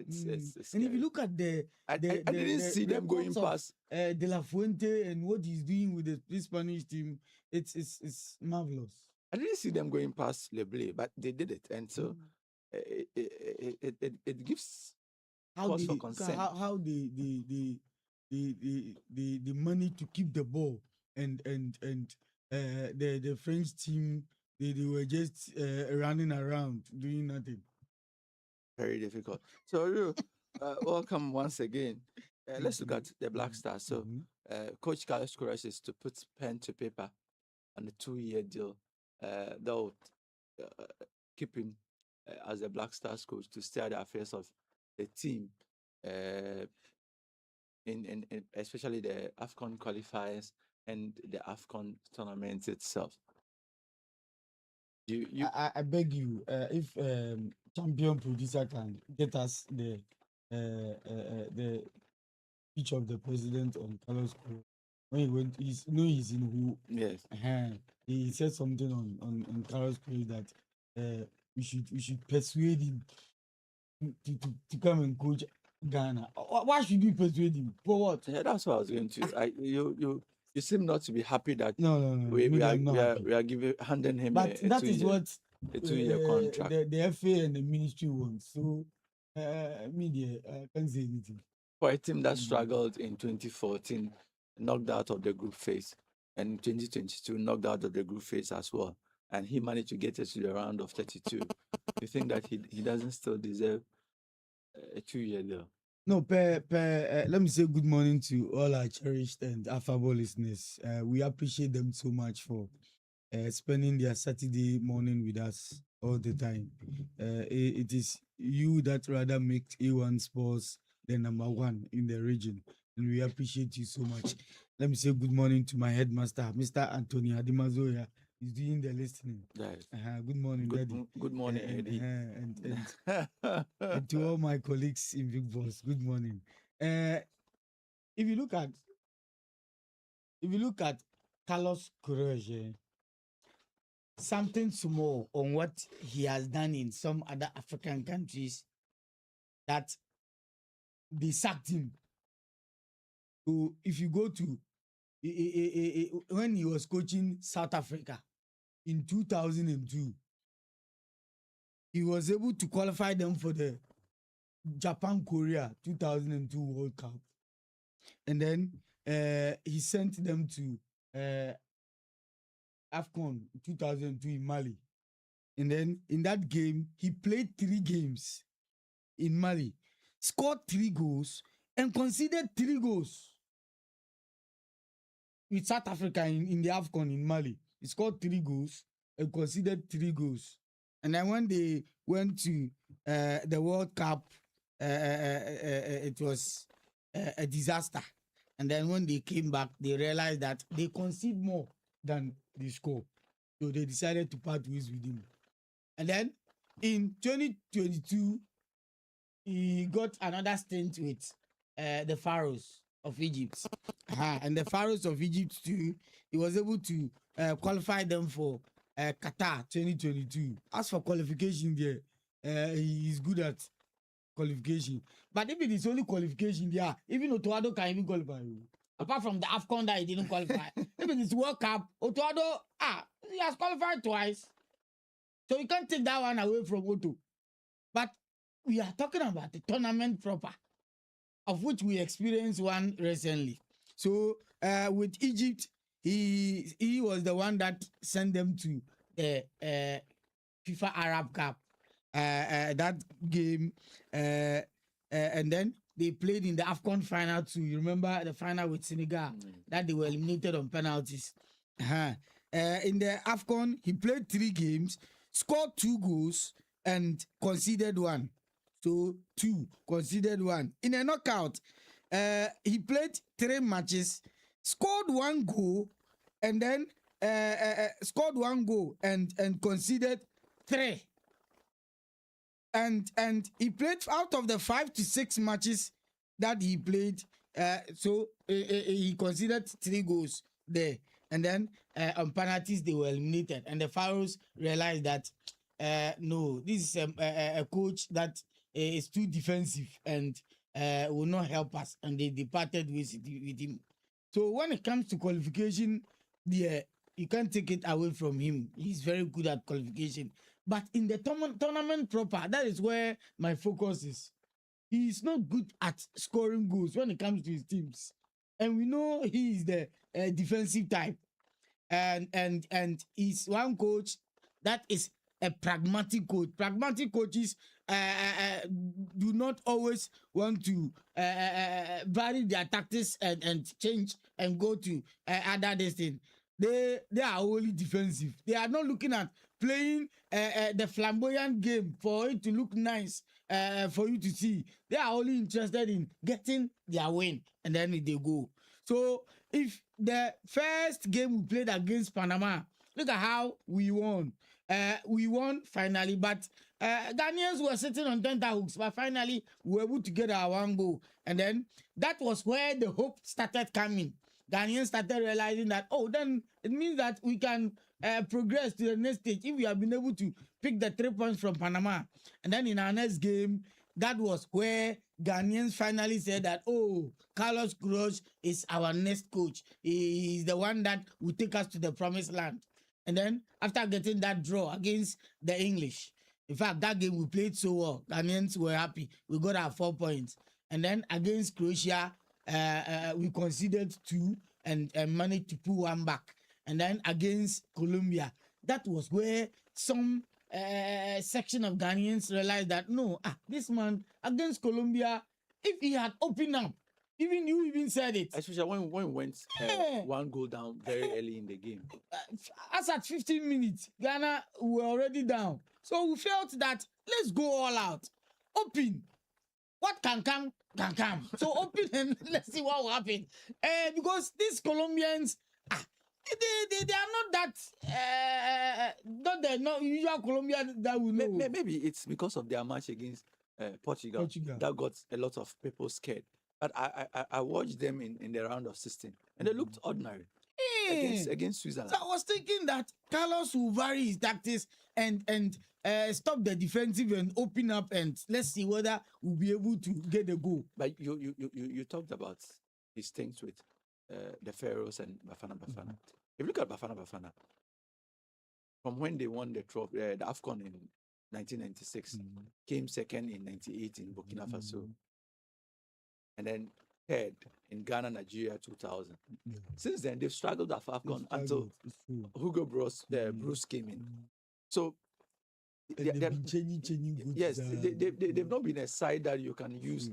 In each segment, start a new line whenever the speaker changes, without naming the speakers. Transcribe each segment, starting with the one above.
it's
And if you
scary.
look at
I didn't see them going
records of,
past.
De La Fuente and what he's doing with the Spanish team, it's marvelous.
I didn't see them going past Leblé, but they did it, and so it gives cause for concern.
How the money to keep the ball and the French team they were just running around doing nothing.
Very difficult. So welcome once again. Let's look at the Black Stars. So Coach Carlos Queiroz is to put pen to paper on a 2-year deal that will keep him as a Black Stars coach to steer the affairs of the team in especially the AFCON qualifiers and the AFCON tournament itself.
I beg you, if champion producer can get us the speech of the president on Carlos Queiroz when he went, he's in who.
Yes.
He said something on Carlos Queiroz that we should persuade him to come and coach Ghana. Why should we persuade him? For what?
Yeah, that's what I was going to. You seem not to be happy that
no.
We are handing him
but that is what
a 2-year contract.
The FA and the ministry want. So media can't say anything.
For a team that struggled in 2014, knocked out of the group phase, and in 2022 knocked out of the group phase as well, and he managed to get us to the round of 32. You think that he doesn't still deserve a 2-year deal?
No, let me say good morning to all our cherished and affable listeners. We appreciate them so much for spending their Saturday morning with us all the time. It is you that rather make A1 Sports the number one in the region, and we appreciate you so much. Let me say good morning to my headmaster, Mr. Anthony Adimazoya. He's doing the listening.
Yes.
Good morning, Daddy.
Good morning, Eddie.
And to all my colleagues in Big Boss, good morning. If you look at Carlos Queiroz, something small on what he has done in some other African countries that they sacked him. So if you go to when he was coaching South Africa in 2002, he was able to qualify them for the Japan-Korea 2002 World Cup. And then he sent them to AFCON 2002 in Mali. And then in that game, he played 3 games in Mali, scored 3 goals, and conceded 3 goals. With South Africa in the AFCON in Mali, he scored 3 goals and conceded 3 goals. And then when they went to the World Cup, it was a disaster. And then when they came back, they realized that they concede more than they score. So they decided to part ways with him. And then in 2022, he got another stint with the Pharaohs of Egypt. And the Pharaohs of Egypt too, he was able to qualify them for Qatar 2022. As for qualification there, he is good at qualification. But if it is only qualification there, even Otoado can even qualify. Apart from the AFCON that he didn't qualify. If it is World Cup, Otoado, he has qualified twice. So you can't take that one away from Otto. But we are talking about the tournament proper, of which we experienced one recently. So with Egypt, he was the one that sent them to the FIFA Arab Cup. That game, and then they played in the AFCON final too. You remember the final with Senegal that they were eliminated on penalties. In the AFCON, he played 3 games, scored 2 goals, and conceded 1. So 2, conceded 1. In a knockout, he played 3 matches, scored 1 goal, and then scored 1 goal and conceded 3. And he played out of the 5 to 6 matches that he played. So he considered 3 goals there. And then on penalties, they were eliminated. And the Pharaohs realized that, no, this is a coach that is too defensive and will not help us, and they departed with him. So when it comes to qualification, yeah, you can't take it away from him. He's very good at qualification. But in the tournament proper, that is where my focus is. He's not good at scoring goals when it comes to his teams, and we know he is the defensive type, and he's one coach that is a pragmatic coach. Pragmatic coaches do not always want to vary their tactics and change and go to other destiny. They are only defensive. They are not looking at playing the flamboyant game for it to look nice for you to see. They are only interested in getting their win, and then they go. So if the first game we played against Panama, look at how we won. We won finally, but Ghanaians were sitting on tenterhooks, but finally we were able to get our one goal. And then that was where the hope started coming. Ghanaians started realizing that, oh, then it means that we can progress to the next stage if we have been able to pick the 3 points from Panama. And then in our next game, that was where Ghanaians finally said that, oh, Carlos Queiroz is our next coach. He is the one that will take us to the promised land. And then after getting that draw against the English, in fact, that game we played so well, Ghanaians were happy. We got our 4 points. And then against Croatia, we conceded 2 and managed to pull one back. And then against Colombia, that was where some section of Ghanaians realized that no, this man against Colombia, if he had opened up, even you even said it.
Especially when we went one goal down very early in the game.
As at 15 minutes, Ghana were already down. So we felt that let's go all out. Open. What can come, can come. So open and let's see what will happen. Because these Colombians, they are not that, not the usual Colombian that we know.
Maybe it's because of their match against Portugal that got a lot of people scared. But I watched them in the round of 16, and they looked ordinary against Switzerland.
So I was thinking that Carlos will vary his tactics and stop the defensive and open up, and let's see whether we'll be able to get the goal.
But you talked about his things with the Pharaohs and Bafana Bafana. If you look at Bafana Bafana, from when they won the trophy, the AFCON in 1996, came second in 98 in Burkina Faso, and then third in Ghana, Nigeria 2000. Since then, they've struggled at AFCON until Hugo Bruce came in. So
they've been changing goods.
Yes, they've not been a side that you can use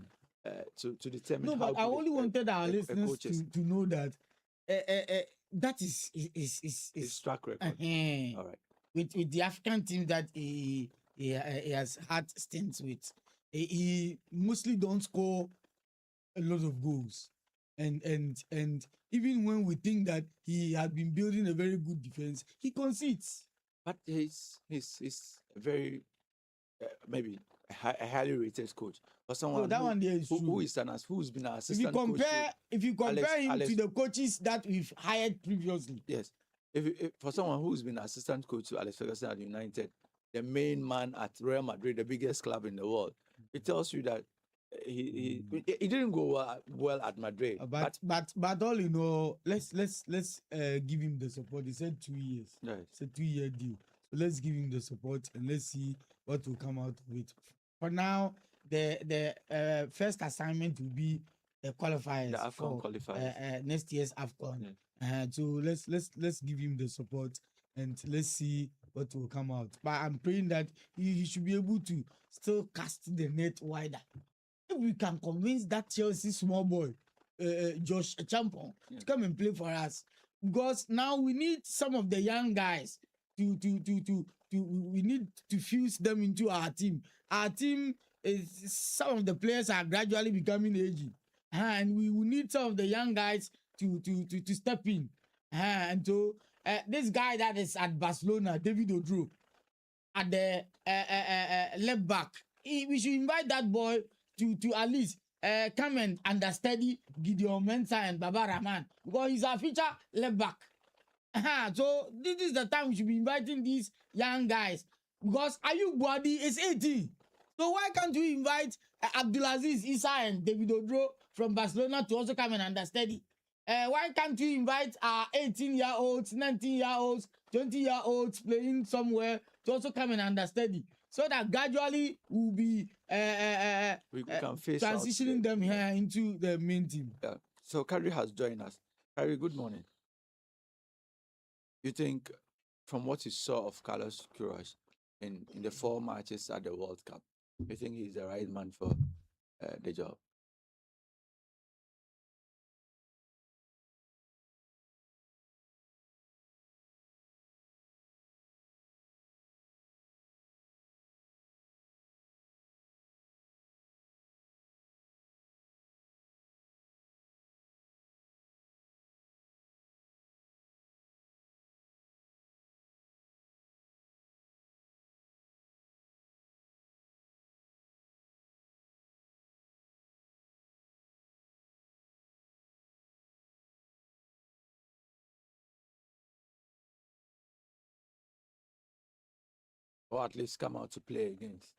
to determine.
No, but I only wanted our listeners to know that that is
his track record. All right.
With the African team that he has had stints with, he mostly don't score a lot of goals, and even when we think that he had been building a very good defense, he concedes.
But he's very maybe a highly rated coach. But someone who's been an assistant coach.
If you compare him to the coaches that we've hired previously,
yes. If for someone who's been assistant coach to Alex Ferguson at United, the main man at Real Madrid, the biggest club in the world, it tells you that he didn't go well at Madrid.
But all in all, let's give him the support. He said 2 years.
Right.
It's a 2-year deal. So let's give him the support and let's see what will come out of it. For now, the first assignment will be the qualifiers.
The AFCON qualifiers.
Next year's AFCON. So let's give him the support and let's see what will come out. But I'm praying that he should be able to still cast the net wider. If we can convince that Chelsea small boy, Josh Champon, to come and play for us, because now we need some of the young guys to we need to fuse them into our team. Our team is, some of the players are gradually becoming aging, and we will need some of the young guys to step in. And so this guy that is at Barcelona, David Odro, at the left back, we should invite that boy to at least come and understudy Gideon Mensah and Baba Rahman, because he's our future left back. So this is the time we should be inviting these young guys, because Ayub Boadi is 18. So why can't you invite Abdulaziz Issa and David Odro from Barcelona to also come and understudy? Why can't you invite 18-year-olds, 19-year-olds, 20-year-olds playing somewhere to also come and understudy? So that gradually we'll be
We can face out
transitioning them here into the main team.
Yeah. So Kyrie has joined us. Kyrie, good morning. You think, from what you saw of Carlos Queiroz in the 4 matches at the World Cup, you think he's the right man for the job? Or at least come out to play against?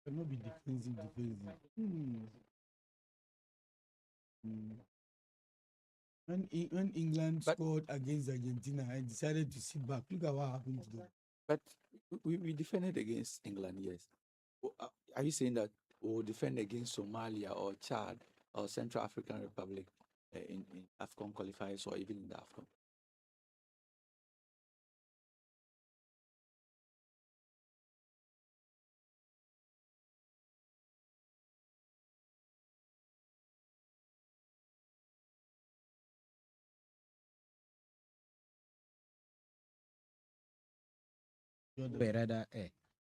Cannot be defensive. When England scored against Argentina, I decided to sit back. Look at what happened to them.
But we defended against England, yes. Are you saying that we'll defend against Somalia or Chad or Central African Republic in AFCON qualifiers or even in the AFCON?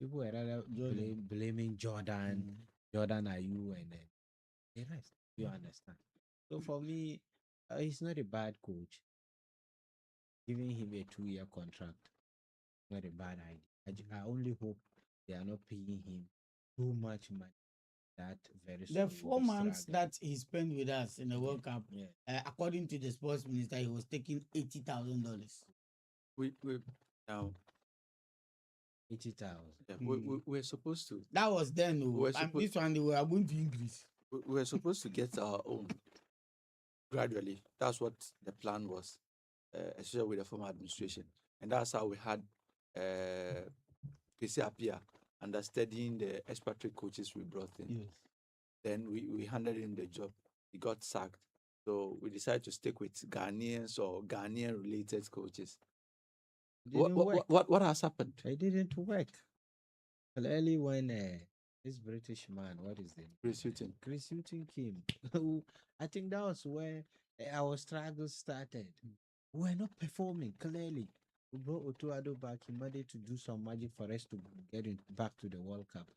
People were rather blaming Jordan, Jordan Ayew, and then the rest. You understand? So for me, he's not a bad coach. Giving him a 2-year contract, not a bad idea. I only hope they are not paying him too much money. That very
The
soon
4
will be
months
struggling.
that he spent with us in the World Cup, according to the sports minister, he was taking $80,000.
We now
80,000.
yeah, we're supposed to
That was then.
We're
And
supposed-
this one they were going to increase.
we're supposed to get our own gradually. That's what the plan was, especially with the former administration, and that's how we had PC Apia understudying the expatriate coaches we brought in.
Yes.
Then we handed him the job. He got sacked. So we decided to stick with Ghanaians or Ghanaian related coaches.
Didn't work.
What has happened?
It didn't work. Clearly, when this British man, what is the name?
Chris Hughton.
Chris Hughton came. who- I think that was where our struggles started. We were not performing clearly. We brought Otuado back. He managed to do some magic for us to get back to the World Cup.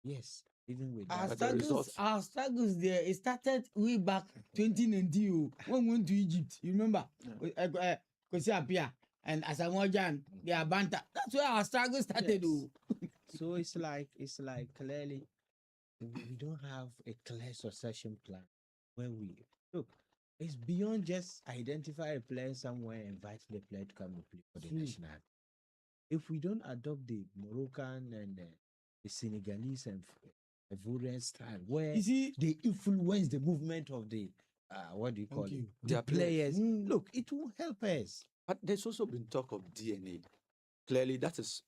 Yes, even with
Our
that.
But the results-
struggles there, it started way back 2019 when we went to Egypt. You remember? Kwesi Appiah and Asamoah Gyan, they are banter. That's where our struggle started.
Yes.
Oh.
So it's like clearly we don't have a clear succession plan when we look. It's beyond just identify a player somewhere and invite the player to come and play for the
True.
national. If we don't adopt the Moroccan and the Senegalese and Ivorian style, where
You see,
they influence the movement of the what do you call
Thank
it?
you.
The
Their players.
players. Look, it will help us.
But there's also been talk of DNA. Clearly, that is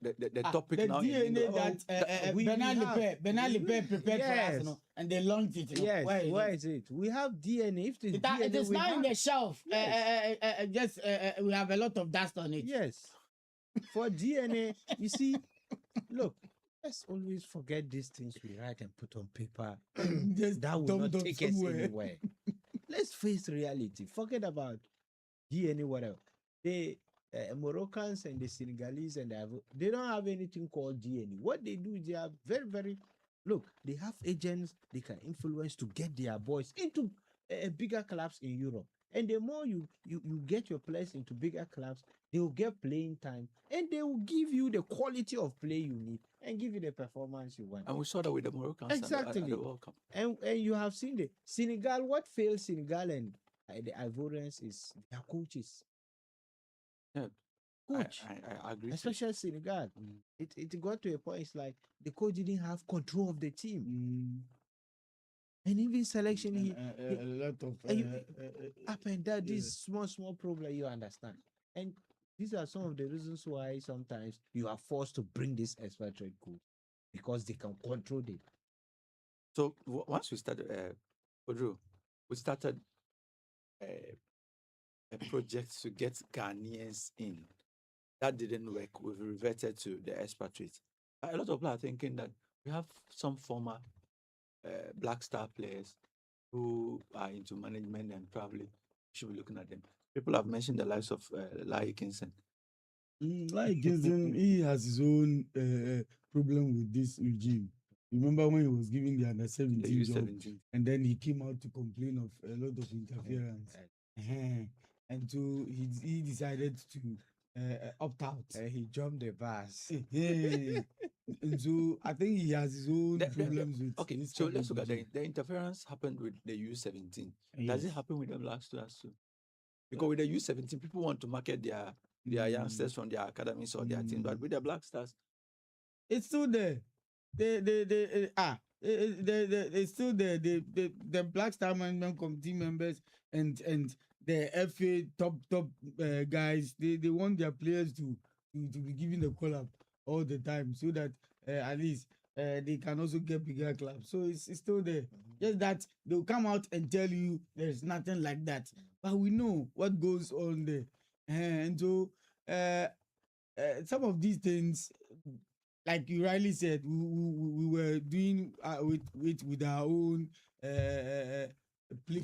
the topic
the
now. in
DNA
England.
that
we
Bernard
have-
Lepre prepared for us,
Yes.
you know, and they launched it. You know.
Yes,
Where
where
is
is it? We have DNA. If it's
it?
DNA,
It is
we
now in
have-
the shelf.
Yes.
Just we have a lot of dust on it.
Yes. for DNA, you see, look, let's always forget these things we write and put on paper.
Just
That will
dump
not
them
take us
somewhere.
anywhere. Let's face reality. Forget about DNA, whatever. The Moroccans and the Senegalese and they don't have anything called DNA. What they do, they are very, very look. They have agents they can influence to get their boys into bigger clubs in Europe. And the more you get your players into bigger clubs, they will get playing time and they will give you the quality of play you need and give you the performance you want.
And we saw that with the Moroccans at
Exactly.
the World Cup.
And you have seen the Senegal. What failed Senegal and the Ivorians is their coaches.
Yeah,
Coach,
I agree.
especially Senegal. It got to a point. It's like the coach didn't have control of the team, and even selection.
A lot of
Up and down.
yeah.
This small problem. You understand, and these are some of the reasons why sometimes you are forced to bring this expatriate coach because they can control it.
So once we started, Odro, we started a project to get Ghanaians in. That didn't work. We've reverted to the expatriates. A lot of people are thinking that we have some former Black Star players who are into management and probably should be looking at them. People have mentioned the lives of Larry Kingston.
Like he has his own problem with this regime. Remember when he was giving the under
The
17 job,
U17.
and then he came out to complain of a lot of interference. And so he decided to opt out.
He jumped the bus.
And so I think he has his own
The-
problems with.
Okay,
this
so
kind
let's
of
look at
regime.
the interference happened with the U17. Does it
Yes.
happen with the Black Stars too? Because with the U17, people want to market their
Mm.
youngsters from their academies or their team, but with the Black Stars,
It's still there. It's still there. The Black Star Management Committee members and the FA top guys, they want their players to be given the call up all the time so that at least they can also get bigger clubs. So it's still there. Just that they'll come out and tell you there's nothing like that, but we know what goes on there. And so some of these things, like you rightly said, we were doing with our own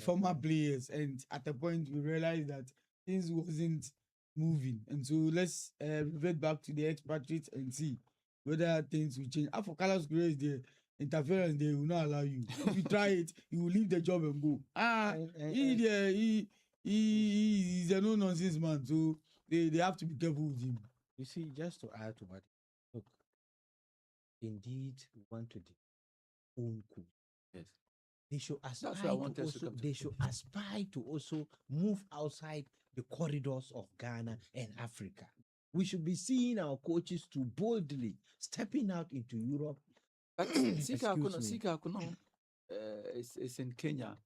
former players, and at a point we realized that things wasn't moving, and so let's revert back to the expatriates and see whether things will change. For Carlos Queiroz, the interference they will not allow you. If you try it, you will leave the job and go. He's a no nonsense man, so they have to be careful with him.
You see, just to add to what, look, indeed, we want to own coach.
yes.
They should aspire
why I
to
want us to
also.
come to
They should aspire to also move outside the corridors of Ghana and Africa. We should be seeing our coaches to boldly stepping out into Europe.
But Sika
Excuse me.
Akuno is in Kenya.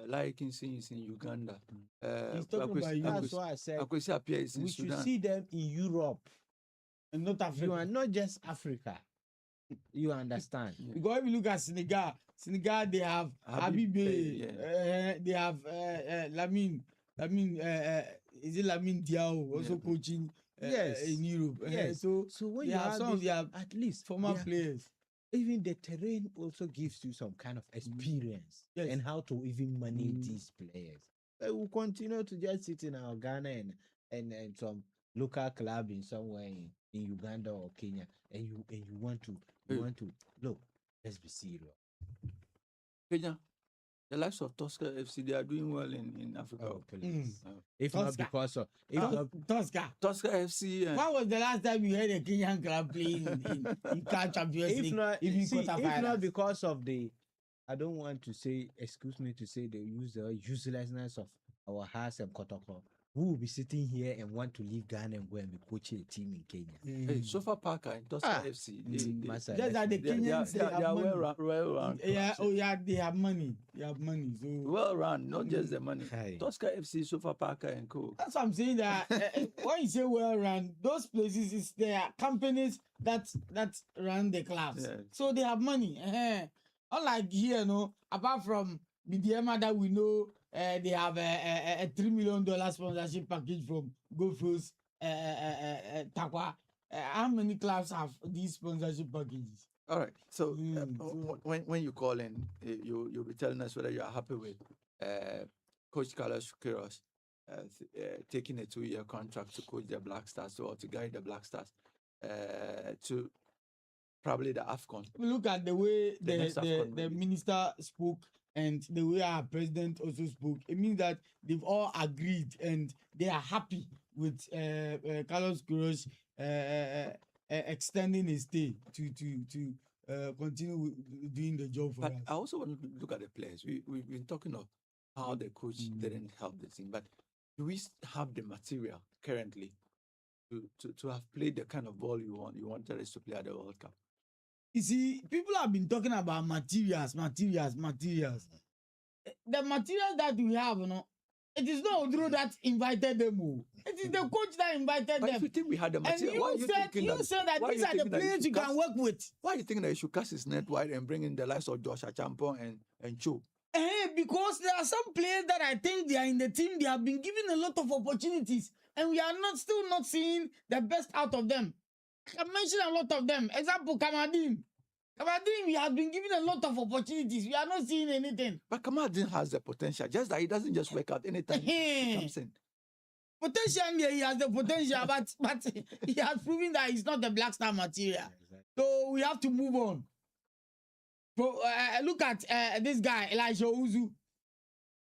Larry Kingston is in Uganda.
He's talking about you.
That's why I said
Akwesi Appiah is in
we should
Sudan.
see them in Europe.
And not Africa.
You are not just Africa. You understand?
Yeah.
Because if you look at Senegal, they have
Habib,
Habib, they have Lamine, is it Lamine Diao also
Yeah.
coaching
Yes.
in Europe?
Yes.
So
So when
they
you
have
have
some of
this,
their
at least
former
they are-
players.
even the terrain also gives you some kind of experience
Yes.
and how to even manage
Mm.
these players. But we'll continue to just sit in our Ghana and some local club in somewhere in Uganda or Kenya, and you want to look. Let's be serious.
Kenya, the likes of Tosca FC, they are doing well in Africa.
Oh, please.
Mm.
If not
Tosca.
because of if
Tos-
not
Tosca.
Tosca FC.
When was the last time you heard a Kenyan club playing in CAF Champions
if
League?
not
Even
see, if not
quarterfinals?
because of the I don't want to say, excuse me to say, they use the uselessness of our house and Kotoko. Who will be sitting here and want to leave Ghana and go and be coaching a team in Kenya?
Hey, Sofa Parker and Tosca
Ah.
FC.
Master,
Just that the
They are
Kenyans, they have money.
well run.
Yeah, oh yeah, they have money. They have money. So
Well run, not just the money.
Hey.
Tosca FC, Sofa Parker and co.
that's what I'm saying. That when you say well run, those places is there are companies that run the clubs.
Yes.
So they have money. Unlike here, no. Apart from BDMA that we know, they have a $3 million sponsorship package from Go First Takwa. how many clubs have these sponsorship packages?
All right. So
So-
when you call in, you'll be telling us whether you are happy with Coach Carlos Queiroz taking a 2-year contract to coach the Black Stars or to guide the Black Stars to probably the AFCON.
Look at the way
The next AFCON,
the
maybe.
minister spoke and the way our president also spoke. It means that they've all agreed and they are happy with Carlos Queiroz extending his stay to continue doing the job for
But
us.
I also want to look at the players. We've been talking of how the coach didn't help the team, but do we have the material currently to have played the kind of ball you wanted us to play at the World Cup?
You see, people have been talking about materials. The materials that we have, it is not Oduro that invited them. It is the coach that invited
But if
them.
you think we had the
And
material, why are
you
you
said
thinking that?
that
why are
these
you
are the
thinking that
players you
should
can
cast-
work with.
Why are you thinking that you should cast his net wide and bring in the likes of Josh Achampong and Cho?
Because there are some players that I think they are in the team. They have been given a lot of opportunities, and we are still not seeing the best out of them. I can mention a lot of them. Example, Kamadin. Kamadin, we have been given a lot of opportunities. We are not seeing anything.
But Kamadin has the potential, just that he doesn't just work out anytime he comes in.
Potential, he has the potential, but he has proven that he's not the Black Star material. So we have to move on. Look at this guy, Elijah Uzu.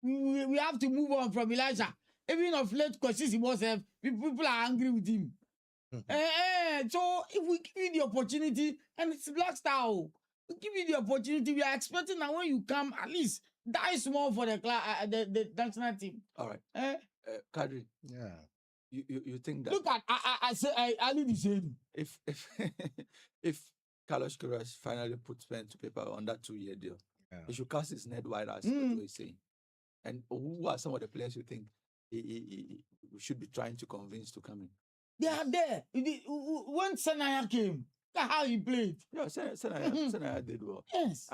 We have to move on from Elijah. Even of late, because people are angry with him. So if we give you the opportunity, and it's Black Star, we give you the opportunity, we are expecting that when you come, at least die small for the national team.
All right. Kadri,
Yeah.
you think that
Look at I leave the same.
if Carlos Queiroz finally puts pen to paper on that 2-year deal, he should cast his net wide as what he's saying. And who are some of the players you think we should be trying to convince to come in?
They are there. When Senaya came, look at how he played.
Yeah, Senaya did well.
Yes.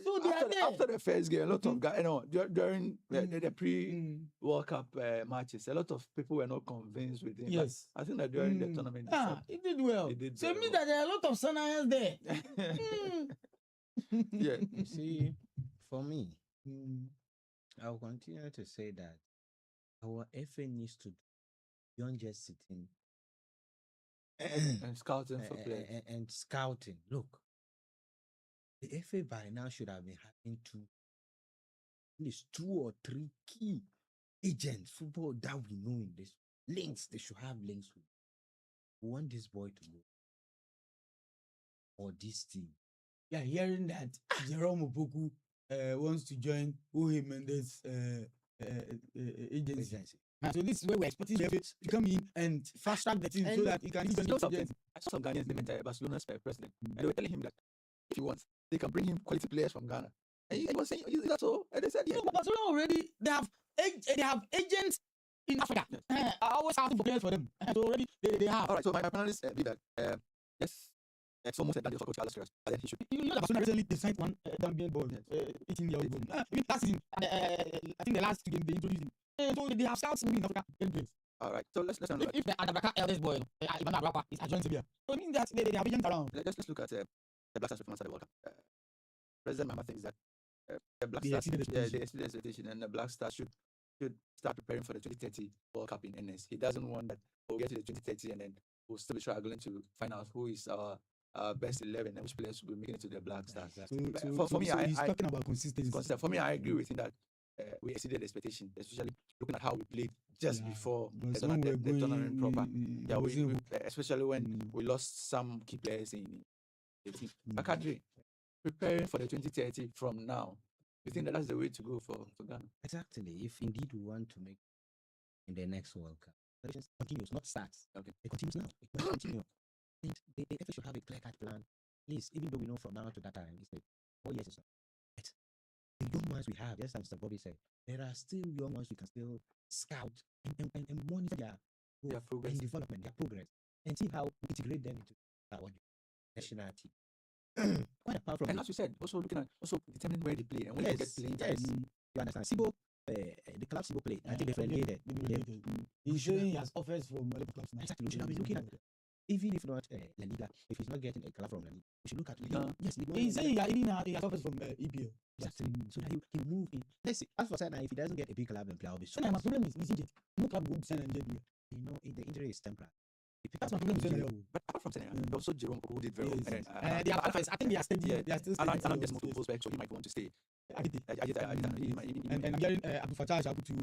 So they are there.
After the first game, a lot of guys, during the pre-World Cup matches, a lot of people were not convinced with him. But
Yes.
I think that during the tournament,
He did well.
He did
So it
very
means
well.
that there are a lot of Senayas there.
yeah.
You see, for me, I'll continue to say that our FA needs to do beyond just sitting
And scouting for players.
and scouting. Look, the FA by now should have been having at least 2 or 3 key agents, football that we know in this links. They should have links with. We want this boy to go or this team.
We are hearing that Jerome Opoku wants to join Ohe Mendes agency.
Agency.
So this is where we're expecting the FA to come in and fast track the team so that he can
You
join
know
the
something?
agency.
I saw some Ghanaians they met Barcelona's president. And they were telling him that if he wants, they can bring him quality players from Ghana. And he was saying, is that so? And they said, yeah.
No, but Barcelona already they have agents in Africa. I always have to players for them. So already they have.
All right, so my panelists be that, yes, it's almost a done deal for Coach Carlos Queiroz, but then he should be.
You know that Barcelona recently they signed one Gambian ball, 18-year-old ball. Even last season, I think the last 2 games they introduced him. So they have scouts maybe in Africa.
All right, so let's have a look at,
If the Adabraka eldest boy, Ivan Abrapa, is adjoined Sevilla, so it means that they have agents around.
let's look at the Black Stars performance at the World Cup. President Mahama thinks that the Black
They
Stars,
exceeded
they
expectation.
exceeded expectation, and the Black Stars should start preparing for the 2030 World Cup in NS. He doesn't want that we'll get to the 2030 and then we'll still be struggling to find out who is our best 11 and which players will be making it to the Black Stars.
Exactly.
For me,
he's talking about consistency.
For me, I agree with him that we exceeded expectation, especially looking at how we played just before the tournament proper. Yeah, we especially when we lost some key players in the team. Kadri, preparing for the 2030 from now, you think that that's the way to go for Ghana?
Exactly. If indeed we want to make in the next World Cup, but it continues, not starts.
Okay.
It continues now. It will continue. And the FA should have a clear-cut plan. Please, even though we know from now to that time, it's like 4 years or so. But the young ones we have, just as Mr. Bobby said, there are still young ones we can still scout and monitor their growth
progress.
and development, their progress, and see how we integrate them into our national team. Quite apart from
And
it,
as you said, also looking at determining where they play and when they get playing time.
yes, you understand. Sibo, the club Sibo played. I think they've relegated.
He's showing he has offers from other clubs now.
Exactly. We should have been looking at even if not La Liga, if he's not getting a club from La Liga, we should look at
Liga.
Yes, Liga.
He's saying he has offers from EPL.
Exactly. So that he can move in. Let's see. As for Sana, if he doesn't get a big club in play, I'll be
So now my problem is injured. No club will sign and get
the injury is temporary.
That's my problem with Senegal.
But apart from Senegal, also Jerome who did very well.
Yes.
And then,
They are offers. I think they are steady.
yeah,
They are still
Alan
steady.
gets moved to Wolfsburg, so he might want to stay.
Agite.
And
And I'm hearing Abdul Fattah Shaku to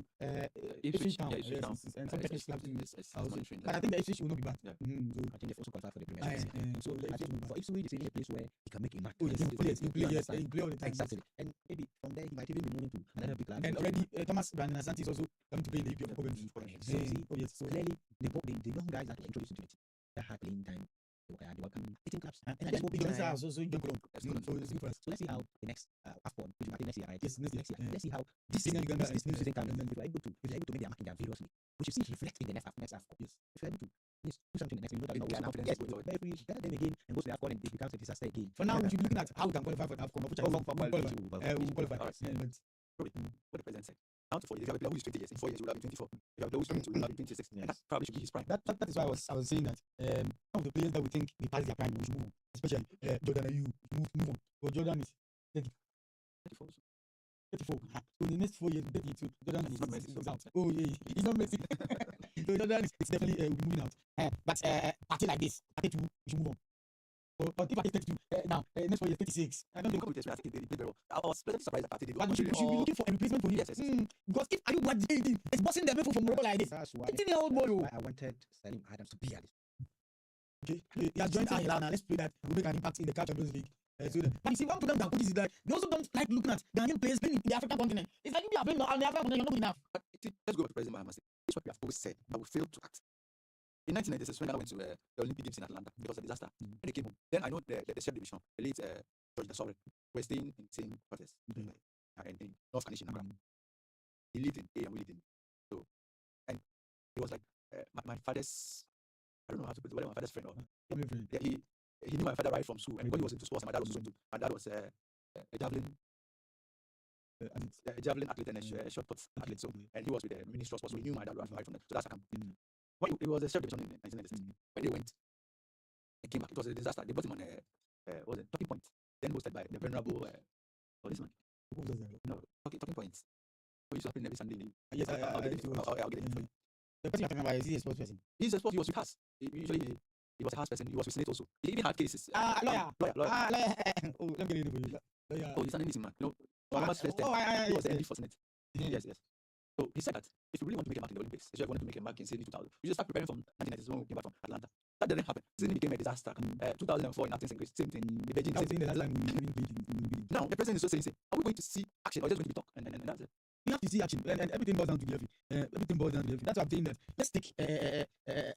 Ipswich Town.
Ipswich
Yes,
Town.
and some Turkish clubs too.
It's
Also.
monitoring
But I think the Ipswich will not be bad.
Yeah.
So,
I think they've also qualified for the Premier League.
so
I think for Ipswich, it's really a place where he can make a mark.
oh yes, he play all the time.
Exactly. And maybe from there, he might even be moving to another big club.
And already Thomas Brandon Asante is also coming to play in the EPL for Coventry.
So you see,
Oh yes, so
clearly, the young guys that were introduced into the team, that had playing time, they were coming 18 clubs. And I just hope
Johnson
Ghana-
has also joined Cologne. So it's good for us.
So let's see how the next AFCON, which might be next year, right?
Yes, next year. Yeah.
Let's see how this
Seeing
season,
Uganda
this new
is-
season comes.
and then-
If we're able to make their mark in their various leagues, we should see it reflect in the next AFCON.
Yes.
If we're able to do something in the next year, we know that
Increase
we are now
confidence
yes,
going forward.
but if we better them again and go to the AFCON and it becomes a disaster again.
For now, we should be looking at how we can qualify for the AFCON. Which I
Oh,
think
for
we will
quality,
qualify. We will qualify.
Alright.
Yeah, but
What the president said. Now to 4 years, if you have a player who is 20 years, in 4 years, you will have been 24. If you have a player who is 22, you will have been 26. And that probably should be his prime.
that is why I was saying that some of the players that we think they pass their prime, we should move on. Especially Jordan Ayew, move on. But Jordan is
24.
34. So in the next 4 years, 32. Jordan
And he's not Messi,
is
so-
out. Oh yeah, he's not Messi. So Jordan is definitely moving out. But party like this, 32, we should move on. But if I take 32 now, next 4 years, 36. I don't
They
think.
come with experience. I think they did very well. I was pleasantly surprised that they did
But
well.
we should be looking for a replacement for him.
Yes, yes.
Because if Ayew what they did, it's bossing them from Morocco like this.
That's why
18-year-old boy.
why I wanted Salim Adams to be at this.
Okay, he has joined Al Hilal now. Let's play that. We'll make an impact in the CAF Champions League. But you see, one problem that coaches is that they also don't like looking at Ghanaian players playing in the African continent. It's like if you are playing on the African continent, you're not good enough.
But let's go back to President Mahama. It's what we have always said, but we failed to act. In 1996, when Ghana went to the Olympic Games in Atlanta, it was a disaster. When they came home, then I know the chef division, the late George Dasore, were staying in the same quarters in North Anish in Accra. He lived in A and we lived in so, and it was like my father's, I don't know how to put it, whether my father's friend or yeah, he knew my father right from school, and because he was into sports, and my dad was also into. My dad was a javelin athlete and a shot put athlete. So, and he was with the Ministry of Sports, so he knew my dad right from there. So that's how come. When it was a chef division in 1996. When they went, they came back. It was a disaster. They brought him on what was it, Talking Point, then hosted by the venerable this man. No, Talking Points. We used to happen every Sunday.
Yes,
I'll get it for you.
The person you're talking about is he a sports person?
He's a sport. He was with us. He was a house person. He was with Senate also. He even had cases.
Lawyer.
Lawyer.
Lawyer. Oh, let me get it for you. Lawyer.
Oh, he's an anything man. You know, Obama's first term. He was the MD for Senate. Yes. So he said that if you really want to make a mark in the Olympics, if you wanted to make a mark in say 2000, you just start preparing from 1990s when we came back from Atlanta. That didn't happen. Sydney became a disaster. 2004 in Athens and Greece, same thing. The Beijing,
That was
same
the
thing.
last time we even played in
Now the president is just saying, are we going to see action or just going to be talk? And that's it.
you have to see action, and everything boils down to the FA. Everything boils down to the FA. That's why I'm saying that let's take a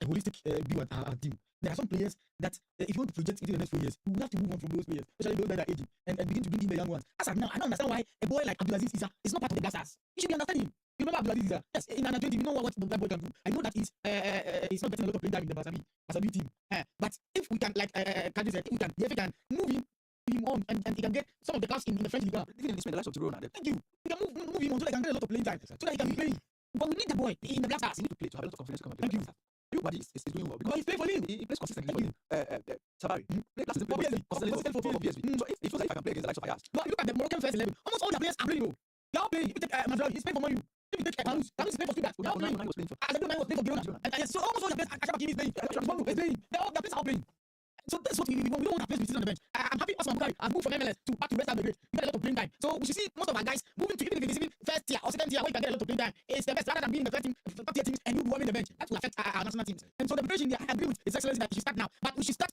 holistic view at our team. There are some players that, if you want to project into the next 4 years, we will have to move on from those players, especially those that are aging, and begin to bring in the young ones. As of now, I don't understand why a boy like Abdulaziz Issa is not part of the Black Stars. You should be understanding. You remember Abdulaziz Issa? Yes, in under 20, we know what the boy can do. I know that he's not getting a lot of playing time in the Basabi team. But if we can, like Kadri said, if the FA can move him on and he can get some of the class in the French League.
Even in this man, the likes of Giroud now,
Thank you. We can move him on so that he can get a lot of playing time, so that he can be playing. But we need the boy in the Black Stars.
you need to play to have a lot of confidence to come and
Thank
play.
you.
Everybody is doing well
But
because
he's playing for him.
he plays consistently.
Thank you.
Sabari, play last season,
For
played
PSV.
consistently for
PSV.
PSV. So if I can play against the likes of Ayaz,
But look at the Moroccan first 11. Almost all their players are playing. They are all playing. If you take Mazraoui, he's playing for Man U. If you take Kanous is playing for Stuttgart. They are all playing.
Onana was playing for.
Asamoah was playing for Girona. And yes, so almost all the players, Achraf Hakimi is playing. Bono is playing. Their players are all playing. So that's what we want. We don't want our players to be sitting on the bench. I'm happy Osman Bukari has moved from MLS to back to West Ham Belgrade. We get a lot of playing time. So we should see most of our guys moving to, even if it is even first tier or second tier, where you can get a lot of playing time. It's the best rather than being in the first team, top tier teams, and you warming the bench. That will affect our national teams. And so the preparation there, I agree with His Excellency that we should start now. But we should start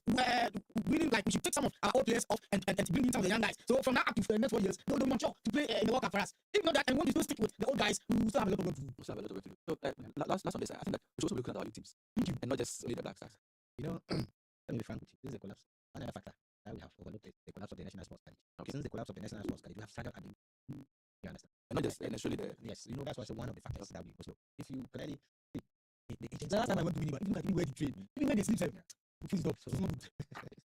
winning, like we should take some of our old players off and bring in some of the young guys. So from now up to the next 4 years, they'll be mature to play in the World Cup for us. If not that, and when we still stick with the old guys, we will still have a lot of work to do.
We still have a lot of work to do. So last on this, I think that we should also be looking at our youth teams. And not just only the Black Stars.
You know, let me be frank with you. This is a collapse. Another factor that we have overlooked is the collapse of the national sports college. Okay, since the collapse of the national sports college, we have struggled at the. You understand?
And not just necessarily the.
Yes, you know that's also one of the factors that we also. If you clearly,
The last time I went to Winnipeg, if you look at where they train, even when they sleep, full stop. So it's not good.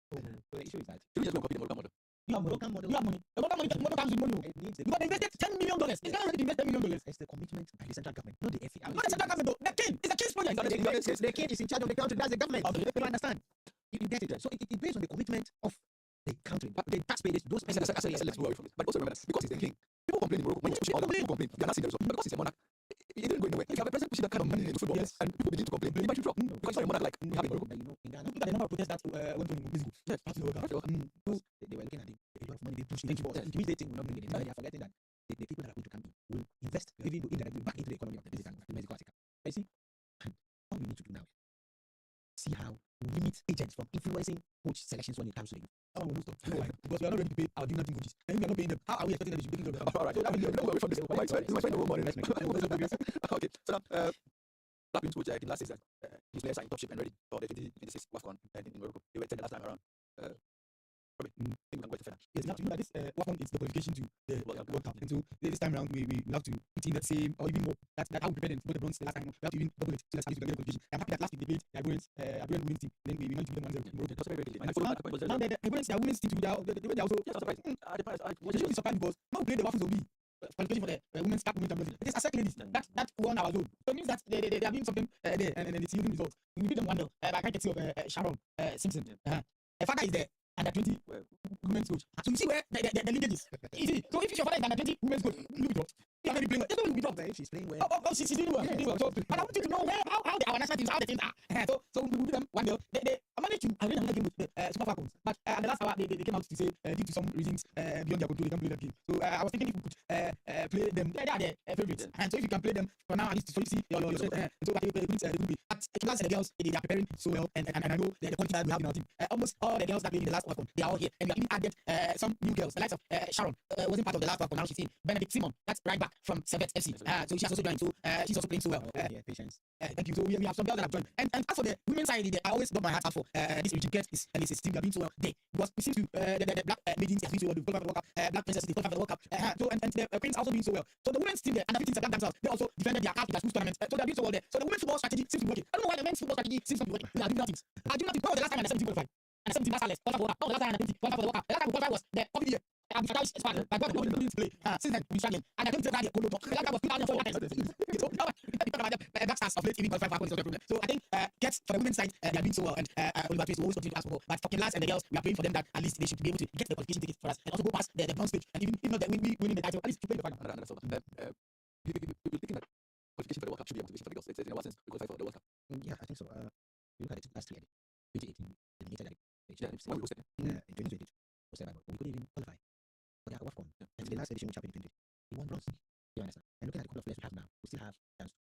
so the issue is that
Should we just go and copy the Moroccan model?
You have money.
Moroccan model.
You have money. The Moroccan money comes with money.
It needs a
Because they invested $10 million. It's not ready to invest $10 million.
It's the commitment by the central government, not the FA.
Not the central government though. The king. It's the king's project.
The king is in charge of the country. That's the government.
Okay.
You don't understand. You get it. So it's based on the commitment of the country, the taxpayers, those persons.
Let's move away from it. But also remember that because he's the king, people complain in Morocco. When you push all people complain. They are not seeing the result. But because he's a monarch, it didn't go anywhere. If you have a president pushing that kind of money into football,
Yes.
and people begin to complain, the country drop. Because it's not a monarch like we have in Morocco.
But you know, in Ghana,
Look at the number of protests that went on in Mexico.
Yes.
After the World Cup.
because they were looking at a lot of money they pushed into football. The immediate thing will not bring it in. They are forgetting that the people that are going to come in will invest, even though indirectly, back into the economy of the Mexico Africa. But you see, what we need to do now is see how we limit agents from influencing coach selections when it comes to the youth.
That one will stop. You know why? Because we are not ready to pay our dignity coaches. And if we are not paying them, how are we expecting them to be taking care of them?
All right. So that means we're away from this. This is my friend no more money. Okay. So now, Black Wings coach King last says that his players are in top shape and ready for the 2026 WAFCON in Morocco. They were 10 the last time around. Probably. I think we can go to further.
Yes, now you know that this WAFCON is the qualification to the
World
World Cup. And so this time around, we will have to put in that same or even more. That's how we prepare them for the bronze the last time. We have to even double it so that at least we can get the qualification. I'm happy that last week they played the Ivorians women's team. Then we managed to beat them 1-0 in Morocco.
That's very, very
And so now the Ivorians, their women's team, they also.
Yes, I'm surprised.
They should be surprised because now we played the WAFCON will be qualification for the women's cup women's championship. It is ASEC ladies that won our zone. So it means that they are doing something there and it's yielding results. We beat them 1-0 by courtesy of Sharon Simpson. Her father is there. Under 20 women's coach. So you see where the linkage is. You see, so if your father is under 20 women's coach, you will be dropped. You are already playing well. It's going to be dropped.
She's playing well.
She's doing well. She's doing well. So, but I want you to know how our national teams, how the teams are. So we will beat them 1-0. They managed to arrange another game with the Super Falcons. But at the last hour, they came out to say, due to some reasons beyond their control, they can't play that game. So I was thinking if we could play them. They are the favorites. And so if you can play them for now, at least so you see your so but it means it will be. But Kimlas and the girls, they are preparing so well. And I know the quality that we have in our team. Almost all the girls that played in the last WAFCON, they are all here. And we have even added some new girls. The likes of Sharon wasn't part of the last WAFCON. Now she's in. Benedict Simon, that's right back from Servette FC. So she has also joined. So she's also playing so well.
Patience.
Thank you. So we have some girls that have joined. And as for the women's side, I always got my heart out for this Richard Gets and his team. They are doing so well there. Because we seem to the black maidens are doing so well. The World Cup, black princesses, they qualified for the World Cup. So and the queens are also doing so well. So the women's team there, and the 15s black themselves, they also defended their half in their school tournament. So they are doing so well there. So the women's football strategy seems to be working. I don't know why the men's football strategy seems to be working. They are doing nothing. When was the last time and the 17 qualified? And the 17 last less. Qualified for the World Cup. When was the last time and the 20 qualified for the World Cup? The last time we qualified was the COVID year. I'm Fatah is part by God the COVID play. Since then we struggling. And I don't think that the Polo Talk. The last time was 2004. So now we talk about the black stars of late even qualified for the problem. So I think Gets for the women's side, they are doing so well. And Oliver Twist will always continue to ask for. But for Kimlas and the girls, we are praying for them that at least they should be able to get the qualification tickets for us and also go past the bronze stage. And even if not that we winning the title, at least to play the final. People
thinking that qualification for the World Cup should be a motivation for the girls. It's in a sense we qualify for the World Cup.
Yeah, I think so. You look at it last year, 2018, eliminated like
When we hosted them.
in 2022, was survival. We couldn't even qualify for the WAFCON. And the last edition which happened in 2020, we won bronze. You understand? And looking at the couple of players we have now, we still have chance to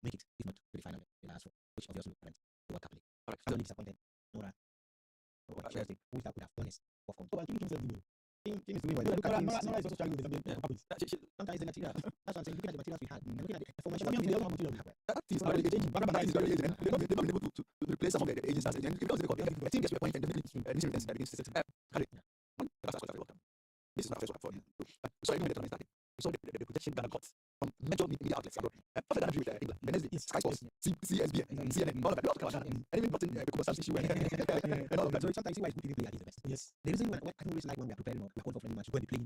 make it, if not to the final, the last one, which obviously will prevent the World Cup league.
Alright,
I'm only disappointed. Nora, or Chelsea, who would have won it WAFCON. So I think Team is doing well. Look at Nora is also struggling with the sometimes the materials. That's what I'm saying. Looking at the materials we had, looking at the formation,
that team is not really aging. They've not been able to replace some of the aging stars. And because the team gets to a point and definitely this against the system. This is not the first one for you. So even when the tournament started, we saw the protection Ghana got from major media outlets abroad. After Ghana drew with England, Wednesday, Sky Sports, CSBN, CNN, all of that. We also covered Ghana. And even brought in Kubo Sam's issue and all of that.
So sometimes you see why people play at the best.
Yes.
The reason why I don't really like when we are preparing or we are calling for friendly match when we play.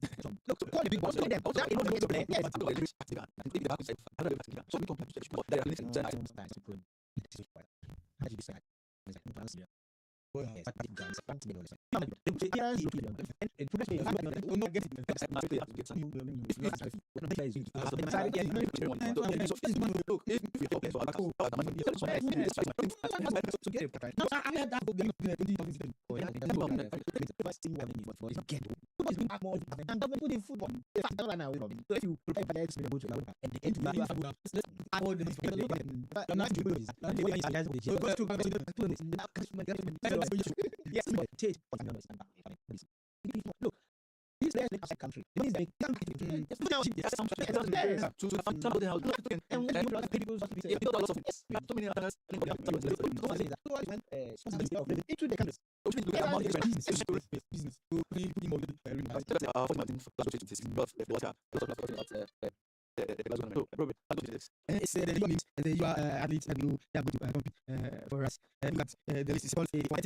Look, call the big boss, play them. Also, they know to play. Yes.
But I'm going to and maybe the back side, I don't know. So we don't have to but there are limited items.
How did you decide?
Oh,
yes, but it guns, but you know, yes, but change. Look, these players make outside country. The money is they can't get it. Now, some pay people so many others. Into the countries.
Business. It's the young names, the you are athletes that you are going to compete for us. The list is called we have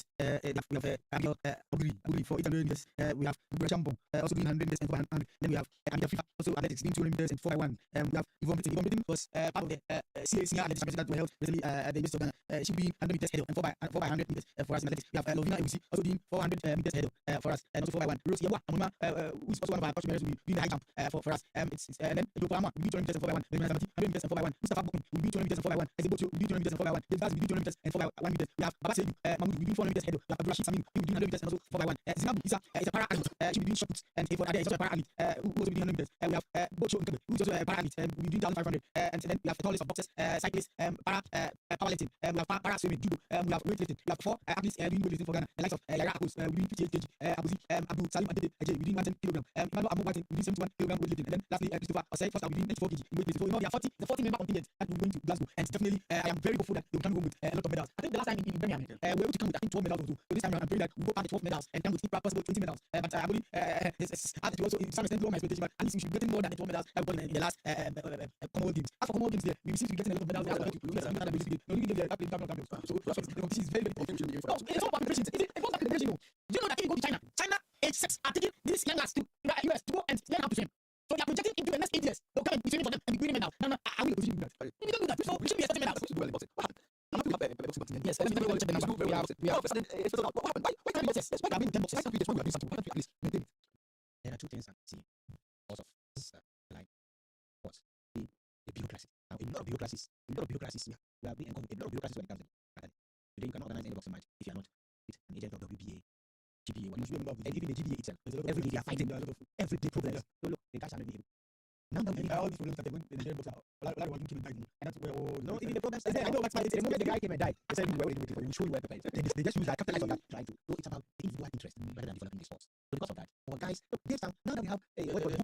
Aburi for 800 meters. We have Champon also doing 100 meters and 400. Then we have Amida Fifa also athletics doing 200 meters and 4x1. We have Yvonne Bitting. Yvonne Bitting was part of the senior athletics championship that were held recently at the University of Ghana. She being 100 meters hurdle and 4x100 meters for us in athletics. We have Lovina Ewusi also doing 400 meters hurdle for us and also 4x1. Rose Yabwa Amuma, who is also one of our customers, will be doing the high jump for us. And then Joe Palama will be 200 meters and 4x1. 100 meters and 4x1. Mustafa Bokun will be 200 meters and 4x1. Ezebocho will be 200 meters and 4x1. James Baz will be 200 meters and 4x1 meters. We have Baba Seydou Mahmoud will be 400 meters hurdle. We have Abdulrashid Samin who will be 100 meters and also 4x1. Zinabu Isa is a para athlete. She will be doing shot puts and for Ade is also a para athlete who will also be doing 100 meters. We have Bocho Nkebe who is also a para athlete and will be doing 1,500. And then we have a tall list of boxers, cyclists, para powerlifting. We have para swimming, judo. We have weightlifting. We have 4 athletes doing weightlifting for Ghana. The likes of Yaya Akos will be doing 58 kg. Abuzi Abdul Salim Adede Ajay will be doing 110 kg. Emmanuel Abu Martin will be doing 71 kg weightlifting. And then lastly Christopher Osei Foster will be doing 84 kg in weightlifting. So you know there are 40 member contingent that will be going to Glasgow. And definitely I am very hopeful that they will come home with a lot of medals. I think the last time in Birmingham we were able to come with I think 12 medals or so. So this time around I'm praying that we'll go past the 12 medals and come with possible 20 medals. But I believe to also in some extent lower my expectation, but at least we should be getting more than the 12 medals I've got in the last Commonwealth Games. As for Commonwealth Games, we seem to be getting a lot of medals. The only game they are playing champions. So the competition is very, very important. No, it's all about preparation. It goes back to preparation. Do you know that if you go to China age 6 are taking these young lads to US to go and learn how to swim. So they are projecting into the next 8 years. They'll come and be swimming for them and be winning medals. No, I will position do that. We don't do that. So we should be expecting medals. Yes, let me check the number. We have what happened? Why can't we boxes? Why can't we do 10 boxes? Why can't we do something? Why can't we at least maintain it? There are two things I'm seeing. Also, like what? The bureaucracy. Now, a lot of bureaucracies here. We have been a lot of bureaucracies when it comes to academy. Today, you cannot organize any boxing match if you are not with an agent of WBA, GBA, what you know, and even the GBA itself. Every day they are fighting everyday problems. So look, the guys are not able. Now that all these problems that they went in the box out, a lot of them came and died. And that's where no, even the problems. I know what's the moment the guy came and died. They said we were waiting for you. We show you where the place. They just use that capitalize on that trying to. So it's about the individual interest rather than developing the sports. So because of that, our guys, look, now that we have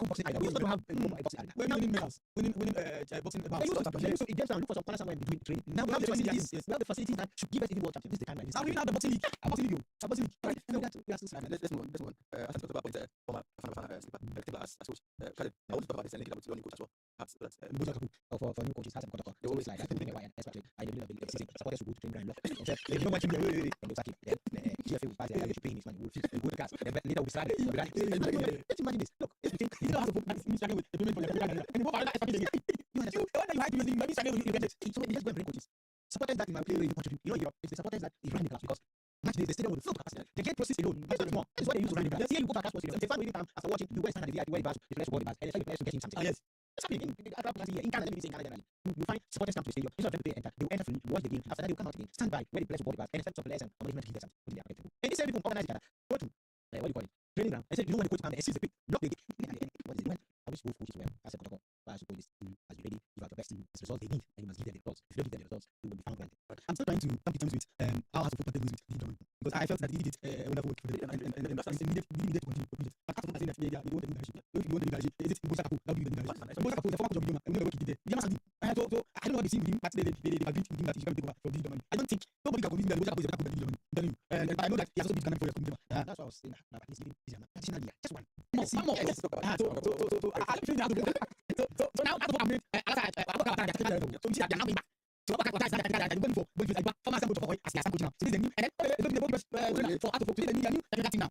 boxing idea, we also have boxing idea. We're winning medals, winning boxing about. So it gets down. Look for some corners somewhere between training. Now we have the facilities. Yes, we have the facilities that should give us even world champions. This is the time like this. Now we have the boxing league. A boxing league. Right. No, that we are still sliding. Let's move on. I think about former skipper as coach. I want to talk about this and link it up with your new coach as well. For new coaches, they always like that. Especially I don't know the season. Supporters will go to train ground. They don't want to be GFA will pass their paying his money. We'll go to gas. Later we'll start. Let's imagine this. Look, if you think you don't have to focus with the payment for the program, and you go for another extra payment, you had to use the money started with the so they just go and bring coaches. Supporters that in my player you contribute. You know, it's the supporters that run the clubs because match days the stadium will fill capacity. The gate process alone, that's what more. That's what they use to run the clubs. Here you go for cash sports. If a fan waiting time after watching, you go and stand at the VIP where the bars, the players will go the bars, and the players will get him something. Yes. That's happening in Accra in Ghana. Let me say in Ghana generally. You find supporters come to the stadium. Instead of them to pay enter, they will enter free, watch the game. After that, they will come out again, stand by where the players will board the bars, and expect some players and management to give them something. And these same people organize each other. Go to what do you call it? Training ground. I said, you know when the coach comes and sees the pick, lock the gate. What is it? I wish both coaches well. I said, I suppose this team has been ready. Give out the best team. It's the results they need, and you must give them the results. If you don't give them the results, you will be found wanted. I'm still trying to come to terms with how to put with the government because I felt that they did a wonderful work for them and that's needed to continue. But I can't say that they don't want the leadership. If you want the leadership, is it Musa Kapo? That will be the leadership. Musa Kapo, the former coach of Bidoma, and we know what he did there. So I don't know what they see with him, but they agreed with him that he should come take over from this government. I don't think nobody can convince me that Musa Kapo is the backup of the government. I'm telling you. But I know that he has also been Ghana for Bidoma. That's what I was saying. At least additional year, just one. More. So I don't feel now. So now after I'm so we see that they are now back. So what is that they're going for? Going for former Sambo for as their Sambo now. So this is the new, and then the best trainer for out of today. The new team now.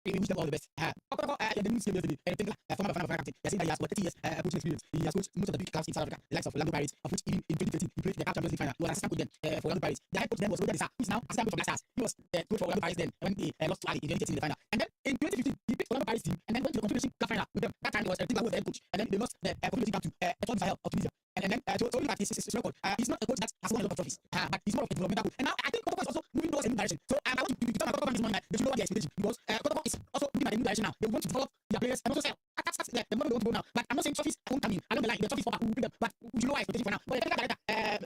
We wish them all the best. The new team yesterday. I think former captain. He has got 30 years coaching experience. He has coached most of the big clubs in South Africa, the likes of Orlando Pirates, of which even in 2013 he played the Champions League final. He was assistant coach then for Orlando Pirates. The head coach then was Roger Desa, who is now assistant coach for Black Stars. He was the coach for Orlando Pirates then when they lost to Ali in 2013 in the final. And then in 2015 he picked Orlando Pirates team and then went to the Confederation Cup final with them. That time it was Tim Bawo was the head coach, and then they lost the Confederation Cup to Etoile du Sahel of Tunisia. And then to look at his record, he's not a coach that has won a lot of trophies, but he's more of a developmental coach. And now I think Kotoko is also moving towards a new direction. So I want to tell my Kotoko this morning that they should lower their expectation because Kotoko is also moving at a new direction now. They want to develop their players and also sell. That's the money they want to go now. But I'm not saying trophies won't come in. I don't like the trophies for who bring them, but we should lower expectation for now. But the technical director,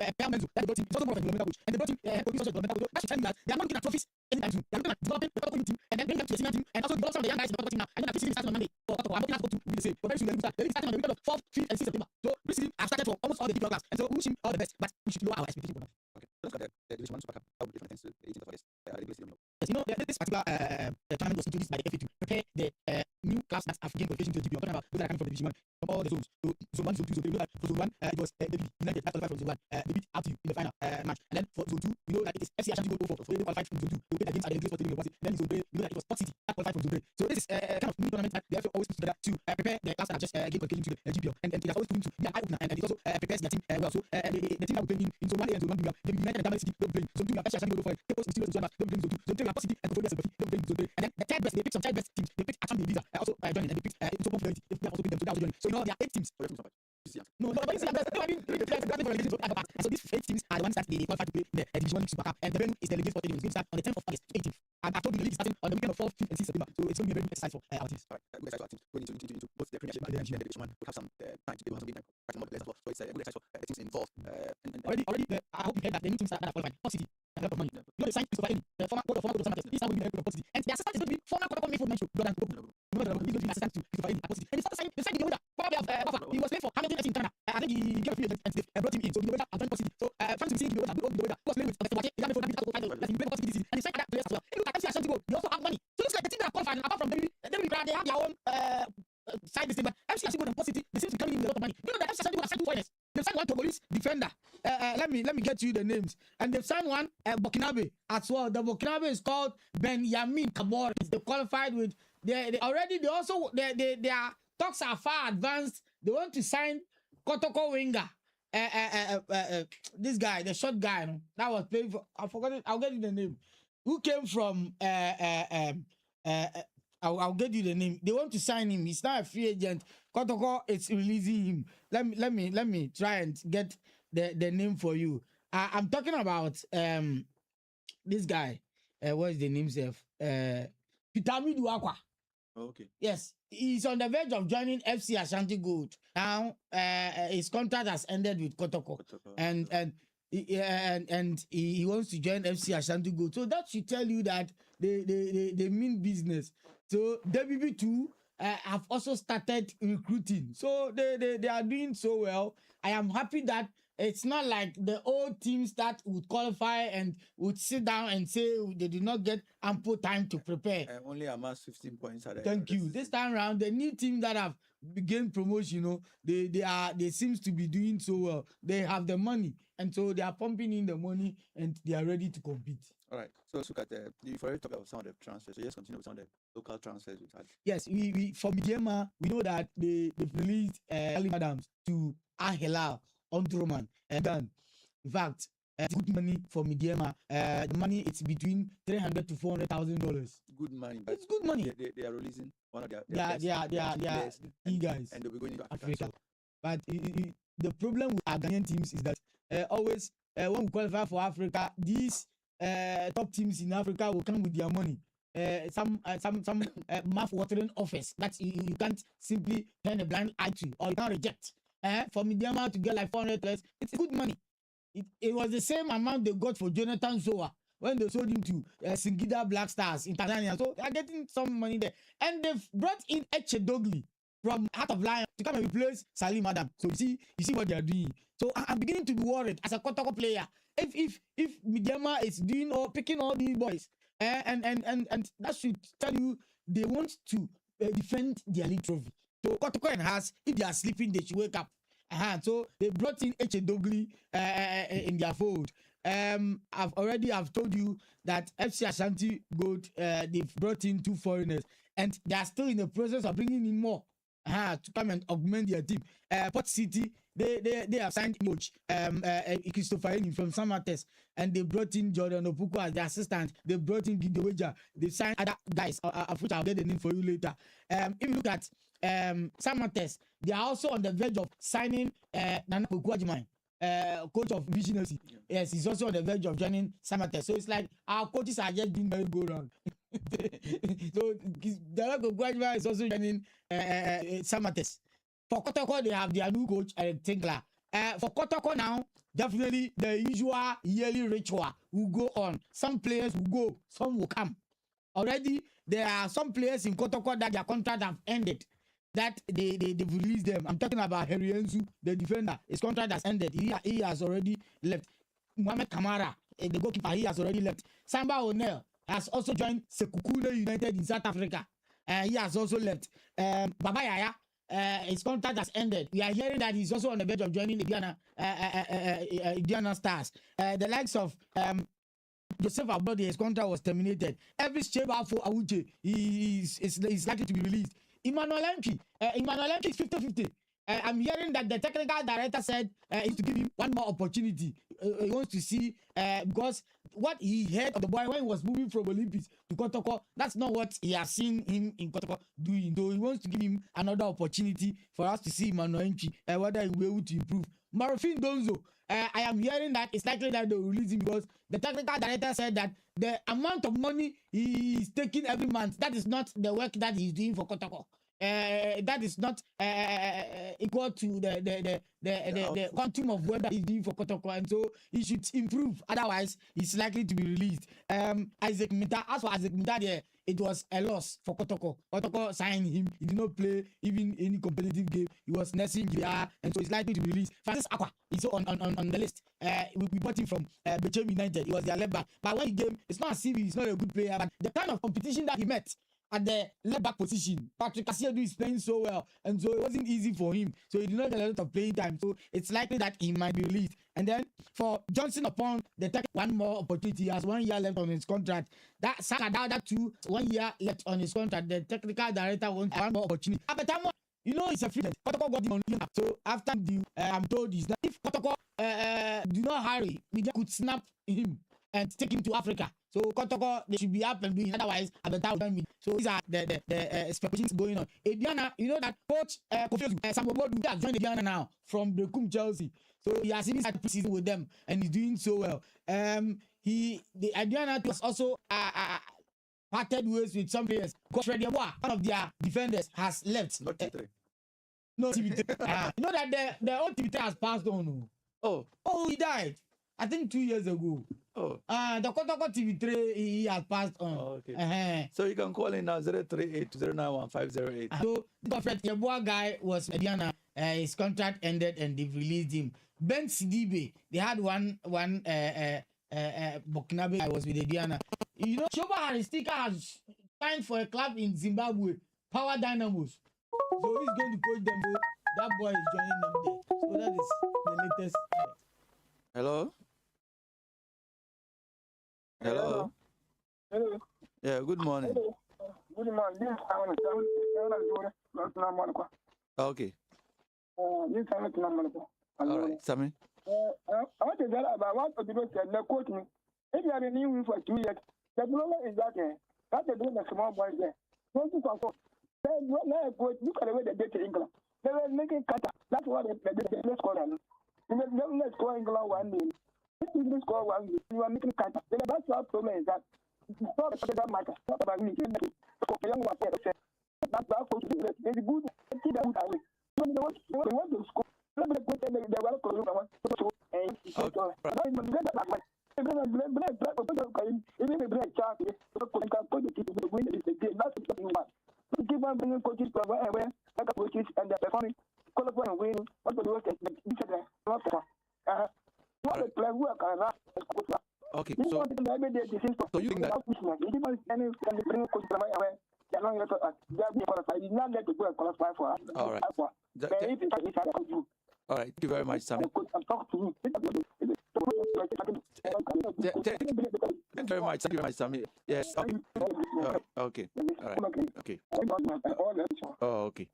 Per Menzo, that they brought in, is also more of a developmental coach. And they brought in coach also developmental coach. That should tell me that they are not looking at trophies anytime soon. They are looking at developing the Kotoko team and then bring them to the senior team and also develop some of the young guys in the Kotoko team now. And then the season starting on Monday for Kotoko. I'm hoping that Kotoko will be the same. But very soon they'll be starting on the weekend of 4th, 5th, and 6th September. So this season I've started for almost all the big clubs. And so we wish him all the best, but we should lower our expectation for now. Okay, let's look at the Division 1 Super Cup. How will be different things to the 18th of August? Yes, you know, this particular tournament was introduced by the FA to prepare the new clubs that have gained qualification to the GP. I'm talking about those that are coming from the Division 1 from all the zones. So zone 1, zone 2, zone 3. We know that for zone 1, it was David United that qualified from zone 1. They beat out in the final match. And then for zone 2, we know that it is FC Ashanti Gold 04. So they qualified from zone 2. They played their games at the English Sports Stadium. Then in zone 3, we know that it was Port City to prepare the class that just gave qualification to the GPL, and it has always proven to be an eye opener, and it also prepares their team well. So the team that will play in Zone 1 and Zone 1 they will be United and Damage City. They will play in Zone 2. You have Chelsea, go for it. Capos, Steelers, Zone 1. They will play in Zone 2. Zone 3 you have City and Control Sympathy. They will play in Zone 3. And then the third best, they pick some third best teams. They picked Atom Visa also joining, and they picked Sopon Fidelity. They have also picked them, so they are also joining. So you know there are 8 teams. No, but you see, so these 8 teams are the ones that they qualify to play in the Division 1 Super Cup, and the venue is the Legacy Sport Stadium. It's going to start on the 10th of August to 18th. And I told you the league is starting on the weekend of 4th, 5th, and 6th September. So it's going to be a very good exercise for our teams.
All right, good exercise for our teams. Going into both the Premiership and the Division 1. We'll have some time to be able to have some more players as well. So it's a good exercise for the teams involved.
Already, I hope you heard that the new teams that are qualified. Port City, a lot of money. You know, they signed Christopher Eni, the former coach of Samatex. He's now going to be the head coach of Port City. And the assistant is going to be former Kotoko midfield Metro, Jordan Opoku. He's going to be assistant to Christopher Eni at Port City. And they signed the Yoda. He was playing for Hamilton FC in Canada. I think he gave a few agents and they brought him in. So the Yoda has joined Port City. So fans will see the Yoda, who was playing with Wache. He got me for the title that he played for Port City this season. And he signed other players as well. If you look at FC Ashanti Gold, they also have money. So it looks like the team that are qualified, apart from they have their own side this thing, but FC Ashanti Gold and Port City, they seem to be coming in with a lot of money. You know that FC Ashanti Gold have signed 2 foreigners. They've signed one Togolese defender. Let me get you the names. And they've signed one Burkinabe as well. The Burkinabe is called Benjamin Kabor. They qualified with their talks are far advanced. They want to sign Kotoko winger. This guy, the short guy, no, that was playing for. I forgot it. I'll get you the name. Who came from? I'll get you the name. They want to sign him. He's not a free agent. Kotoko is releasing him. Let me try and get the name for you. I'm talking about this guy. What is the name, self? Pitami Duakwa.
Okay.
Yes, he's on the verge of joining FC Ashanti Gold. Now, his contract has ended with Kotoko, and he wants to join FC Ashanti Gold. So that should tell you that they mean business. So WB2 have also started recruiting. So they are doing so well. I am happy that it's not like the old teams that would qualify and would sit down and say they did not get ample time to prepare.
Only amassed 15 points.
Thank you. This time around, the new team that have gained promotion, you know, they seems to be doing so well. They have the money, and so they are pumping in the money, and they are ready to compete.
All right. So let's look at you've already talked about some of the transfers. So let's continue with some of the local transfers we've had.
Yes, we from Midiema, we know that they've released Ali Adams to Al Hilal Omdurman, and then in fact good money for Midiema. The money it's between $300,000 to $400,000.
Good money, but
it's good money.
They are releasing one of their
best key guys,
and they'll be going into
Africa. So. But the problem with our Ghanaian teams is that always when we qualify for Africa, these top teams in Africa will come with their money. Some mouth-watering offers that you can't simply turn a blind eye to, or you can't reject. For Midiama to get like 400 plus, it's good money. It was the same amount they got for Jonathan Zoa when they sold him to Singida Black Stars in Tanzania. So they are getting some money there. And they've brought in Eche Dogli from Heart of Lion to come and replace Salim Adam. So you see what they are doing. So I'm beginning to be worried as a Kotoko player. If Midiama is doing or picking all these boys, and that should tell you they want to defend their league trophy. So Kotoko has, if they are sleeping, they should wake up. So they brought in Eche Dogli in their fold. I've told you that FC Ashanti Gold, they've brought in 2 foreigners, and they are still in the process of bringing in more to come and augment their team. Port City, they have signed Moch, Christopher Eni from Samatex, and they brought in Jordan Opoku as the assistant. They brought in Gideweja. They signed other guys, of which I'll get the name for you later. If you look at Samatex, they are also on the verge of signing Nana Okuajimai, coach of Visionary. Yes, he's also on the verge of joining Samatex. So it's like our coaches are just doing very go round. So Nana Okuajimai is also joining Samatex. For Kotoko, they have their new coach, Eric Tinkler. For Kotoko now, definitely the usual yearly ritual will go on. Some players will go, some will come. Already, there are some players in Kotoko that their contract have ended, that they've released them. I'm talking about Herienzu, the defender. His contract has ended. He has already left. Mohamed Kamara, the goalkeeper, he has already left. Samba O'Neill has also joined Sekukune United in South Africa. He has also left. Baba Yaya, his contract has ended. We are hearing that he's also on the verge of joining Indiana Stars. The likes of Joseph Abodi, his contract was terminated. Elvis Chebafo Awuche, he's likely to be released. Emmanuel Enki is 50-50. I'm hearing that the technical director said is to give him one more opportunity. He wants to see because what he heard of the boy when he was moving from Olympics to Kotoko, that's not what he has seen him in Kotoko doing. So he wants to give him another opportunity for us to see Emmanuel Enki whether he will be able to improve. Marufin Donzo, I am hearing that it's likely that they will release him because the technical director said that the amount of money he is taking every month, that is not the work that he's doing for Kotoko. That is not equal to the quantum of work that he's doing for Kotoko, and so he should improve. Otherwise, he's likely to be released. Isaac Mita, as for Isaac Mita, it was a loss for Kotoko. Kotoko signed him. He did not play even any competitive game. He was nursing GR, and so he's likely to be released. Francis Aqua is on the list. We bought him from Bechem United. He was their left back. But when he came, it's not as if he's not a good player, but the kind of competition that he met at the left back position, Patrick Asiedu is playing so well, and so it wasn't easy for him. So he did not get a lot of playing time. So it's likely that he might be released. And then for Johnson upon the take one more opportunity, he has 1 year left on his contract. That Saka Dawda too, 1 year left on his contract. The technical director wants one more opportunity. Abetamo, you know, it's a free. Kotoko got him on loan. So after the I'm told is that if Kotoko do not hurry, we could snap him and take him to Africa. So Kotoko, they should be up and doing. Otherwise, at the time, so these are the speculations going on. Ediana, you know that coach Samuel Bodu has joined Ediana now from the Chelsea. So he has even started preseason with them and he's doing so well. The Ediana was also parted ways with some players. Coach Rediawa, one of their defenders, has left.
Not TV3.
No TV3. You know that the old TV3 has passed on.
Oh,
he died. I think 2 years ago.
oh.
The Kotoko TV3 he has passed on.
Oh, okay. So you can call in now 038-091-508.
So the Yeboah guy was Mediana. His contract ended and they've released him. Ben Sidibe, they had one Burkinabe guy was with Ediana. You know, Shoba Haristika has signed for a club in Zimbabwe, Power Dynamos. So he's going to coach them. So that boy is joining them there. So that is the latest.
Hello? Hello?
Hello.
Yeah, good morning.
Good morning. This is
Okay. All right, Sammy.
I want to tell about what people said. The coach me. If you have been in for 2 years, the problem is that that's the small boys there. Don't you confirm? Look at the way they did to England. They were making cutter. That's what they scored. Let's score England 1-0. If you score 1-0, you are making cutter. The best problem is that it's not that matter. Not about me. That's our coach. It's good. Keep them away. They want to score. They want to score. Keep on bringing coaches to where coaches and they're performing, qualify and win. What the work is
Okay, so you think that all right. All right, thank you very much, Sammy. Thank you very much, Sammy. Yes. Okay. All right. Okay. Oh, okay.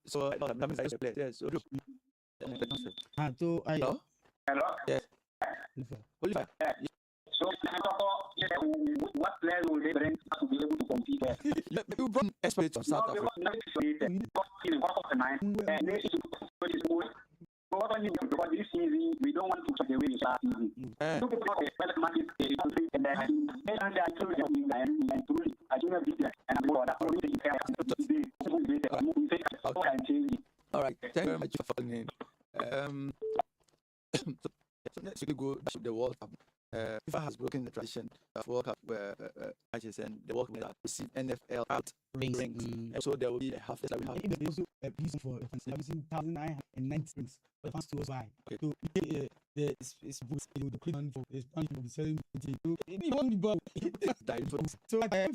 So, yes.
So I.
Hello.
Yes. Oliver.
So, what players will they bring to be able to compete there?
You brought experts from South Africa.
Because this season, we don't want to take away the last season. Look at the first match in the country, and then I told you, and truly, I do not be there, and I'm going to
all right, thank you very much for calling in. So next we go to the World Cup. FIFA has broken the tradition of World Cup matches, and the World Cup will receive NFL out rings. So there will be a half that we have.
There's also a piece for the fans. I've seen 1,990 rings for the fans to buy.
Okay.
So the Cleveland for the Spanish will be selling it. So it won't be bad. So I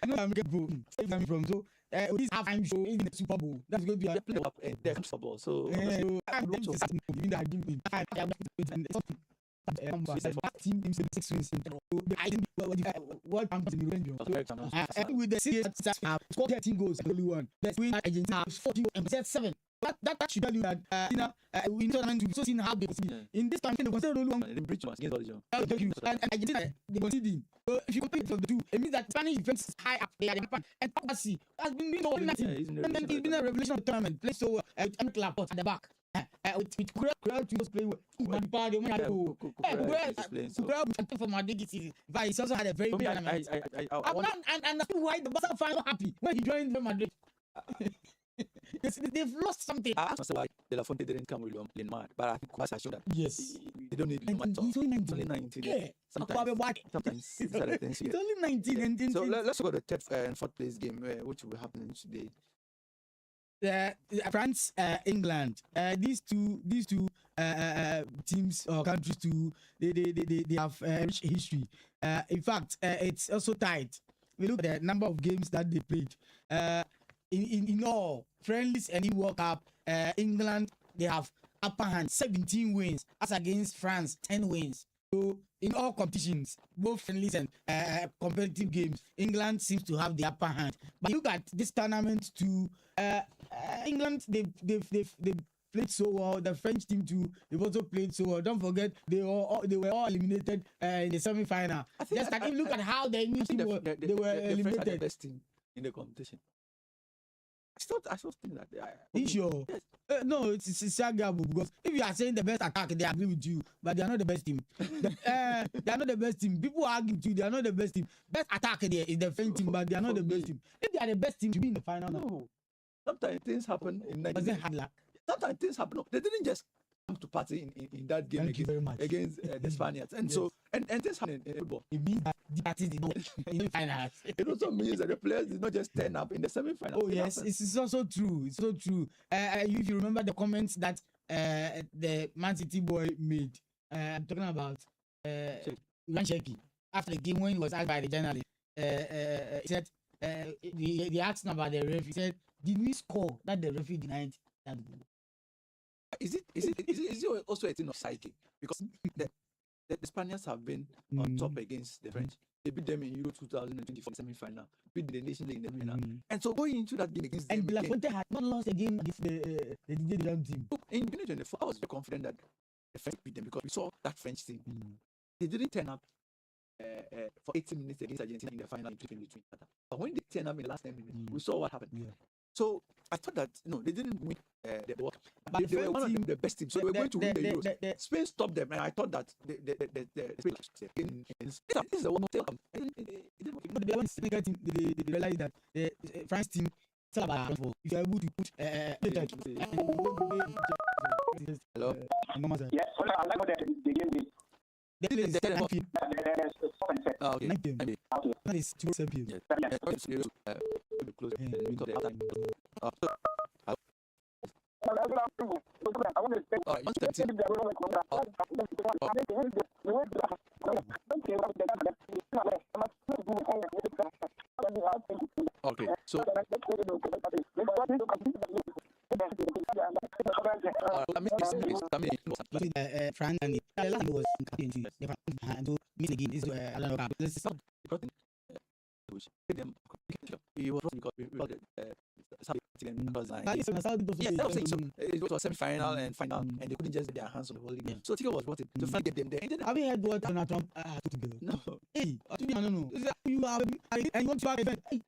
know I'm getting from. So this halftime show in the Super Bowl. That's going to be a
play up and the Super Bowl. So
team 6 wins. I think what comes in the range. With the series scored 13 goals, only one. That's win Argentina 14 and 7. That should tell you that we need to so seen how they in this time they consider only one. And Argentina they conceding. So if you compare it from the two, it means that Spanish defense is high up there. And Pogba has been doing all nothing. And then he's been a revelation of the tournament. Play so with Laporte at the back. With Kurel to play with for Madrid this season. But he's also had a very big tournament. And that's why the Barca fans are happy when he joined Real Madrid. They've lost something.
I asked myself why De La Fuente didn't come with Neymar, but I think Kwasi showed that
yes,
they don't need Neymar.
He's only 19.
Only 19.
Yeah.
Sometimes these are the things.
He's only 19 and
so let's go to the third and fourth place game, which will be happening today.
France, England. These two teams or countries too. They have rich history. In fact, it's also tight. We look at the number of games that they played. In all friendlies and in World Cup, England they have upper hand 17 wins as against France 10 wins. So in all competitions, both friendlies and competitive games, England seems to have the upper hand. But look at this tournament too. England they've played so well. The French team too, they've also played so well. Don't forget they were all eliminated in the semi-final. Just like look at how the English team they were eliminated.
The best team in the competition. I still think that.
You sure? Yes. No, it's Sagabo, because if you are saying the best attack, they agree with you, but they are not the best team. They are not the best team. People argue with you, they are not the best team. Best attack there is the French team, but they are not the best team. If they are the best team, to be in the final now.
No. Sometimes things happen in
Was it hard luck?
Sometimes things happen. No, they didn't just come to party in that game against the Spaniards. And so and things happen in football.
It means that the parties did not in the finals.
It also means that the players did not just turn up in the semi-final.
Oh yes, it's also true. It's so true. If you remember the comments that the Man City boy made, I'm talking about Ryan Cherki after the game when he was asked by the journalist. He said they asked him about the ref. He said, "Did we score that the referee denied that goal?"
Is it also a thing of psyche? Because the Spaniards have been on top against the French. They beat them in Euro 2024 semi-final, beat the Nation League in the final. And so going into that game against them,
and De La Fuente had not lost a game against the DJ Deschamps team.
In 2024, I was very confident that the French beat them because we saw that French team. They didn't turn up for 80 minutes against Argentina in the final in 2023. But when they turned up in the last 10 minutes, we saw what happened. Yeah. So I thought that they didn't win the World Cup, but they were one of the best teams. So they were going to win the Euros. Spain stopped them, and I thought that the Spain this is the one more
But the one Senegal team, they realized that the France team it's all about if you're able to put
hello.
Yes, I like what the game is.
Okay.
That
is 2-7.
Yes.
I want to say,
okay, so
France and the last was in and to miss again is another cup. This is
he was because we got it was semi-final and final, and they couldn't just get their hands on the whole league. So Ticket was brought in to finally get them there.
Have you heard what Donald Trump put together?
No.
Hey, no. You are and you want to have event.
I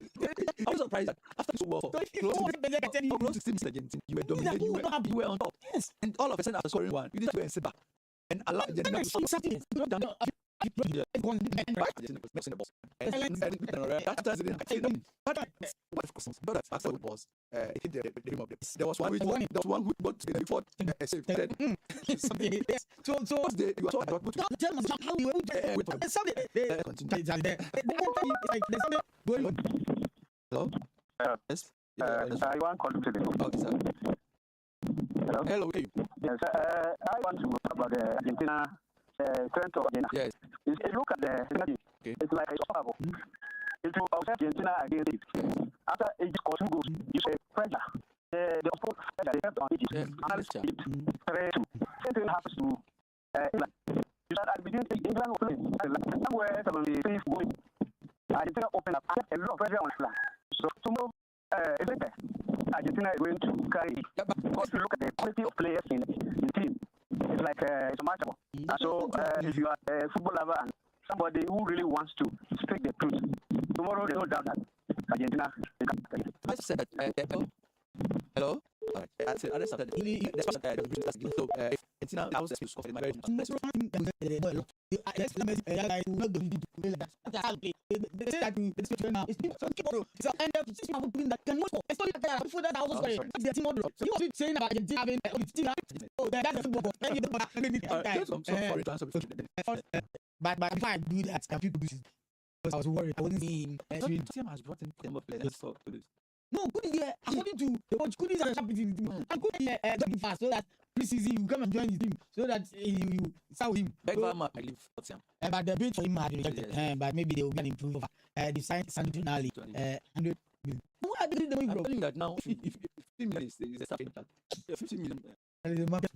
was surprised that after the World Cup, close to 16 minutes against you were dominated, you were on top. Yes. And all of a sudden after scoring one, you didn't go and sit back and allow Argentina to score something. There was one who got to the before so you are so how you hello? Yes.
I want to contribute to
okay, sir. Hello, okay.
Yes, I want to talk about the Argentina strength of Argentina.
Yes.
If you look at the synergy, it's like a trouble. If you observe Argentina against it, after Egypt scored 2 goals, you say pressure. The opposite pressure, they kept on Egypt. 3-2. Same thing happens to England. You start Argentina is going to carry. Once you look at the quality of players in team, it's like it's unmatchable. So if you are a football lover and somebody who really wants to speak the truth, tomorrow there's no doubt that Argentina is going to carry.
I said that. Hello. All right. I said that's something. So Argentina, I was just scoffing my very.
They say that it's now. It's and the putting that can work. It's not before that I was sorry. The team model. You was saying about Argentina having oh, that's the football. But before I do that, can people do this? Because I was worried. I wasn't seeing.
Team has brought in Tembo players for this.
No, good idea. According to the coach, good is a champion in the team. And good idea, fast so that preseason you come and join the team so that you start with him.
Bergvall might leave for Tiam.
But the bid for him had rejected. But maybe they will be an improver. They signed Sandro Tonali. 100 million. No, I believe them.
I'm telling you that now, if 50 million is a starting plan, 50 million.
And the market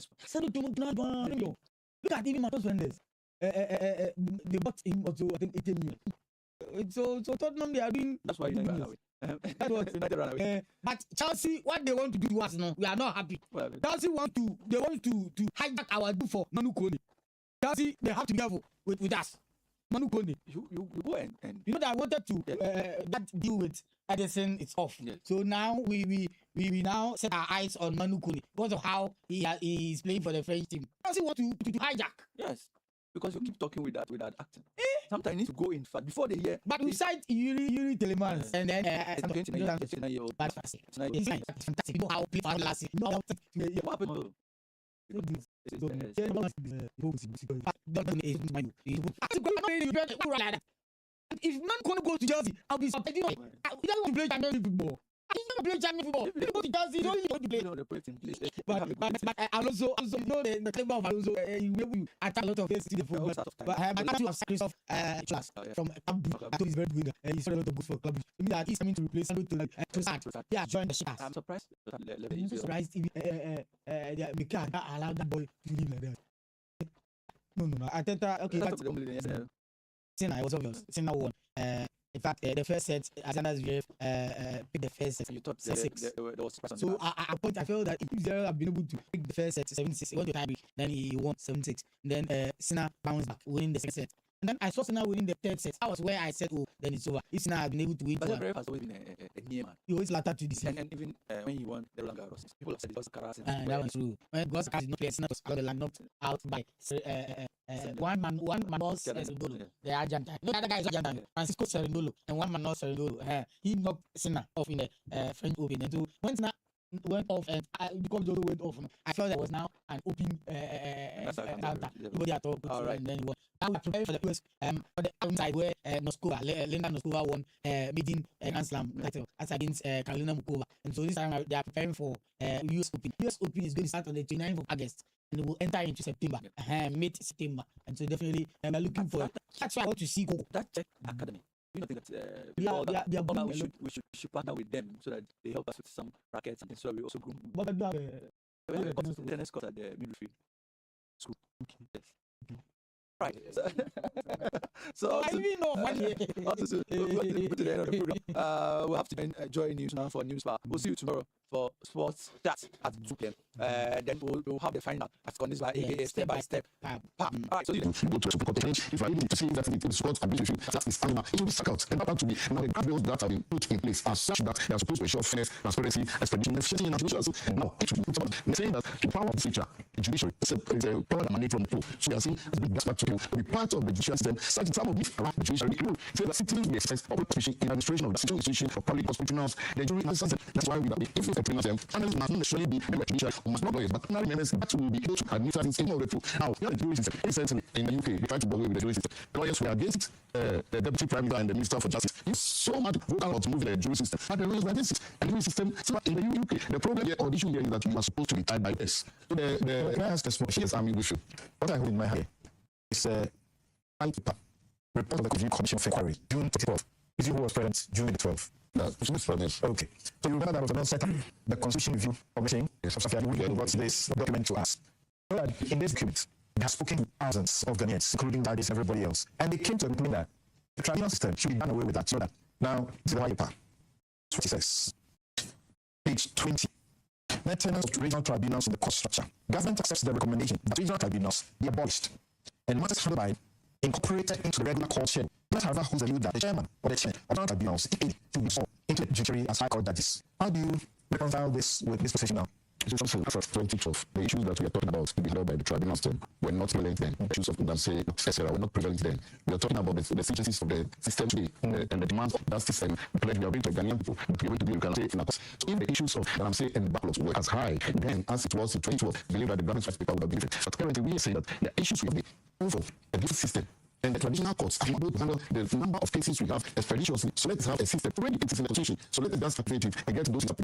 spoil. Sandro Tonali. Look at even Matheus Fernandes. They bought him also, I think, 80 million. So Tottenham, they are doing.
That's why you run away.
That's what, but Chelsea, what they want to do to us now, we are not happy.
Well,
Chelsea want to hijack our do for Manu Kone. Chelsea, they have to be careful with us. Manu Kone.
You go and
you know that I wanted to that deal with Edison. It's off.
Yes.
So now we now set our eyes on Manu Kone because of how he is playing for the French team. Chelsea want to hijack.
Yes. Because you keep talking with that acting. Sometimes you need to go in fact before they hear.
But we cite Yuri Telemans and then
29-year-old.
But it's fantastic. You know how play for last season.
What happened?
If man can't go to Chelsea, I'll be surprised. He doesn't want to play Champions League football. He never play Champions football. If you go to Chelsea, you don't need to play. But Alonso, you know the clever of Alonso, he will attack a lot of players in the football. But I have Christoph Chlas from Club. He's very good. He saw a lot of goals for Club. It means that he's coming to replace Sandro Tonali. Yeah, join the Stars.
I'm surprised.
I'm surprised if they can't allow that boy to leave like that. No. I think that okay. Sinna was obvious. Sinna won. In fact, the first set, Alexander Zverev picked the first set.
You thought
6-6. So I felt that if Zverev had been able to pick the first set 7-6, he went to tie break, then he won 7-6. Then Sinna bounced back, winning the second set. And then I saw Sinna winning the third set. That was where I said, oh, then it's over. If Sinna had been able to win,
but Zverev has always been a near man.
He always lacked to this.
And even when he won the Roland Garros, people have said it was Karas.
That was true. When Goscar did not play, Sinna was out of the line, knocked out by one man was Cerundolo, the Argentine. No, the other guy is Argentine, Francisco Cerundolo, and one man was Cerundolo. He knocked Sinna off in the French Open. And so when Sinna went off and because Jodo went off, I felt there was now an open counter. Nobody at all. Right. And then he won. Now we're preparing for the US for the outside where Linda Noskova won maiden Grand Slam title as against Karolina Muchova. And so this time they are preparing for US Open. US Open is going to start on the 29th of August. And it will enter into September, mid-September. And so definitely, we're looking for that's why I want to see Coco.
That Czech Academy. You know, think that we should partner with them so that they help us with some rackets and so we also groom.
But
tennis court at the midfield school. Yes. Right. So
I even know money.
We'll to the end of the program. We'll have to enjoy news now for News Bar. We'll see you tomorrow for sports chat at 2 p.m. Then we'll have the final at Condisba, aka step by step. All right, so you go to a super challenge. If you are able to see that the squad ability that is stamina, it will be stuck out. And back to me. Now the guardrails that have been put in place are such that they are supposed to ensure fairness, transparency, expedition, efficiency, and efficiency. And now it will be put about saying that the power of the future, the judiciary, is a power that emanates from the people. So we are seeing as big back to people to be part of the judicial system, such some of which around the judiciary rule. So that citizens will exercise public position in administration of the civil institution of public hospitals, the jury and the that's why we have the influence of criminals. Analysts must not necessarily be members of the judiciary or must not lawyers, but ordinary members that will be able to administer things in all the truth. Now, you know the jury system. Essentially, in the UK, they try to go away with the jury system. The lawyers were against it. The Deputy Prime Minister and the Minister for Justice used so much vocal out to move the jury system. But the lawyers were against it. And the jury system, in the UK, the problem here or the issue here is that you are supposed to be tied by this. So can I ask this question? Yes, I'm with you. What I hold in my hand is report of the Review Commission of Inquiry, June 12th. Is you who was present June the 12th? No, okay. So you remember that was announced the Constitution Review Commission brought this document to us. So that in this document, they have spoken to thousands of Ghanaians, including daddies and everybody else. And they came to the conclusion that the tribunal system should be done away with that. So that now, this is the part. That's what he says.
Page 20. Maintenance of regional tribunals in the court structure. Government accepts the recommendation that regional tribunals be abolished and matters handled by incorporated into the regular court schedule. That, however, holds the view that the chairman or the chair of regional tribunals, if any, to be sworn into the judiciary as high court judges. How do you reconcile this with this position now?
Also, as of 2012, the issues that we are talking about to be handled by the tribunals then were not prevalent then. The issues of say, etc. were not prevalent then. We are talking about the exigencies of the system today and the demands of that system. We are going to Ghanaian people to be able to be in a course. So if the issues of that I'm saying and the backlogs were as high then as it was in 2012, I believe that the government's rights paper would have been different. But currently we are saying that the issues we have over a different system. And the traditional courts are able to handle the number of cases we have expeditiously. So let's have a system. Already it is in the constitution. So let us just activate it and get those to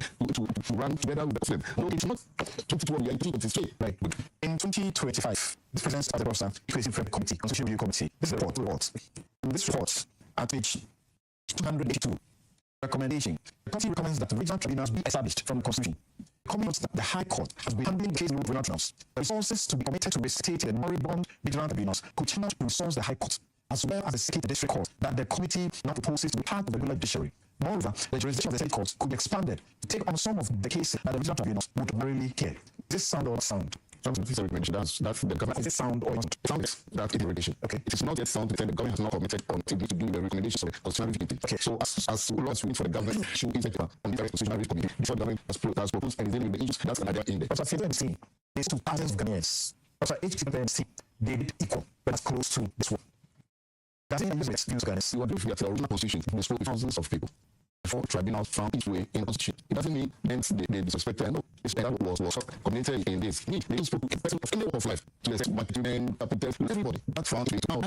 run together with the system. No, it's not 2012, we are in 2023.
Right. In 2025, the president started also creating a committee, constitutional review committee. This is the report. In this report, at page 282, recommendation. The committee recommends that the regional tribunals be established from the constitution. The committee notes that the High Court has been handling the case of regional tribunals. The resources to be committed to restating the moribund regional tribunals could channel to resource the High Court, as well as the State District Court, that the committee now proposes to be part of the regular judiciary. Moreover, the jurisdiction of the State Courts could be expanded to take on some of the cases that the regional tribunals would ordinarily hear. Does this sound or not sound?
That's the government.
Is it sound or not?
It sounds that it's regulation.
Okay.
It is not yet sound because the government has not committed on to do the recommendations of the constitutional review committee.
Okay.
So as long as we wait for the government to intake on the constitutional review committee before the government has proposed and is dealing with the issues, that's an idea in there.
But I feel MC, these two thousands of Ghanaians, also each people MC, they did equal, but as close to this one. Doesn't it use the excuse, Ghanaians?
You are doing the original constitution, they spoke with thousands of people. Before tribunals found its way in the constitution. It doesn't mean they disrespected. No, that was committed in this. They just spoke to a person of any walk of life, to the marketing, everybody. That found to be now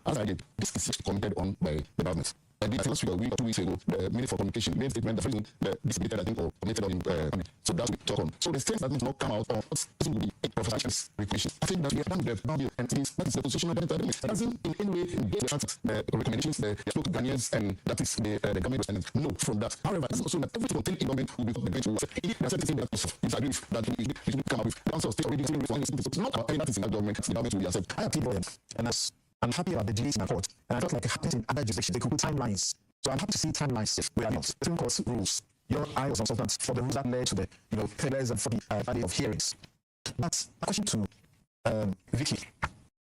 as I did. This is committed on by the government. I did last week, a week or 2 weeks ago, the Minister for Communication made a statement that this debated, I think, or committed on so that's what we talk on. So the statement that not come out or what will be a professionalist recognition. I think that we have done the boundary and that is the position of the government. It doesn't in any way engage the recommendations, the spoke to Ghanaians, and that is the government and no from that. However, it's also that everything will in government will be going to if there's certain that disagree with that we should come up with. The council state already dealing with one thing. It's not about that is in the government, it's the government will accept.
I have people and as I'm happy about the delays in the court, and I felt like it happens in other jurisdictions. They could put timelines. So I'm happy to see timelines if we are not. Supreme Court rules. I was consultant for the rules that led to the pillars and 40 day of hearings. But a question to Vicky,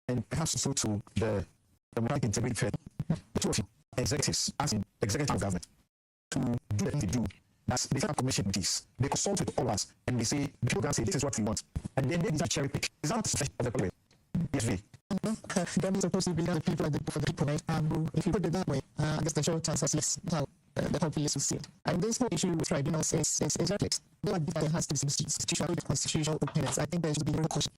and perhaps also to the Democratic Integrity Fair, the two of you, executives, as in executive government, to do the thing they do. That's they set up commission committees. They consult with all of us, and they say, the people can say, this is what we want. And then they decide cherry pick. Is that the problem? Yes,
That is supposed to be the people for the people, right? If you put it that way, I guess the short answer is how the populace will see it. And this whole issue with tribunals is reckless. Though there has to be some constitutional opinions, I think there should be no caution.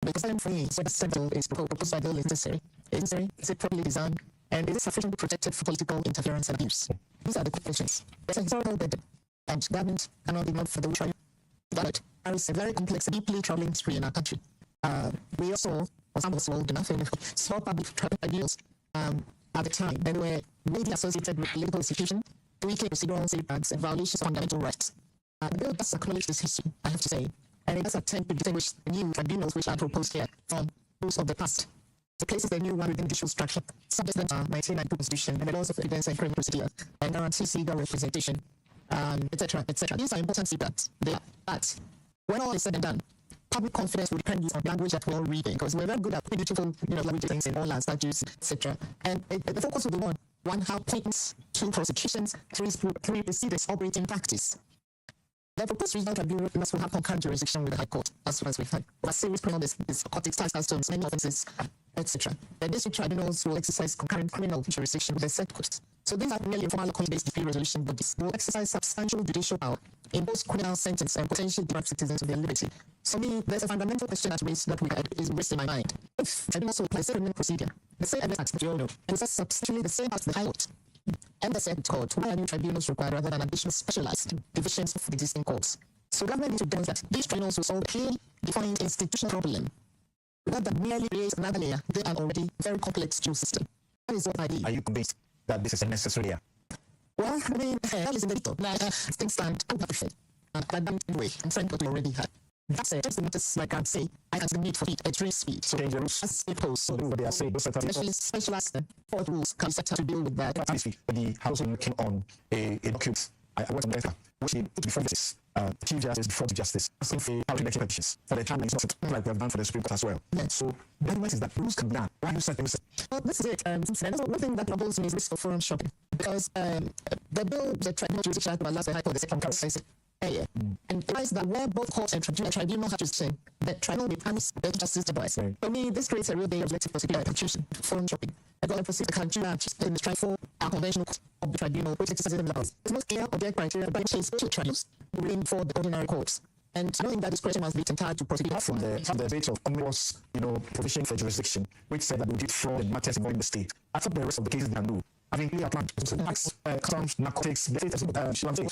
Because I'm for me, whether the central is proposed by bill is necessary. Is it properly designed? And is it sufficiently protected for political interference and abuse? These are the questions. There's a historical burden, and government cannot be ignored for the tribunal. But there is a very complex, deeply troubling history in our country. We also, for some of us old enough, saw public tribunals at the time. They were mainly associated with political institutions, weakening procedural safeguards, and violations of fundamental rights. The bill does acknowledge this history, I have to say, and it does attempt to distinguish the new tribunals which are proposed here from those of the past. It places the new one within judicial structure, subject them to 1992 Constitution, and it also evidence and criminal procedure, and guarantees legal representation, etc., etc. These are important safeguards. But when all is said and done, public confidence will depend on language that we're all reading, because we're very good at beautiful, language things in all our statutes, etc. And the focus will be one, how points, two, prosecutions, three, proceedings, operating practice. The proposed regional tribunals will have concurrent jurisdiction with the High Court, as far as we've had. Over serious criminal narcotics, customs, many offences, etc. The district tribunals will exercise concurrent criminal jurisdiction with the said courts. So these are merely informal court-based dispute resolution bodies will exercise substantial judicial power in both criminal sentence and potentially deprive citizens of their liberty. So there's a fundamental question that is raised in my mind. If tribunals will apply the same criminal procedure, the same evidence that you all know, and possess substantially the same as the High Court, and the said court, why are new tribunals required rather than additional specialized divisions of the existing courts? So government needs to demonstrate that these tribunals will solve a clearly defined institutional problem, rather than merely raise another layer within an already very complex judicial system. That is what I mean.
Are you convinced that this is a necessary layer?
Well, I mean, that is in the detail. Things stand out of it. But anyway, I'm saying what we already had. That's it. Just the notice, like I'd say, I have the need for it at 3 speed.
So change the rules.
As opposed
So what they are saying, those set up
specialized court rules can set up to deal with that.
the House is working on a document I worked on Esther, which they put before justice, Chief Justice before the Justice, asking for power election petitions for the time and it's not like we have done for the Supreme Court as well.
Yes.
So the argument is that rules can be done. Why you set
Well, this is it. Since then, one thing that troubles me is risk of forum shopping, because the bill, the tribunal jurisdiction by last High Court, the second case, and it is that where both courts and tribunal have to say the tribunal becomes the justice device.
Right.
For me, this creates a real danger of collective prosecution, confusion, forum shopping. I got to perceive the Nigeria in the strike for our conventional court of the tribunal, which exercises the it's most clear object criteria by which is to tribunals bring for the ordinary courts. And I don't think that discretion must be entitled to prosecute.
From the debate of omnibus, provision for jurisdiction, which said that we did fraud and matters involving the state. After the rest of the cases they can do, having clearly outlined customs, narcotics, the state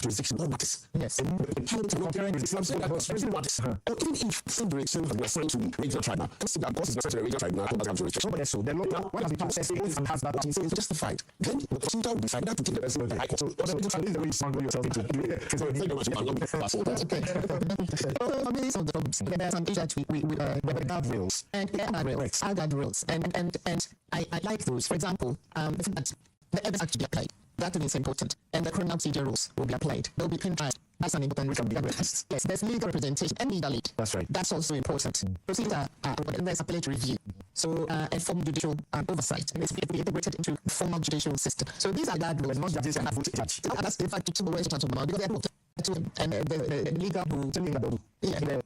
jurisdiction, all matters.
Yes.
And comparing with Islam,
Even if some directions are referring to regional tribunal, consider that what is necessary regional tribunal and have jurisdiction.
so so the law, what has been processed and has that
So it's justified. Then the prosecutor will decide that to take the person to the high court. So
this is the way you sound yourself into.
thank you very much.
That's okay. I mean, some of the problems. There are some issues that we
the guardrails.
and guardrails, and I like those. For example, the fact that the evidence has to be applied. That is important. And the criminal procedure rules will be applied. They'll be tried. That's an important requirement. Yes, there's legal representation and legal aid.
That's right.
That's also important. Procedure, there's appellate review. So, and formal judicial oversight. And it's integrated into the formal judicial system. So these are guardrails.
Not judges and vote judge.
That's the fact to because they are both. And the legal rule.
Yeah.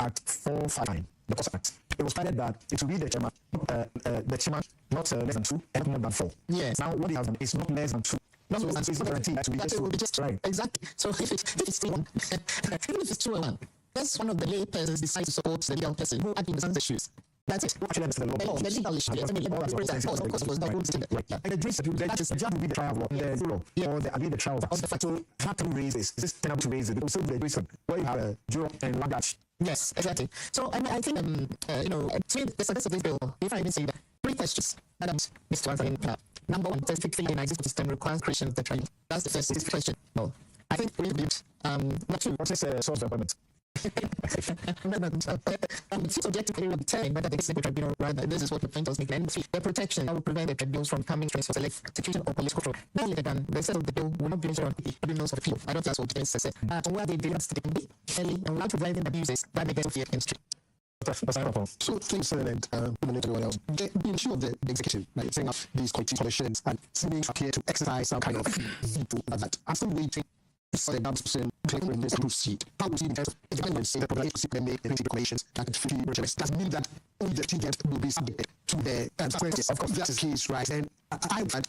Act 459, the Court Act. It was stated that it will be the chairman, not less than 2 and not more than 4.
Yes.
Now, what they have done is not less than 2.
No,
so it's not guaranteed that it will be just
right. Exactly. So if it's still on, even if it's 201, that's one of the lay persons decides to support the legal person who understands the issues. That's it.
Actually, that's the law.
The legal issue. Yes, I mean, of course,
and the judge will be the trial of the rule, or the trial of the fact. So, how can we raise this? Is this tenable to raise it? Also, the reason where you have a juror and one judge.
Yes, exactly. So, I think, the success of this bill, if I even say that, 3 questions that Mr. Answer. Number 1, does fixing an existing system requires creation of the trial? That's the first question. No. I think we believe. Number 2.
What's this source of appointment?
It's objectively determine whether the executive tribunal, rather, this is what the plaintiffs make. And 3, the protection that will prevent the tribunals from coming to for execution or police control. No later than the set of the bill will not be measured on the tribunals of appeal. I don't think that's what the says. Where they did not be early and without preventing abuses that make them fear against it.
So things and everyone else. The issue of the executive, like setting up these commissions and seeming to appear to exercise some kind of veto that I'm still waiting for the government to proceed. How proceed in terms of the government say that the prosecutor make any recommendations that free request does mean that only the TGF will be subject to the consequences. Of course, that's the case, right? And I would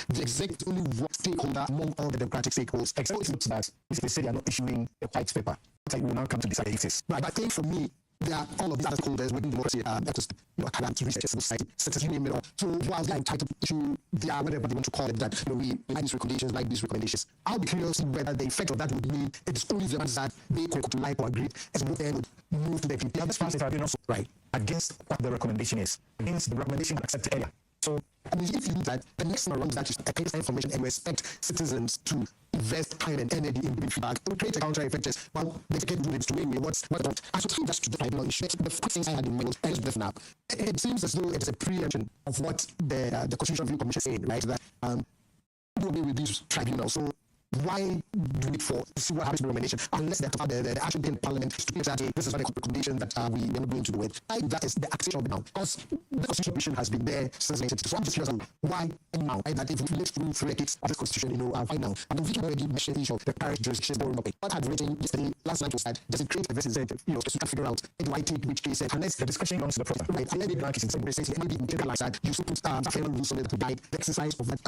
the executive only one stakeholder among all the democratic stakeholders.
Except it's that if they say they are not issuing a white paper, we will now come to decide if it's
right. But I think for me, there are all of these other stakeholders within democracy, academic research, civil society, citizen union. So while they are entitled to their whatever they want to call it, that we like these recommendations, I'll be curious whether the effect of that would mean it is only the ones that they could like or agree, as both then would move to the people.
The other parties also right against what the recommendation is, against the recommendation accepted earlier. So
I mean, if you do that, the next thing around that is to take information and expect citizens to invest time and energy in giving feedback. It will create a counter effect. Well, they can do it to win. What's about? I should think that's to the tribunal issue. The first things I had in mind was this now. It seems as though it's a preemption of what the Constitutional Review Commission is saying, right? That do away with these tribunals. So why do it for see what happens to the recommendation unless the action in Parliament to say that this is not a recommendation that we are not going to do it. That is the accession of the now. Because the Constitutional Commission has been there since 1962. So I'm just curious why now, right? That if we lived through 3 decades of this Constitution, why now? And the already mentioned the issue of the parish jurisdictions borrowing up. What had written yesterday, last night was that does it create a disincentive, so you can figure out do I take which case unless
the discussion belongs to the process.
Right, and then the blank is in some ways maybe materialize that you should put final rules on it to guide the exercise of that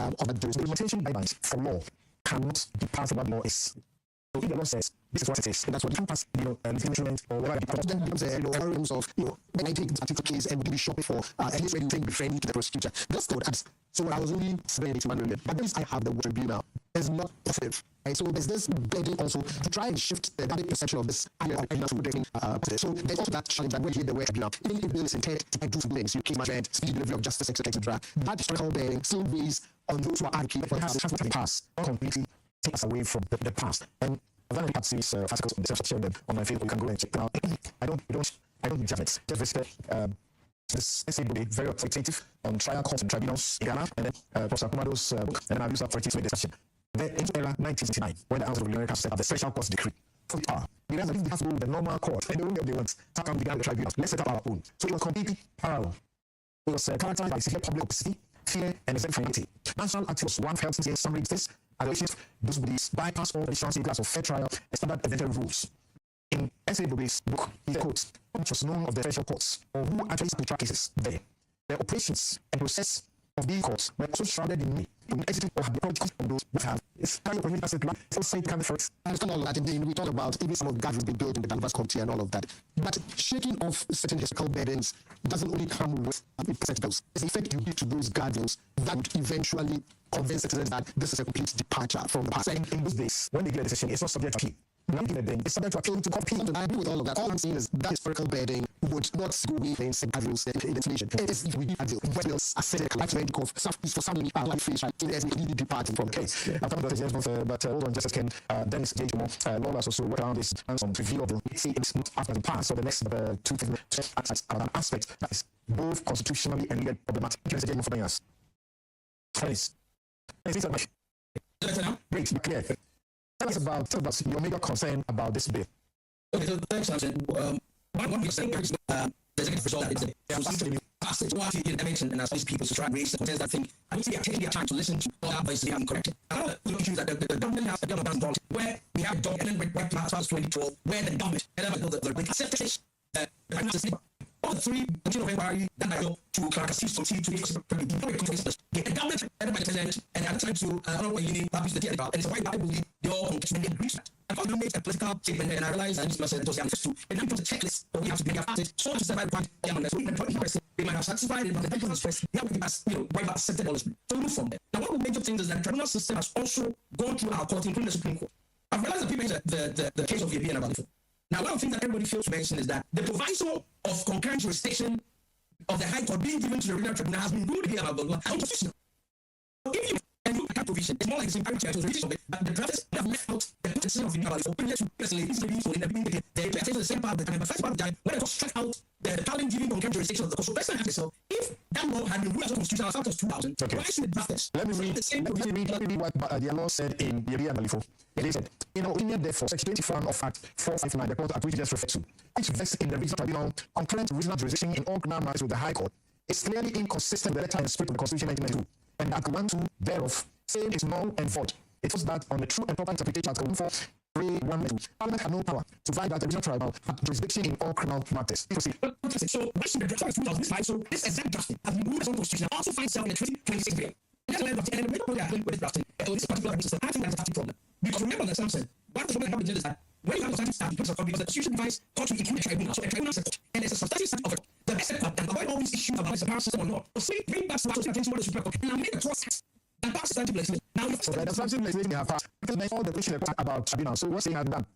jurisdiction.
The limitation guidelines for law cannot be part of what law is. So if the law says this is what it is, and that's what you can pass, instrument or whatever.
Then becomes terms of when I take this particular case and we do shopping for at least when you think be friendly to the prosecutor. That's what adds. So I was only 781 million, but this I have the tribunal is not positive. Right? So there's this begging also to try and shift the public perception of this so there's also that challenge that when you hear the word tribunal, even if the bill is intended to do some things, case management, speedy delivery of justice, etc., that historical bearing still weighs on those who are advocating for
the past, not completely take us away from the past. And I've done had these articles on the share them on my Facebook. You can go and check them out. I don't judge it. Just visited this essay very authoritative on trial courts and tribunals in Ghana, and then Professor Kumado's book, and then I've used that for a teaching discussion. Then into era 1969, when the House of America set up the special courts decree for power. We realized that if we have to go with the normal court, and the only way they want, how come we got the tribunals? Let's set up our own. So it was completely parallel. It was characterized by severe public opacity, fear, and exemplarity. National Act was one of health and summary this, and the those bodies bypass all the traditional safeguards of fair trial and standard evidentiary rules. In S.A. Bobe's book, he quotes, which was known of the special courts, or who actually could track cases there. The operations and process of being courts were also shrouded in me. In executive or habitual of those who have it's kind of a asset like society can first.
I understand all of that. Indeed, we talk about even some of the guardrails being built in the Danvers Committee and all of that. But shaking off certain historical burdens doesn't only come with percentages. It's the effect you give to those guardrails that would eventually convince citizens that this is a complete departure from the past.
In those days, when they get a decision, it's not subject to appeal. It's subject to appeal to copy.
I agree with all of that. All I'm saying is that historical burden would not go away in guardrails in inflation. It is if we guardrails ascetic like the of for some like fish like it is completely departing from the case.
I'm coming to the end, but hold on just a second. Dennis J. Lawless also worked around this and some review of the see it's not after the past. So the next two aspects that is both constitutionally and legally problematic. Dennis J. for us. Dennis, great, be clear. Tell us about your major concern about this bill.
Okay, so thanks, Samson. One big thing is the executive result that it's a passage. What you mentioned, and as these people to try and raise the concerns that think, I need to take their time to listen to all that voices and correct it. Another issue is that the government has a gun of guns where we have a dog, and then right now, as far as 2012, where the government, the accepted the all the three continual inquiry that I go to Clark to the government headed by the president and at the time to Honorable Union published the theater, and it's why I believe they all and they agree to that. And finally made a political statement, and I realized and this must those young to and then put a checklist but we have to be started so to survive the point we might have satisfied it, but the people expressed they have to give us right about accepted all this. So we move from there. Now one of the major things is that the tribunal system has also gone through our court, including the Supreme Court. I've realized that people mentioned the case of Yabi and Abalifo. Now, one of the things that everybody fails to mention is that the proviso of concurrent jurisdiction of the High Court being given to the regional tribunal has been ruled to be unconstitutional. So if you look at that provision, it's more like the same parity to the of it, but the drafters have left out the position of the Yabi for privilege to personally the same part of the time. But first part of the time, when it was struck out the challenge giving concurrent jurisdiction of the court, so person asked yourself, if that law had been ruled as constitutional as 2000, why should the drafters?
Let me read what the law said in Yabi and Abalifo. It said, in our opinion, therefore, Section 21 of Act 459, the court at which we just referred to, which vests in the regional tribunal concurrent regional jurisdiction in all criminal matters with the High Court, is clearly inconsistent with the letter and spirit of the Constitution 1992, and Article 1-2 thereof, saying is null and void. It was that on the true and proper interpretation of Article 1-4-3-1-2, Parliament had no power to provide that the regional tribunal had jurisdiction in all criminal matters.
So, why should the drafters 2005? So, this exact drafting has been ruled as unconstitutional, also finds itself in the 2026 bill. And the way we are with drafting, this particular system, I think that's a drafting problem. Because remember that Samson, one of the problems that happens is that when you have a starting staff, because the Constitution divides court to include a tribunal, so a tribunal separate, and there's a substantive set of it. The best step that avoid all these issues about the power system or not. So bring back to attention what the Supreme Court and now make a process that passes substantive legislation. Now,
so the substantive legislation they have passed, because all the question about tribunals. So what's saying I've done?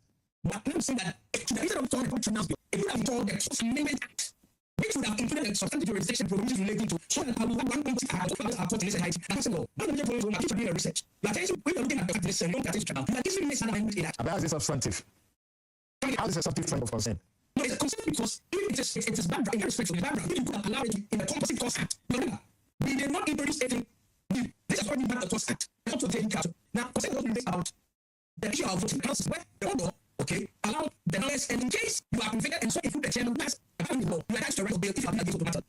But I'm saying that instead of talking about tribunals, it would have been called the Trust Amendment Act, which would have included a substantive jurisdiction provisions relating to so that I will have one point our court in this height. And I said, no, one of the major points when I keep doing research, we are looking at the fact that this is a non-practice tribunal. We are giving this amendment in that.
How is this substantive? How is this a substantive point of concern?
No, it's a concern because if it is background, in that respect, from the background, if you could have allowed it in the Composite Cost Act, remember, we did not introduce anything new. This is already back the Cost Act. Not to the council. Now, concern was raised about the issue of voting councils where the order, okay, allowed the knowledge, and in case you are convicted and so include the chairman, that's apparently law. You are attached to the right of bail if you are not able to matter.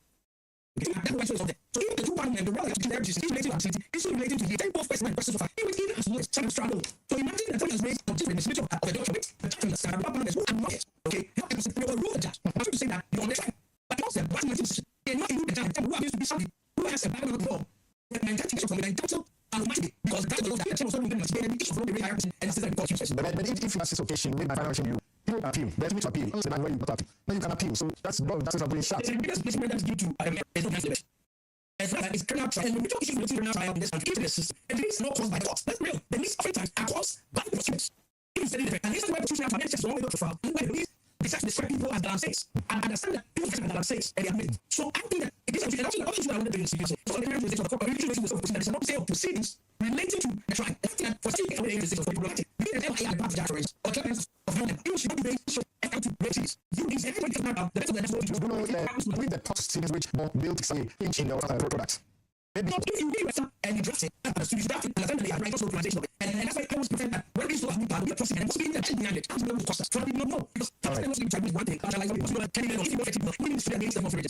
Okay, that's why it's there. So even the two parties and the role of the jurisdiction is relating to activity, is relating to the same both questions and questions so far. Even as long as some struggle. So imagine that someone has raised a different distribution of the document, the judge understands the parliament who are not yet. Okay, help them to rule the judge. I'm not to say that you're on the track. But most of them, what's my decision? They're not include the judge who happens to be somebody who has a background of the law. The mentality from the mentality automatically because that was the chairman was not even the issue from the very high and it's the court. But
if you ask this occasion, with my financial you don't appeal. There's to appeal. It's the man where you not appeal. No, you can appeal. So that's a very sharp.
It's the biggest placement that is due to there's no mechanism. It's criminal trial, and the major issue related to criminal trial in this country is the system. And it is not caused by the courts. That's real. The least oftentimes are caused by the prosecutors. It is very different. And this is why prosecution trial is just one way to file. And why the police decide to describe people as Dalam says. And understand that people think Dalam says, and they admit. So I think that it is and also the other issue I wanted to investigate. So the jurisdiction of the court, or jurisdiction of the that is not say of proceedings relating to the trial. I think that for such a jurisdiction of problematic, you can never have advantage juries or claimants of them. Even should not be based on active races. You need everybody to know about the rest of the national
with the toxins which built a inch in the products. maybe
So if you read Western and you draft it, and you draft it, and then they are right, also organization of it. And that's why I always pretend that when these laws need to be a process, and possibly the behind it, how to know the cost. So I don't know. Because first thing was to one thing,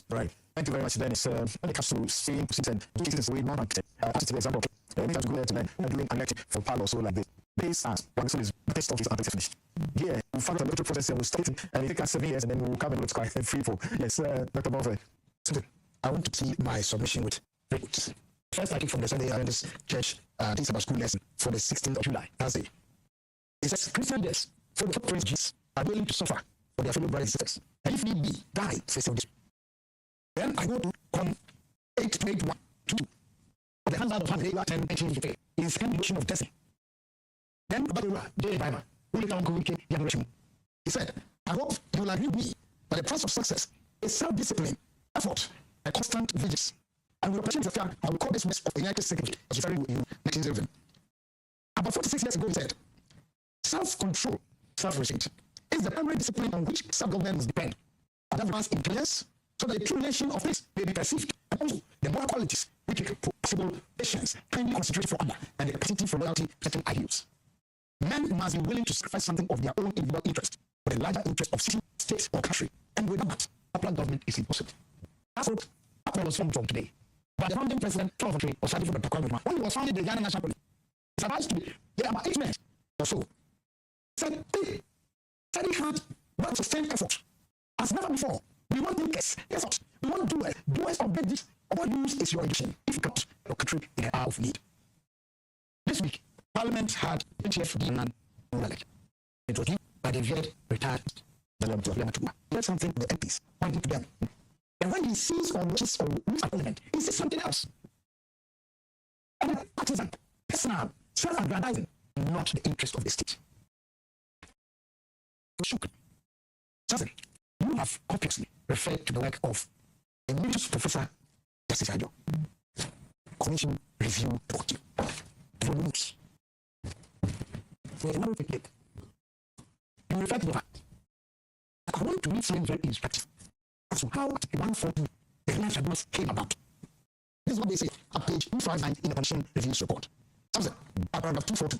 Right. Thank you very much, Dennis. When it comes to seeing proceeds and doing things the way non-marketed, as the example, we have to go there to learn and doing an lecture for Palo or so like this. This as one is the test of is until finished. Yeah, we'll find a little process and we'll start it, and it takes us 7 years and then we'll come and it's quite free for. Yes, Dr. Bonfrey.
I want to keep my submission with 3 quotes. First, I take from the Sunday Adventist Church, things about school lesson for the 16th of July, Thursday. It says, Christian leaders for the praise Jesus are willing to suffer for their fellow brothers and sisters. And if need be, die for salvation. Then I go to Psalm 8:1, 2. For the hands out of hand, they are 10 and change the faith. Is the motion of destiny. Then, J. Bible, he said, I hope you will agree with me that the price of success is self-discipline, effort, and constant vigilance. And with opportunity of I will call this mess of the United States as referring to in 1907. About 46 years ago, he said, self-control, self-restraint is the primary discipline on which self-government must depend. And that runs in players so that the true nation of things may be perceived, and also the moral qualities which make possible patience, kindly consideration for other, and the capacity for loyalty to certain ideals. Men must be willing to sacrifice something of their own individual interest for the larger interest of city, state, or country. And without that, popular government is impossible. That's what Apple was formed from today. But the founding president, Charles Tree, was started from the Pakistan. When he was founded, the Ghana National Police, it's advised to be there are about 8 men or so. Said, study hard, but sustained effort. As never before, we want thinkers, effort. We want doers, doers of big deeds. What use is your education if you got your country in an hour of need? This week, Parliament had HF Dinan Mulek. It was given by the very retired Dalamatuma. Here's something the MPs pointing to them. And when he sees or watches or reads a Parliament, he sees something else. And partisan, personal, self-aggrandizing, not the interest of the state. Johnson, you have copiously referred to the work of Emeritus Professor Justice Ajo. Commission Review Report. Volumes. For a number of people, you refer to the fact that I want to read something very instructive as to how at 140 the Reliance Tribunals came about. This is what they say at page 259 in the Commission Reviews Report. Johnson, paragraph 240.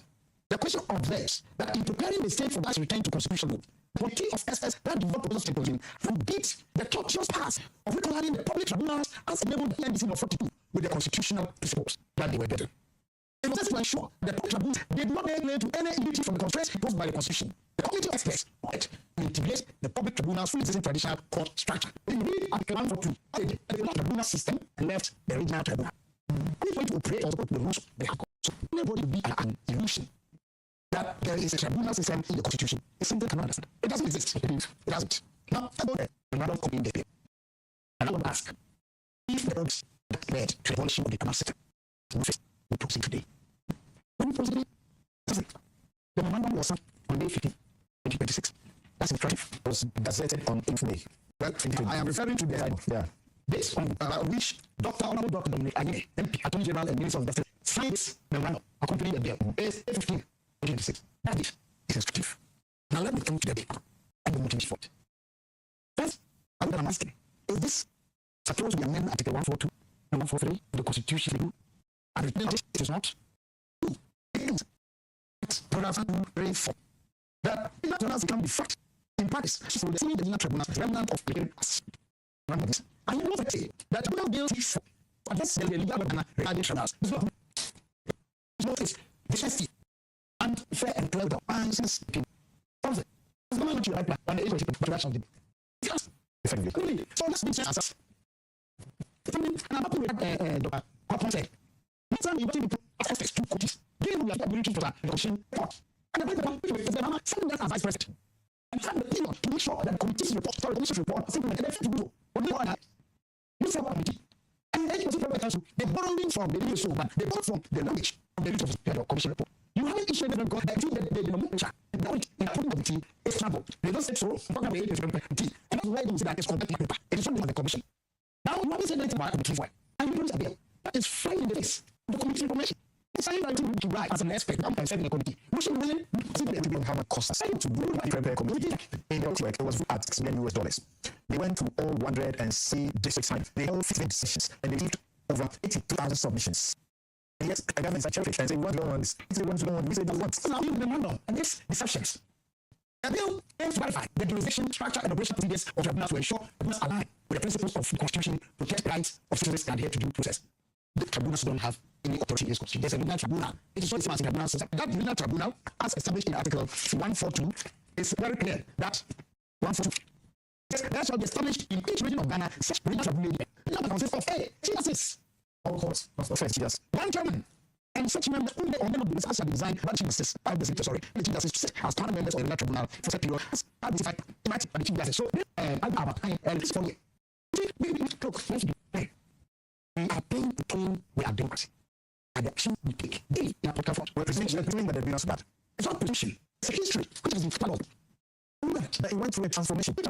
The question observes that in preparing the state for that return to constitutional law, the committee of experts that developed proposals symposium forbid the tortuous path of reconciling the public tribunals as enabled the NBC of 42 with the constitutional principles that they were getting. It was just to ensure that public tribunals did not lay to any immunity from the constraints imposed by the Constitution. The committee of experts wanted to integrate the public tribunals fully existing traditional court structure. They read Article 142, the tribunal system and left the regional tribunal. Anybody to operate also the rules of the court. So anybody will be an illusion that there is a tribunal system in the Constitution. It's something cannot understand. It doesn't exist. It doesn't. Now, I go there and I don't come in there. And I will ask if the roads that led to the abolition of the tribunal system will proceed today. When we proceed, doesn't. The memorandum was signed on May 15, 2026. That's instructive. It was gazetted on May. Well, I am referring to the based on which Honorable Dr. Dominic Agene, MP, Attorney General and Minister of Justice, signed this memorandum accompanying the bill. May 15, 2026. That is instructive. Now let me come to the bill and the motivation for it. First, I would ask, is this supposed to be amended Article 142 and 143 of the Constitution? And it is not. It is. Paragraph 234. The tribunals can be fact in practice. So the senior regional tribunals remnant of creating us. Remember this. And you also say that tribunal bills address the legal and regarding tribunals. It's not decency and fair and clear and since people. It's not to right plan when the age of the production of the yes. Effectively. So let's be answers. And I'm happy with Dr. Cotton said. Next time you want to access two coaches, give them the ability to the negotiation report. And the paper, which is the Mama, send that as vice president. And send the email to make sure that the committee's report, the commission's report, is implemented to do. What do you want to do? You committee. And the agency private council, they borrowing from the legal soul, but they borrow from the language of the legal commission report. You haven't issued them because the nomenclature in the appointment of the team is trouble. They don't say so, talking about the team. And that's why they say that it's complete paper. It is something on the commission. Now, you haven't said anything about the team for it. And you produce a bill that is flying in the face of the committee information. It's saying that to write as an expert, I'm in the committee. We should really consider it to be how much cost. I to do the prepare committee. In the work, it was at $6 million. They went to all 100 and see districts. They all 15 decisions and they did
over 82,000 submissions. And yes, the government is like cherry and say, we want to go on this. We say, we want to go on. We say, we want. So now, you remember, and this deceptions. The bill aims to verify the jurisdiction, structure, and operation procedures of tribunals to ensure tribunals align with the principles of the Constitution, protect rights of citizens, and adhere to due process. The tribunals don't have any authority in this Constitution. There's a legal tribunal. It is so the tribunal system. That legal tribunal, as established in Article 142, is very clear that 142. That shall be established in each region of Ghana, such regional tribunal. It consists of A, chief justice, all courts must offend Jesus. One chairman, and such members only or member of the business shall be designed by the chief justice, the chief justice as part of members of the tribunal for such period as are decided by the chief justice. So, this for you. We are paying to claim we are democracy. And the action we take daily in our political front. We're presuming that they're doing us bad. It's not position. It's a history which has been followed. That it went through a transformation. But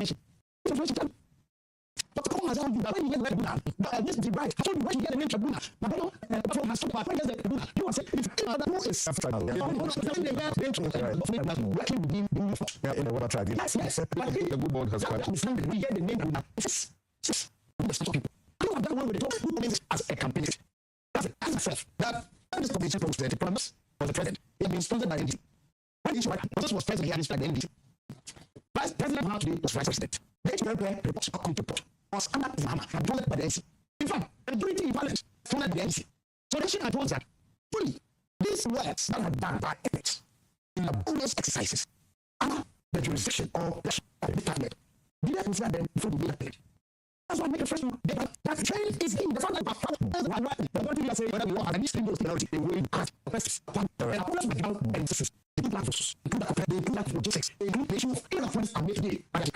the court has argued that when you get the tribunal, this is the right. I told you when you get the name tribunal. But the court has talked about when you get the tribunal. You want to say, if who is working within the uniform. Yeah, in the water tribe. Yes. The good board has quite. We get the name tribunal. It's just people. I don't have that one with the talk. Who means as a campaign? That's it. As myself. That this convention proposed the promise of the president. It had been sponsored by the NDC. When the issue was president, he had this by the NDC. Vice President Mahmoud today was vice president. The HPLP report, a complete report, was under Mahama and told by the NC. In fact, the majority in parliament told by the NC. So the nation had told that fully these works that are done by ethics in the bonus exercises under the jurisdiction of the department. Did I consider them before the data period? That's why I make a first one. That trend is in the front line. The one thing I say, whether we want, and these things, they will impact the best. The opponents with down and systems. They include logistics, they include the issue of influence and day-to-day. And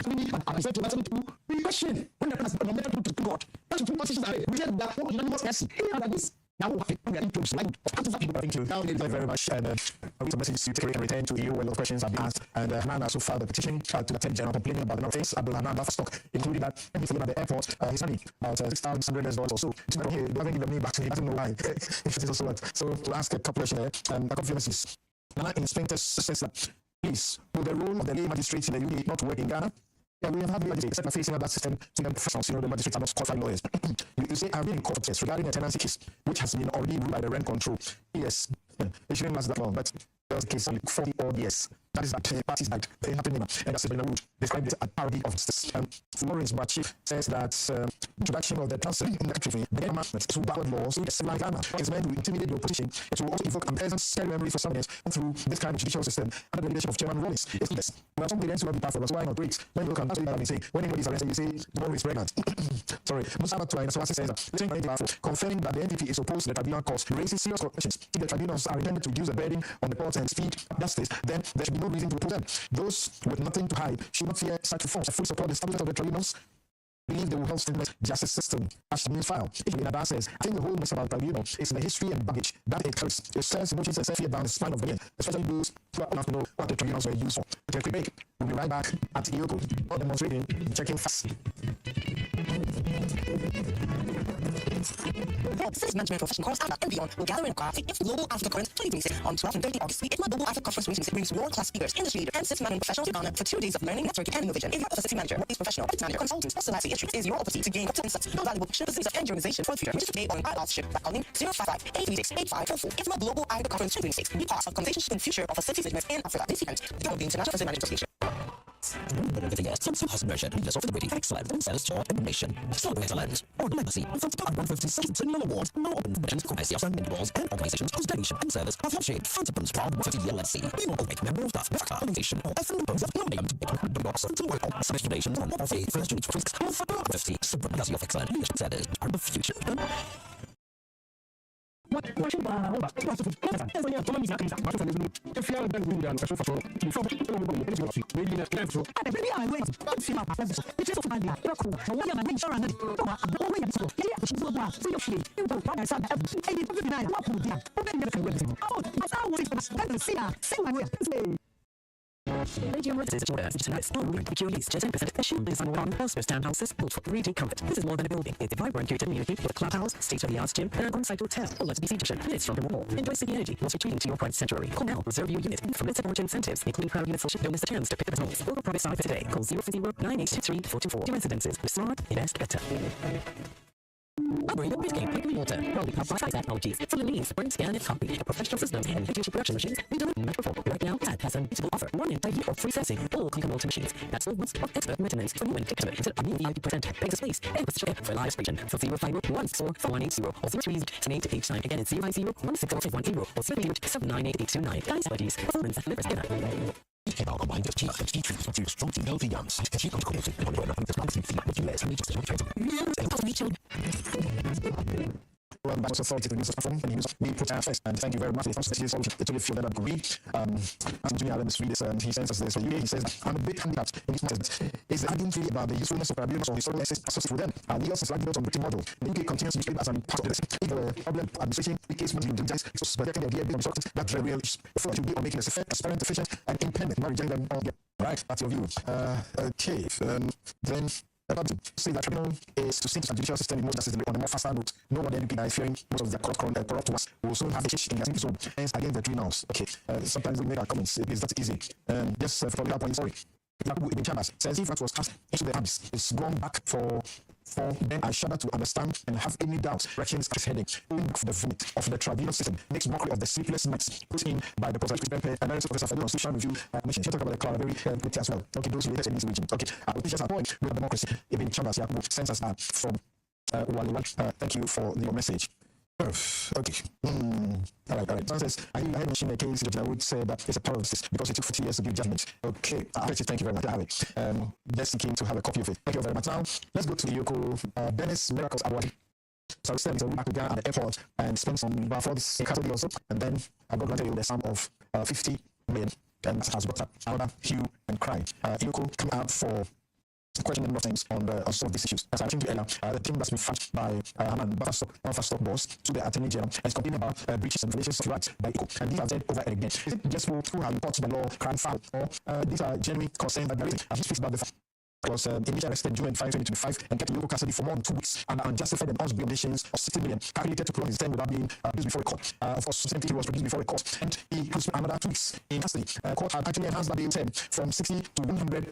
I said to myself, we question when the president nominated to God. That's what positions are. We said that what unanimous mercy. Like this. Now we are into like thank you. Now thank you very much. And with a message to take and return to you where a lot of questions have been asked. And Hanan also filed a petition to attend general complaining about the number of things Abdul Hanan left stock, including that anything at the airport. He's having about $6,100 or so. He doesn't give the money back to him. He doesn't know why. If it is also what. So to ask a couple questions there, a couple of messages. Nana Inspector says that, please, will the role of the lay magistrates in the UK not work in Ghana? Yeah, we have had magistrates except facing that system to them professionals, the magistrates are not qualified lawyers. You say, I've been in court case regarding a tenancy case, which has been already ruled by the rent control. Yes, it shouldn't last that long, but there was a case only 40 odd years. That is that parties died. They happened, and that's been a route. Described it as a parody of justice. Florence Bachi says that introduction of the transfer in the country, the amendments to backward laws in the civil Ghana is meant to intimidate the opposition. It will also evoke unpleasant scary memory for some years through this kind of judicial system under the leadership of Chairman Rollins. It's needless. We have some parents who have been powerful, so why not breaks? When you look at what saying, when anybody's arrested, you say the woman is pregnant. Sorry, Musa Twain says that confirming that the NPP is opposed to the tribunal courts raises serious questions. If the tribunals are intended to reduce the burden on the courts and speed justice, then there should be no reason to oppose them. Those with nothing to hide should not fear such reforms. I fully support the establishment of the tribunals. Believe they will help strengthen the justice system. As the news file, if in advance says, I think the whole mess about tribunal is in the history and baggage that it carries. It serves emotions and fear down the spine of the men, especially those who are enough to know what the tribunals were used for. We'll be right back at Ioko, not demonstrating, checking fast.
Six management professional course and beyond will gather in Accra for IF Global Africa Conference 2026 on 12 and 30 August. The IFMA Global Africa Conference 2026 brings world-class speakers, industry leaders, and six management professionals to Ghana for 2 days of learning, networking, and innovation. If you're a facility manager, workplace professional, project manager, consultant, specialized industry, is your opportunity to gain up to insights, valuable opportunities and your organization for the future. Register today on our ship by calling 055-836-8544. IFMA Global Africa Conference 2026. Be part of conversations in the future of facilities management in Africa. This event, the International Facility Management Association.
Over the years, Samsung has nurtured leaders of the excellence and sales toward innovation. Celebrate talent or legacy. From top 156 Signal Awards, now open positions, commercials, and individuals and organizations whose dedication and service have helped shape Fountain's proud 50-year legacy. We will make member of staff, Africa, organization, or FNBs of nominating the box to work on service foundations on of the first unit tweaks of 50 supremacy of excellent leadership centers are the future.
Townhouses built for 3D comfort. This is more than a building. It's a vibrant creative community with a clubhouse, state-of-the-art gym, and an on-site hotel. Or let's be edition. Minutes from the wall. Enjoy city energy whilst retreating to your private sanctuary. Call now. Reserve your unit. From its technology incentives, including crowd units, don't miss the chance to pick up a noise. Book a private site today. Call 050-9823-424. Two incidences. Smart, invest better. Operator Bridgegate Pipeline Water. Roll Power Technologies. Full means print, scan, and copy. A professional system and HTC production machines. We do not perform. Right now, TAD has an suitable offer. 1 in 5 year of free servicing. All Concom machines. That's 12 months of expert maintenance for you and customer. Instead of new VIP%. Pay the space and position for live expression. For 051644180 or 03-7889. Again, it's 050-160-510 or 080-798-829. Guys, buddies. Performance that delivers dinner.
Our combined team of to strong to healthy youngs. She comes connected on the Bible authority to use this platform and use we put our first and thank you very much. It only feel that agree. Junior Adams read this and he sends us this. He says, I'm a bit handicapped in this context. Is the argument really about the usefulness of probabilities or historical essays associated with them? The US is argument on the model. The UK continues to use as an part of this. If the problem administration, the case must be done, but getting the idea being obstructed, that's very real. For to be on making this effect, transparent, efficient, and independent, not rejecting them all again. Right, that's your view. Okay, then. About to say that tribunal is to see the judicial system in most justice on a more faster note. No one MP is fearing most of the corrupt ones will soon have a change in their thinking zone. Hence, against the tribunals. Okay, sometimes we make our comments. It is that easy. Just for that point, sorry. Yakubu Ibn Chambers says if that was cast into the abyss, it's gone back for them. I shudder to understand and have any doubts. Reactions as heading for the vomit of the tribunal system makes mockery of the sleepless nights put in by the President Analysis Professor Federal Social Review Commission. She talk about the cloud very quickly as well. Okay, those related in this region. Okay, teachers are point with democracy. Ibn Chambers Yakubu sends us from Waliwan. Thank you for your message. Okay. All right. So says, I mentioned a case that I would say that it's a paralysis because it took 40 years to give judgment. Okay. Thank you very much. Just seeking to have a copy of it. Thank you very much. Now, let's go to the Yoko Dennis Miracles Award. So I said, back to Ghana at the airport and spent some about 4 days in Saturday also. And then I got granted the sum of 50 million. And has got up another hue and cry. Yoko come out for question a number of things on some of these issues. As I mentioned to Ella, the team that's been fudged by Haman Bufferstock boss to the Attorney General is complaining about breaches and violations of rights by ECO. And these are said over and again. Is it just for who have reported the law, crime foul, or these are genuine concerns that there is? He speaks about the fact was initially arrested June 5, 2025 and kept in local custody for more than 2 weeks under unjustified and unjustified obligations of 60 million, calculated to prolong his term without being produced before a court. Of course, subsequently he was produced before a court and he was another 2 weeks in custody. Court had actually enhanced that bail term from 60 to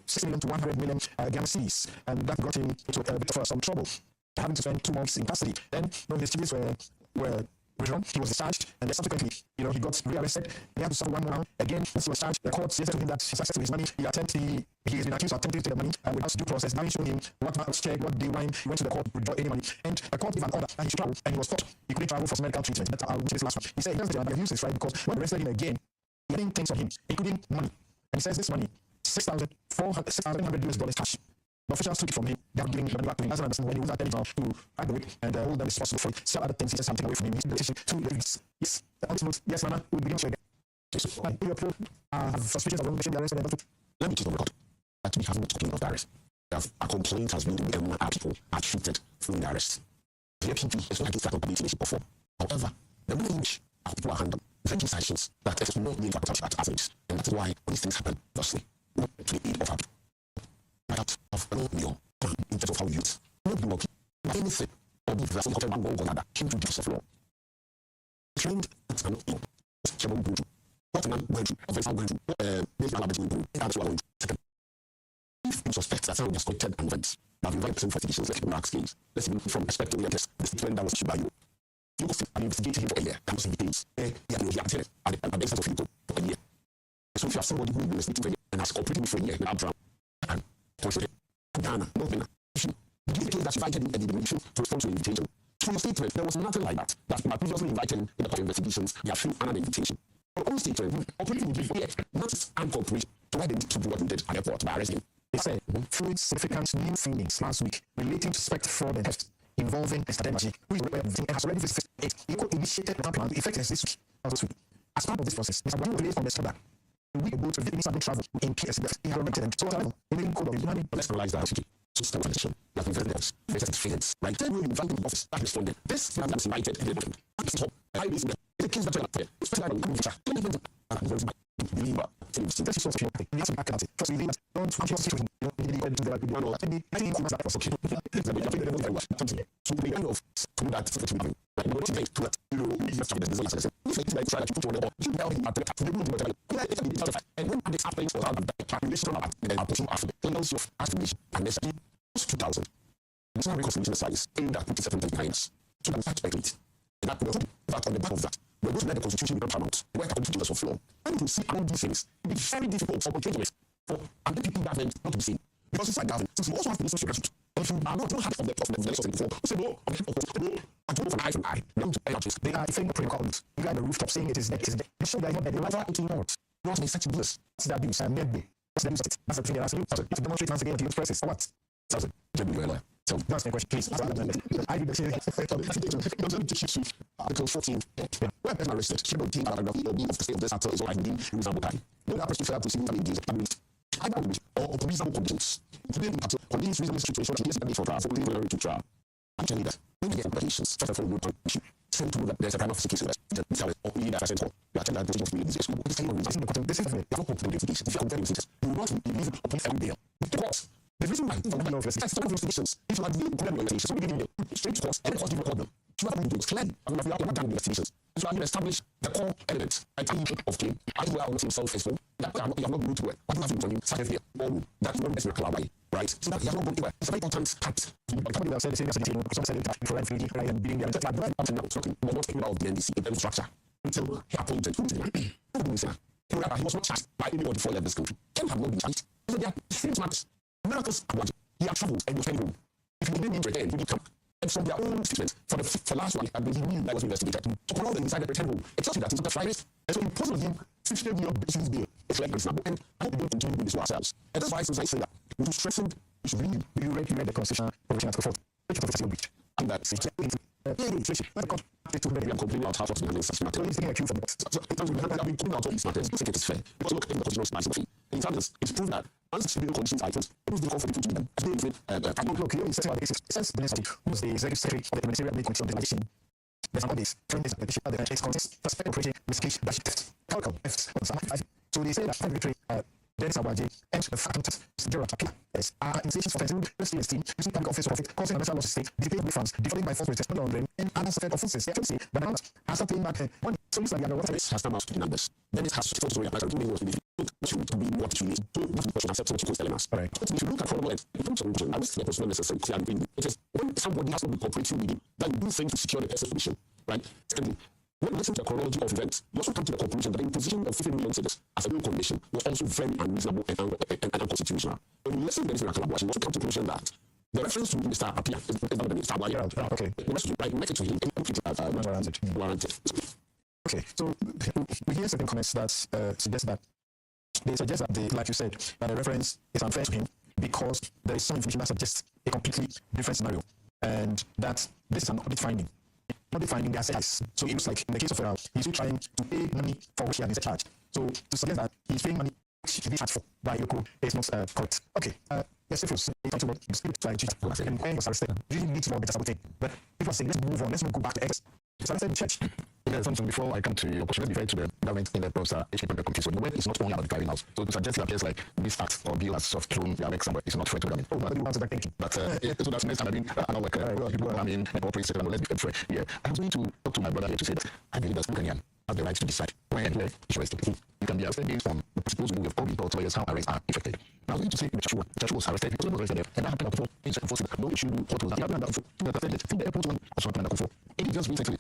60 million to 100 million Ghana cedis, and that got him into a bit of some trouble, having to spend 2 months in custody. Then, when his charges were withdrawn, he was discharged, and then subsequently, he got rearrested. He had to serve 1 more round. Again, once he was charged, the court stated to him that his access to his money, he has been accused of attempting to take the money without due process. Now he showed him what house check, what day wine, he went to the court to withdraw any money. And the court gave an order that he should travel, and he was stopped. He couldn't travel for medical treatment. That's I'll this last one. He said he doesn't abuse his right because when they arrested him again, he didn't things on him, including money. And he says this money, $6,800 cash. The officials took it from him. They are giving the money back to him. That's not understand when he was attending to hide the weight and hold them responsible for it. Some other things he says something away from him. He's petition to the police. Yes. The ultimate, yes, Mama, we begin to again. Have suspicions of wrong, arrested and let me just record that we have not talking of the arrest. A complaint has been made when our people are treated through the arrest. The APP is not against that ability perform. However, the way in which our people are handled, venting sanctions that it is not being capital at average, and that's why these things happen thusly. Not to the aid of our people. Perhaps of no meal in terms of how we use. Not be working. Anything or be vessel of one or another came to use of law. Trained that's not law. Chabon Buju. What a man went to, of his own going to, make my language going to, that's what I want to. If you suspect that someone has committed an offense, now you invite some investigations like Mark's case. Let's even from perspective of the statement that was issued by you. You go and investigate him for a year. That was in the case. He attended at the basis of you for a year. So if you have somebody who is listening to you and has cooperated with you for a year, and Abraham, and consider Ghana, not Ghana, did you that you invited him and the invitation to respond to the invitation? To your statement, there was nothing like that. That you had previously invited in the court of investigations, they have filled another invitation. Your own statement, operating with you, not and cooperation to why they need to do what we did at the airport by arresting him. They said, fluid significant new findings last week relating to suspect fraud and theft involving Mr. Demaji, who is aware of the thing and has already visited it. ECO initiated the plan to effect this week. As part of this process, Mr. Wadi released on the shoulder a week ago to visit Mr. travel in PSF. He had already them. So, in the code of the money, let's realize that. So, step one, like very else. This is feelings. Right? Then we invited the office that responded. This man was invited in the morning. I listen. It's a case that it's like that's sort of thing. We have to back at it. Because we don't want to situation. You know, do that. You know, I think that was okay. So we kind of do that for the people. Like, what you to that, you know, you have to be the disaster. If it's like try to put on the board, you know, at the to the mood, and when this happens for the population of and then I'll put you after the close of estimation and this 2000. national reconciliation exercise aimed at putting settlement behind us, so that we start to it. And that we hope that on the back of that, we're going to let the constitution become paramount, the work according to Jesus of law. And to see around these things, it is very difficult for potentialists for other people that event not to be seen. Because it's like that, since we also have to listen to grassroots. If you are not happy of the legislation before, say no, I don't for an eye for an eye. We have to pay out this. They are saying the protocols. You guys on the rooftop saying it is there. They show that not there. They never 18 months. You want to be such a bliss. That's the abuse. And maybe that's the abuse of it. That's the thing they're asking you. If you demonstrate once again to use presses, or what? Thousand. So that's my question, please. I do the same. Article 14. Where person arrested, should not deem paragraph or B of the state of this article is all I deem reasonable time. No other person failed to see who engaged either or reasonable conditions. Conditions reasonable situation is the need for trial, for preliminary to trial. Actually, that when you get applications, first of all, issue. Tend to know that there's a kind of case or really that I said, you attend that of really school. This is not investigation. If you are investigators, you will not believe upon every day. Because the reason why for the investigations, if you are doing problem investigations, so we give you straight course and course you record them. You have to explain. I mean, we are not done investigations. So you establish the core elements and of claim. I will not himself faithful. That you have not moved to it. What you have to do is here. Oh, that's not necessarily collaborate, right? So that you have not gone anywhere. It's a very important part. Somebody will say the same as the team. Some say that for every right and being there. It's like up to now. Something we're not about the NDC in the structure until he appointed. He was not charged by anybody for this country. Can have not been charged. So there are serious matters. Miracles are he had traveled and was very home. If you didn't pretend, he would come. And from their own statements, for last one, and he knew that was investigated. So all the inside the pretend room, it tells you that he's not the right. And so imposing on him 60 million basis bail is like reasonable. And I hope we don't continue doing this to ourselves. And that's why since I say that, we should strengthen, we should read, you read the constitutional provision article 4, which is the breach. And that's it. I'm complaining about half of the such matter. He's taking a cue from that. So I've been calling out all these matters. I think it is fair. Because look in the constitutional stance of the in terms, it's proved that once civil conditions are items, it was the call for people to do them. As they look, here is setting out the basis. It says the minister who was the executive secretary of the Ministerial Committee on Delegation. There's an audit, from this petition, the case contest, suspect operating, investigation, dash theft, calcul, theft. So they say that secretary, Dennis Awaji, and the fact Gerald Appeal are initiations of offensive esteem, using public office for profit, causing unnatural loss of state, defeating funds, defrauding by false pretext, money laundering, and other suspect offenses. They actually say that the amount has not paying back money. So it's like the water has come out to the numbers. Then it has to story applies to doing what we need. To be what you need. So that's the question accept what you telling us. All right. But if you look at problem in terms of religion, I wish that was not necessarily clear and green. It is when somebody has not been cooperating with you, then you do things to secure the person's position. Right? Secondly, when you listen to the chronology of events, you also come to the conclusion that the imposition of 50 million cedis as a new condition was also very unreasonable and unconstitutional. When you listen to the collaboration, you also come to the conclusion that the reference to Mr. Apia is not the Mr. Apia. Okay. The message to him and warranted. Okay, so we hear certain comments that suggest that like you said, that the reference is unfair to him because there is some information that suggests a completely different scenario, and that this is an audit finding. Audit finding their size. So it looks like in the case of Ferral, he's trying to pay money for which he has been charged. So to suggest that he's paying money which he's being charged for by Yoko is not correct. Okay, yes, if you're talking about the spirit like Jesus and when he was arrested, you really need to know better something. But people are saying, let's move on, let's not go back to X. So I said the church. Before I come to your question, let me refer to the government in the process of committee. So the word is not only about the driving house. So to suggest it appears like this act or bill has soft thrown the Alex somewhere is not fair to the government. Oh, but you answer that thinking. But so that's next time I don't like people I mean corporate sector, let's be fair. Yeah. I was going to talk to my brother here to say that I believe that Ukrainian has the right to decide when and where he should arrest people. You can be arrested based on the supposed rule of all people lawyers how arrests are effected. Now I was going to say Joshua was arrested because he was arrested there, and that happened before in second force. No issue what was that? He happened before. The airport one also happened before. It just recently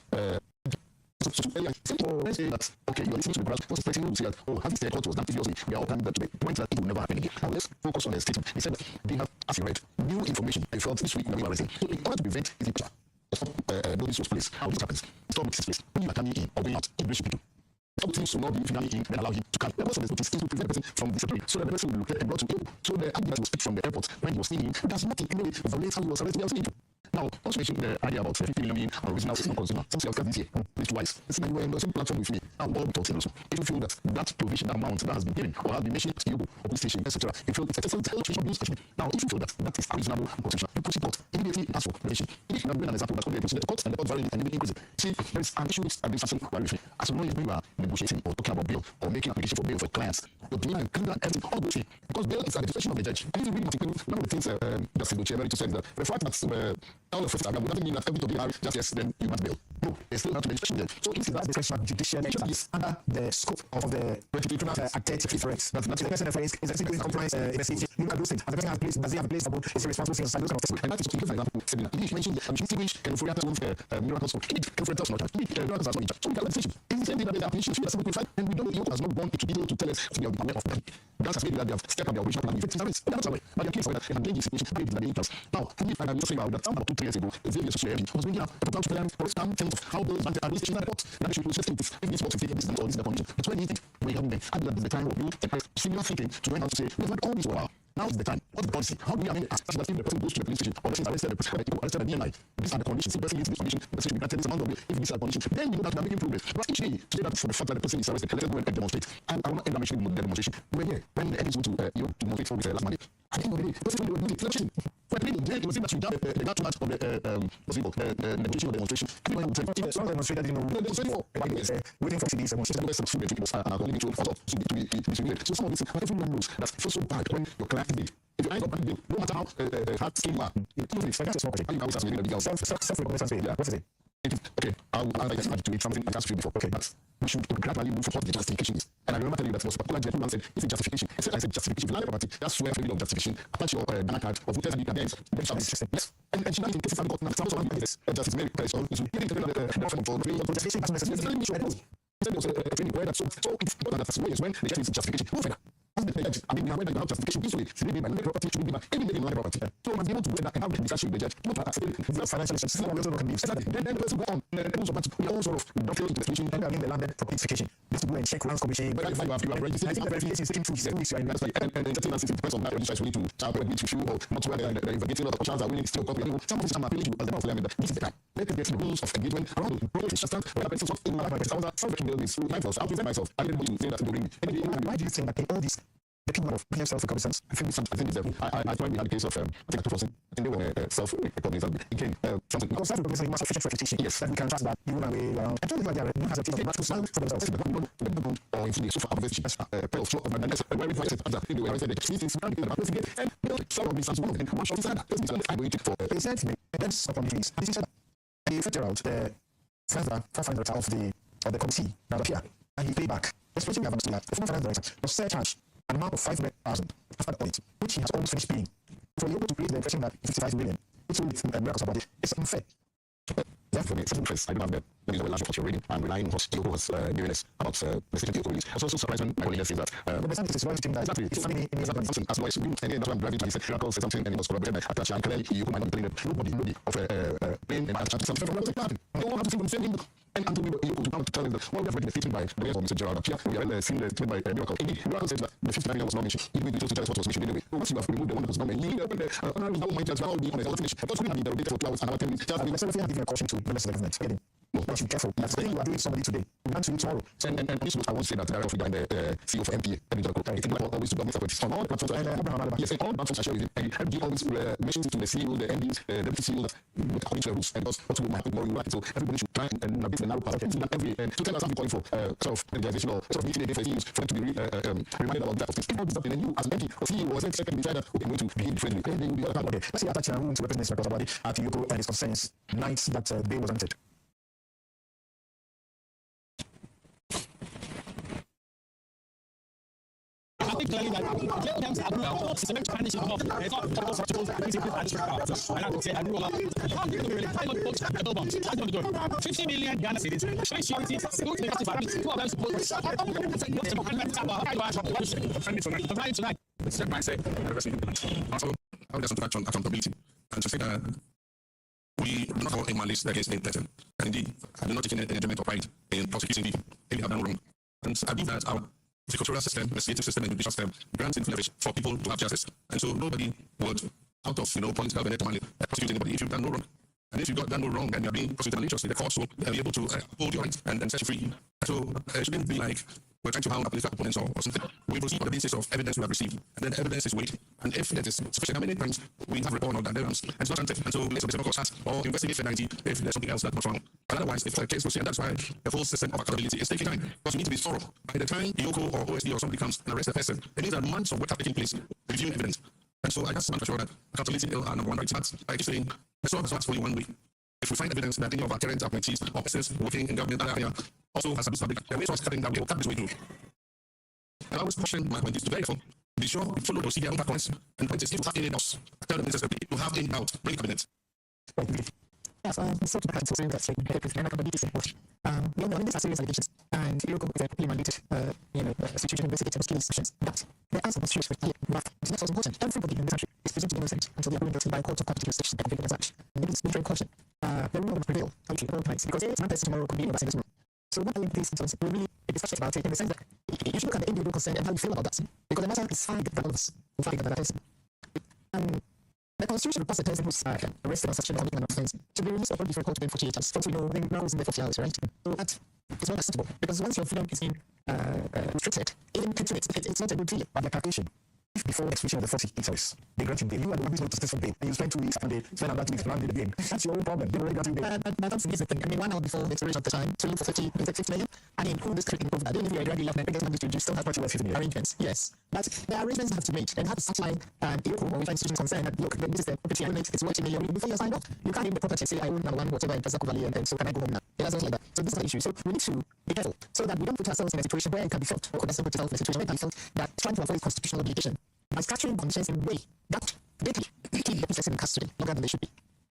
let's say that, okay, you're listening to the brother, what's expecting you to say that, oh, having said court was done previously, we are all coming back to the point that it will never happen again. Now, let's focus on the statement. They said that they have, as you read, new information they felt this week when we were arresting. So, in order to prevent this picture, notice was placed. How this happens, stop makes this place. When you are coming in or going out, immigration people. Stop things to not be finally in, then allow him to come. The purpose of this notice is to prevent the person from disappearing, so that the person will be located and brought to you. So, the argument was picked from the airport when he was seeing him, does not in any way violate how he was arrested. Now, also mentioned the idea about 50 million original system consumer. Some sales this year, this twice. This is when the same platform with me. Now, all we talk also. If you feel that provision, that amount that has been given or has been mentioned to you, or police station, etc., you feel it's a excessive. Now, if you feel that is unreasonable and constitutional, you push it court. Immediately ask for revision. If you have an example that's going to be the court and the court varying and even increasing. See, there is an issue with administration while referring. As long as we are negotiating or talking about bail or making application for bail for clients, you're doing and clearing everything all those things. Because bail is at the discretion of the judge. And if you read none of the things that the chair to say that the fact that all of us that doesn't mean that every WR just yes, then you must bail. No, there's still not to mention there. So if that's the question of judicial is under the scope of the criminal act reference. That's the person reference is actually doing compliance investigation. You know those things. As the person has placed, does he have a place about is responsible for those kind of things. And that is for example, Sabina. If you mentioned which can for miracles for miracles not miracles are not so we can legislation. Is the same thing that the application should be simple and we don't know has not gone into detail to tell us to be aware of them. That's made that they have stepped up their original plan. That's away. But the case for that in the situation paid the data. Now, I'm just saying about that about 2 years ago, the various society was bringing up a proposal plan for some terms of how those bank administration report that should process things if this works if this or this is the condition. But when you think we have been at the time of you similar thinking to when out to say we've had all this while. Now is the time. What's the policy? How do we as that if the person goes to the police station or the person arrested the person arrested at DNI? These are the conditions. The person needs this condition. The person should be granted this amount of bail if these are the conditions. Then you know that we are making progress. But each day, today that for the fact that the person is arrested, let's go and demonstrate. And I want to end up mentioning the demonstration. We were here when the enemies went to demonstrate for last Monday. At the end of the day, the person who was doing it, for the then it was that we got the got of the negotiation or demonstration. Everyone would say, some demonstrated, waiting for CDs and some student people are going to follow to be so some of these things, everyone knows that it feels so bad when your client did. If you ain't got money, no matter how hard scheme you are, even if it's small project, you can always ask me the self-recognition. Yeah, what is it? Okay, I'll to it something I asked you before. Okay, but we should gradually move for what the justification is. And I remember telling you that was particular gentleman said, it's a justification. I said justification. If you land property, that's where freedom of justification. Attach your bank card of voters and you can then shall be system. Yes. And she now in cases I've got now, some also want this justice made place on issue. Even the from for justification as necessary. Instead of a training where that's so it's important that that's ways when the justification. No fair. I mean, when you have justification this way, so maybe my property should be my any living property. So I must be able to do that and have the discussion with the judge. Not that financial system, we also can be studied. Then the person go on, we all sort of don't into the situation, and the landed property certification. This to go and check Lands Commission. But if you have registered, I think the verification is taking 2 weeks, and certain it depends on that registration to child which issue or not where the investigating other options are willing to still copy. Some of these are appealing to as the parliament that this is the time. Let us get the rules of engagement around the rules of stand where I person in my life. I was self-recognition this through myself. I'll present myself. I didn't want to say that to bring. Why do you think that in all these the people of self-recognizance? I think I find we had a case of I think they were self-recognizance. Again, something because self-recognizance is a sufficient reputation. Yes, that we can trust that you and we I told you that there has a team of self for themselves. Or in the so far obviously of show of and that's where we find it as a thing where I said the key things about investigate and some of these one of them one shot inside that I'm waiting for they said to me that's upon trees and he said he figured out the further 500 of the committee that appear and he paid back. Especially we have understood that the former finance director was surcharged an amount of 500,000 after the audit, which he has almost finished paying. So you're able to create the impression that 55 million, it's only miracles about it. It's unfair. Therefore, it's interest. I don't have the news of a large report you're reading. I'm relying on what Yoko was giving us about the situation of Yoko. I was also surprised when my colleague says that. But the scientist is right to that. Exactly. It's something something as always. And again, that's why I'm driving to. He said miracles is something and he was collaborated by Atachi and clearly Yoko might not be telling nobody of pain and Atachi something from what happened. They all have to think from the same thing. And until we were able to come to tell us that we have read the statement by the rest of Mr. Gerald Apia, we have seen the statement by Miracle. Indeed, Miracle says that the 59 million was not mentioned. Even if we chose to tell us what was mentioned anyway. Once you have removed the one that was not mentioned, you need to open the honorary now mind just now be on the finish. Because we have been derogated for 2 hours and about 10 minutes. Just have been giving a caution to the rest of the government. Again, no, you should be careful. That's the thing you are doing somebody today. We want to do tomorrow. And this I want to say that the director and the CEO of MPA, I think always to government on all the platforms. Yes, all platforms I share with him. And MD always mentions to the CEO, the MDs, the deputy CEO that according to the rules and because what will happen tomorrow, right? So everybody should try and navigate the narrow path. To tell us something calling for sort of energization or sort of meeting a day for CEOs for them to be reminded about that of things. If not something, then you as an MP or CEO or second decide that okay, I'm going to behave differently. Then they will be other part. Okay, let's say Atachi and to represent his records about it at Yoko and his concerns nights that the bail was entered.
I think clearly that James Abdul systemic punishing of it's not possible to basically I have to say I do not really I got booked the bombs. I don't do 50 million Ghana cedis. Security go to the parameters 2 of them supposed tonight.
Step by step. Also, I would just touch on accountability and to say that we do not have a malice against the person. And indeed, I do not take any enjoyment or pride in prosecuting people if they have done wrong. And I believe that our the cultural system, investigative system, and judicial system grants leverage for people to have justice. And so nobody would, out of political benefit, prosecute anybody if you've done no wrong. And if you've done no wrong and you're being prosecuted maliciously, the courts will be able to uphold your rights and set you free. So it shouldn't be like we're trying to hound our political opponents or something. We proceed on the basis of evidence we have received. And then the evidence is weighed. And if it is sufficient, how many times we have report on that evidence, and it's not granted. And so let's observe courts has or investigate finality if there's something else that goes wrong. But otherwise, if the case goes and that's why the whole system of accountability is taking time. Because you need to be thorough. By the time Yoko or OSD or somebody comes and arrests the person, it means that months of work have taken place reviewing evidence. And so I just want to show that accountability are number one priority. But I keep saying, let's not that's only one way. If we find evidence that any of our current appointees or persons working in government area also has abused public, then we must cutting down, we will cut this way through. I always caution my appointees to be careful. Be sure to follow the procedure impact points and appointees if you have any doubts. Tell the ministers to have any doubt, bring cabinet.
Yes, so to back to saying that statement, because they're not going to be support. You know, these are serious allegations, and you go with a properly mandated, situation investigative skills sessions. But there are some serious with but it's not so important. Everybody in this country is presumed to be innocent until they are proven guilty by court of competent jurisdiction and convicted as such. And this is very caution. The rule will prevail, actually, at all times, because it's one person tomorrow could be in the same room. So what I think these symptoms will really be discussed about it in the sense that you should look at the individual concern and how you feel about that. Because the matter is far bigger than all of us. Far bigger than that person. The Constitution requires the person who's arrested on such an offense to be released upon before court within 48 hours. Since we know now is in the 40 hours, right? So that is not acceptable because once your freedom is being restricted, even it's not a good deal.
But the calculation, if before expiration of the 48 hours, they grant you bail, you are the one who's going to stay for bail, and you spend 2 weeks and they spend another 2 weeks planning the game. That's your own problem. They already got you bail.
But that's the thing. I mean, 1 hour before the expiration of the time to look for 50 million. I mean, who this could improve that? Even if you're a regular left, you still have what you were 50 million arrangements. Yes. But the arrangements have to be made and have to satisfy Iroko or institutions concerned that look, this is the property element, it's worth $1 million before you're signed up. You can't even the property say I own number one, whatever in Pasako Valley, and so can I go home now? It doesn't like that. So this is the issue. So we need to be careful so that we don't put ourselves in a situation where it can be felt, or could also put yourself in a situation where it can be felt that trying to avoid constitutional obligation by structuring conditions in a way that they keep the process in custody longer than they should be.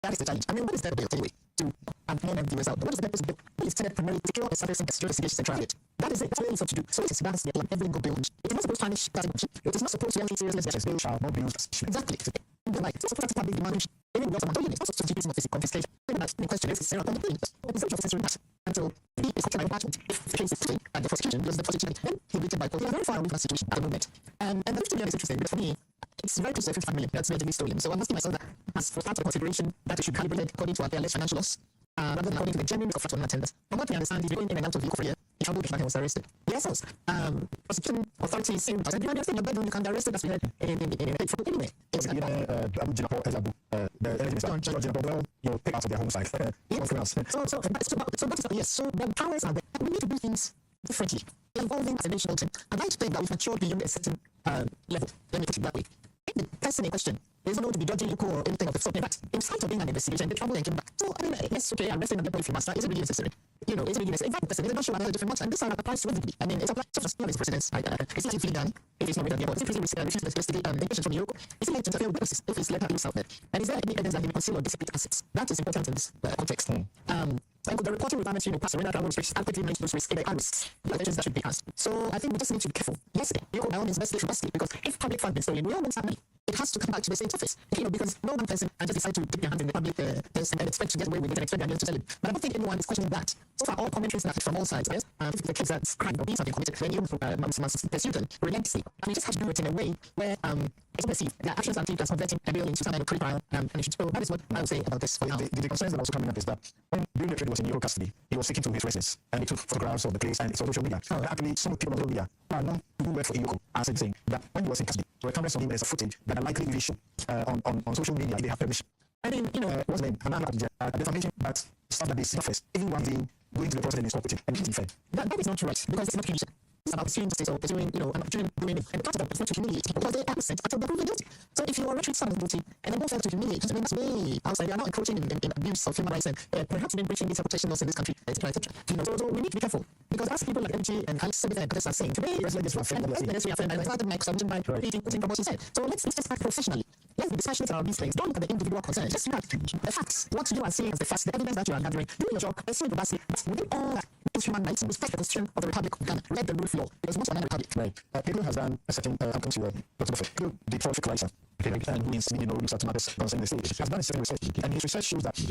That is the challenge. I mean, what is the bill anyway? To amend the result. What is the purpose of the bill? It is intended primarily to secure a service and secure investigations and trial it. That is it. That's what it's supposed to do. So it is balanced on every single bill. It is not supposed to punish that emotion. It is not supposed to have seriousness. Yes, bill shall not be used as exactly. Like, it's not supposed to public demand. Even without someone doing it, it's not supposed to be some of this confiscation. Even that the question is, Sarah, on the thing, what is the of censoring that? Until he is considered by attachment. If the case is clean and the prosecution loses the prosecution, then he'll be taken by court. We are very far away from that situation at the moment. And the 50 million is interesting, but for me, it's very close to the 55 million. That's relatively stolen. So I'm asking myself that as for part of the consideration that we should calibrate it according to our alleged financial loss, rather than according to the genuine of fraudulent attendance. From what we understand, if you're going in and out of the vehicle for a year, if Abu Bakr was arrested. Yes, prosecution authorities say, doesn't you understand your bedroom, you can be arrested as we had in for anyway.
Abu Jinapur, the well, you pick out of their home site.
So the powers are there. We need to do things differently, evolving as a national team. I'd like to think that we've matured beyond a certain level. Let me put it that way. The person in question is not going to be judging you or anything of the sort. In fact, in spite of being an investigation, the trouble and came back. So, I mean, yes, okay, arresting the if you master isn't really necessary. Is it really necessary? In fact, the person is not sure about the different ones, and this applies to everybody. I mean, it's applied to the precedents. It's like fully done. If it's not ready, it's pretty risky. To investigate the question from Europe. Is it like to interfere with witnesses if it's let her loose out there? And is there any evidence that he may conceal or dissipate assets? That is important in this context. And the reporting requirements, pass surrender travel restrictions, adequately manage those risks, risks, that should be asked. So I think we just need to be careful. Yes, you by all means investigate robustly, because if public fund is stolen, we all want money. It has to come back to the state office, because no one person can just decide to dip their hand in the public and expect to get away with it and expect them to sell it. But I don't think anyone is questioning that. So far, all commentaries from all sides, yes, if the case that's crime or these have been committed, then you must pursue them relentlessly. And we just have to do it in a way where it's perceived that actions are taken as converting a bill into some kind of pre-trial punishment. So that is what I would say about this for now.
The concerns that are also coming up is that when during the trade was in Euro custody, he was sticking to his residence and he took photographs of the place and it's on social media. Actually, some people on social media are not who work for Euro are saying that when he was in custody, there were cameras of him as a footage that are likely to be shown on social media if they have permission. I mean, what's the name? Defamation, but stuff that they surface, even one thing going to the president is operating and it's fair. That is not right because it's not commission. It's about pursuing justice or pursuing, an opportunity doing it. And the part of that is not to humiliate people because they are innocent until they're proven guilty. So if you are treating someone guilty and then go further to humiliate, I mean, that's way outside. You are not encroaching in abuse of human rights and perhaps even breaching these protection laws in this country, etc., etc. So we need to be careful because as people like MG and Alex and others are saying today, and the ministry of I started my extension by repeating from what he said. So let's just act professionally. Let's be dispassionate about these things. Don't look at the individual concerns. Just look at the facts. What you are saying as the facts, the evidence that you are gathering. Do your job. Let's see the best. Within all that, human rights, respect the Constitution of the Republic of Ghana. Let the rule flow. Because once we're in a republic. Right. Pedro has done a certain outcome to Dr. Buffett, the prolific writer, and who is research matters concerning the state. He has done a certain research, and his research shows that the